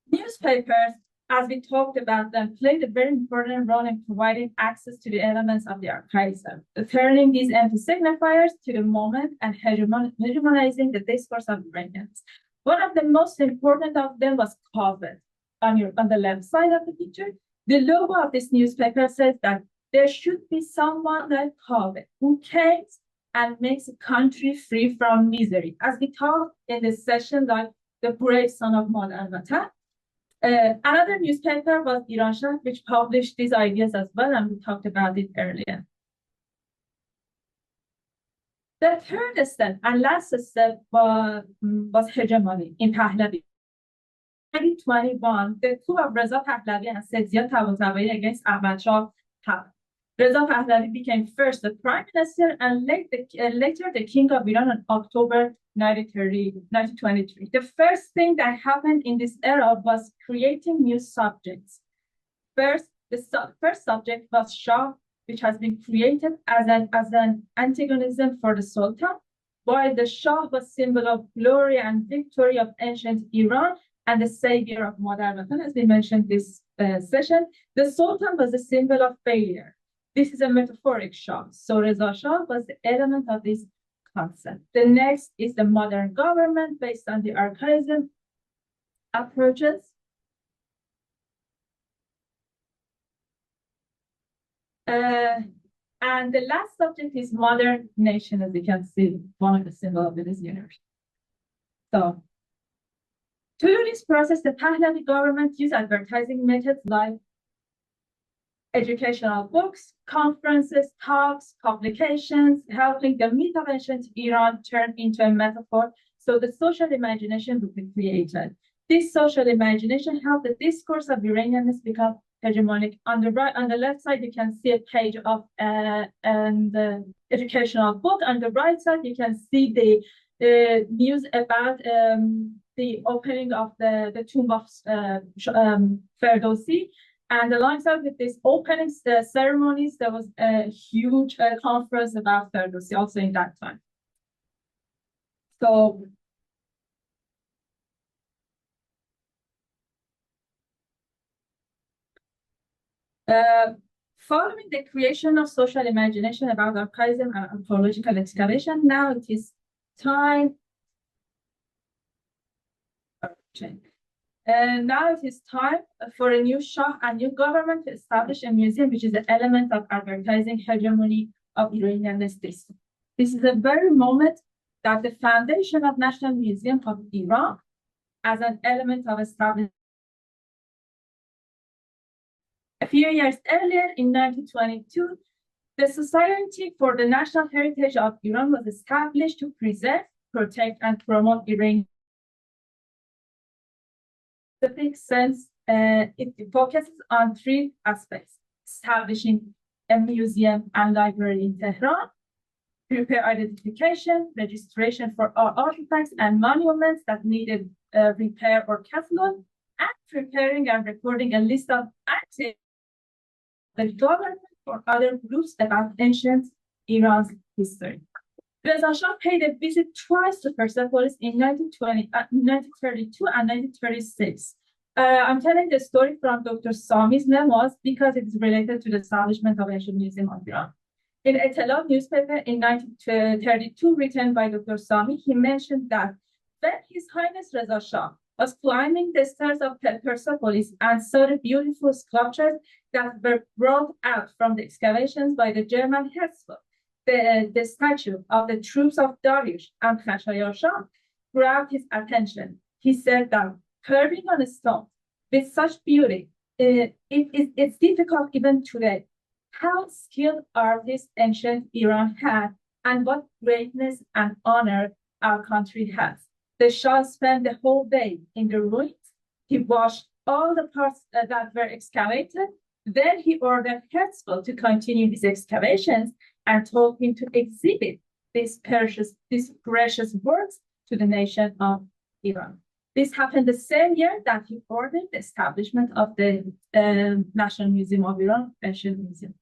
newspapers, as we talked about them, played a very important role in providing access to the elements of the archaism, turning these into signifiers to the moment and hegemonizing the discourse of Iranians. One of the most important of them was Kaveh. On the left side of the picture, the logo of this newspaper says that there should be someone like Kaveh who came and makes a country free from misery. As we talked in this session, like the brave son of Madar Vatan. Another newspaper was Iran Shah, which published these ideas as well, and we talked about it earlier. The third step and last step was hegemony in Pahlavi. In 2021, the coup of Reza Pahlavi and Cezik Tavakoli against Ahmad Shah happened. Reza Pahlavi became first the prime minister and later the king of Iran in October 1923. The first thing that happened in this era was creating new subjects. First, the first subject was Shah, which has been created as an antagonism for the Sultan, while the Shah was symbol of glory and victory of ancient Iran and the savior of modern Vatan, as we mentioned this session. The Sultan was a symbol of failure. This is a metaphoric Shah. So Reza Shah was the element of this concept. The next is the modern government based on the archaism approaches. And the last subject is modern nation, as you can see, one of the symbols of this universe. So, through this process, the Pahlavi government used advertising methods like educational books, conferences, talks, publications, helping the myth of ancient Iran turn into a metaphor, so the social imagination would be created. This social imagination helped the discourse of Iranians become hegemonic. On the left side, you can see a page of an educational book. On the right side, you can see the news about the opening of the tomb of Ferdowsi. And alongside with these opening ceremonies, there was a huge conference about Ferdowsi also in that time. So, following the creation of social imagination about archaism and archaeological excavation, now it is time. Now it is time for a new Shah and new government to establish a museum, which is the element of advertising hegemony of Iranianist discourse. This is the very moment that the foundation of National Museum of Iran as an element of establishment. A few years earlier, in 1922, the Society for the National Heritage of Iran was established to preserve, protect, and promote Iranian. In a big sense, it focuses on three aspects: establishing a museum and library in Tehran, prepare identification, registration for all artifacts and monuments that needed repair or catalog, and preparing and recording a list of active the government or other groups about ancient Iran's history. Reza Shah paid a visit twice to Persepolis in 1932 and 1936. I'm telling the story from Dr. Sami's memoirs because it is related to the establishment of Ancient Museum of Iran. In Etelat newspaper in 1932, written by Dr. Sami, he mentioned that when His Highness Reza Shah was climbing the stairs of Persepolis and saw the beautiful sculptures that were brought out from the excavations by the German Herzog, the statue of the troops of Dariush and Khashayar Shah grabbed his attention. He said that carving on a stone with such beauty, it's difficult even today. How skilled artists ancient Iran had and what greatness and honor our country has. The Shah spent the whole day in the ruins. He washed all the parts that were excavated. Then he ordered Herzl to continue his excavations and told him to exhibit these precious works to the nation of Iran. This happened the same year that he ordered the establishment of the National Museum of Iran, Ancient Museum.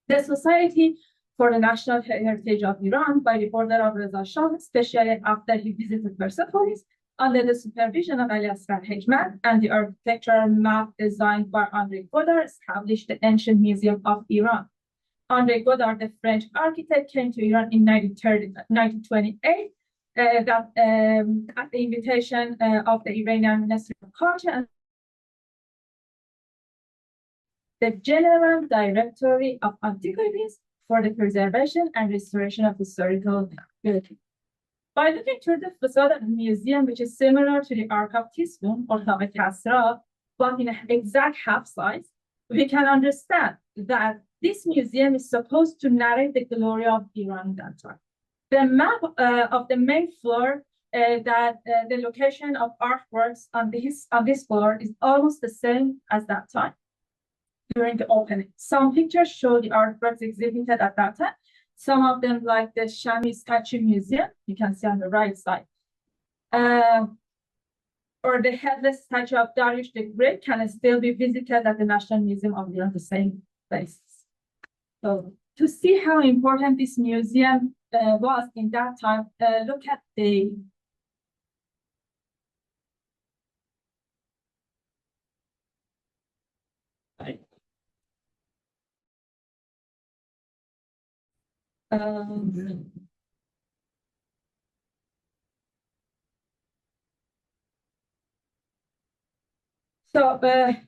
The Society for the National Heritage of Iran, by the order of Reza Shah, especially after he visited Persepolis, under the supervision of Ali Asghar Hekmat and the architectural map designed by André Godard, established the Ancient Museum of Iran. André Godard, the French architect, came to Iran in 1928 at the invitation of the Iranian Ministry of Culture and the General Directory of Antiquities for the preservation and restoration of historical buildings. By looking through the facade of the museum, which is similar to the Ark of Tisfun or Taq Kasra, but in an exact half size, we can understand that this museum is supposed to narrate the glory of Iran at that time. The map of the main floor, the location of artworks on this floor is almost the same as that time during the opening. Some pictures show the artworks exhibited at that time. Some of them, like the Shami Statue Museum, you can see on the right side, or the headless statue of Darius the Great can still be visited at the National Museum of Iran, the same place. So to see how important this museum was in that time, look at the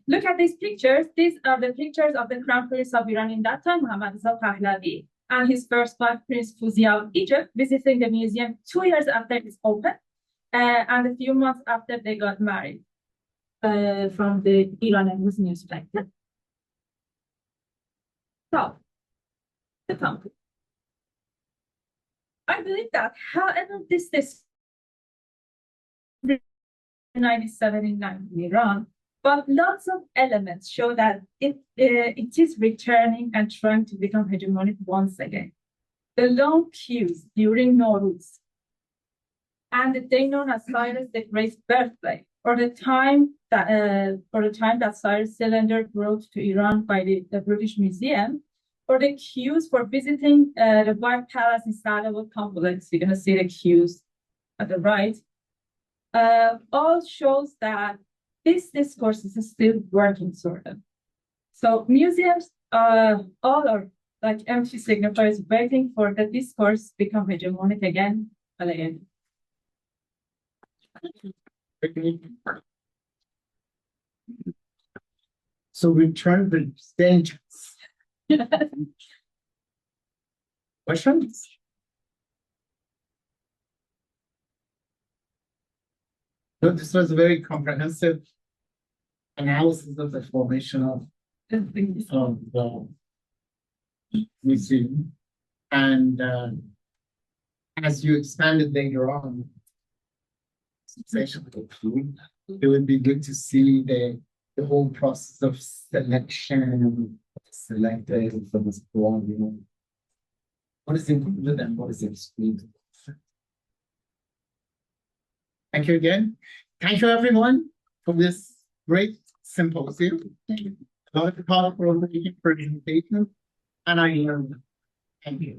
look at these pictures. These are the pictures of the Crown Prince of Iran in that time, Muhammad Reza Pahlavi, and his first wife, Prince Fuzia of Egypt, visiting the museum 2 years after it's opened, and a few months after they got married from the Iranian newspaper. So, the company. I believe that, however, this 97 in Iran, but lots of elements show that it is returning and trying to become hegemonic once again. The long queues during Nowruz and the day known as Cyrus the Great's birthday, or the time that Cyrus cylinder brought to Iran by the British Museum, or the queues for visiting the White Palace in Sarawak complex. You're going to see the queues at the right. All shows that this discourse is still working, sort of. So museums all are like empty signifiers waiting for the discourse become hegemonic again and again. So return the stage. Questions? So this was a very comprehensive analysis of the formation of the museum. And as you expanded later on, it would be good to see the whole process of selection, selected from this blog, you know. What is included and what is excluded? Thank you again. Thank you everyone for this great symposium. A lot of powerful presentation, and I learned. Thank you.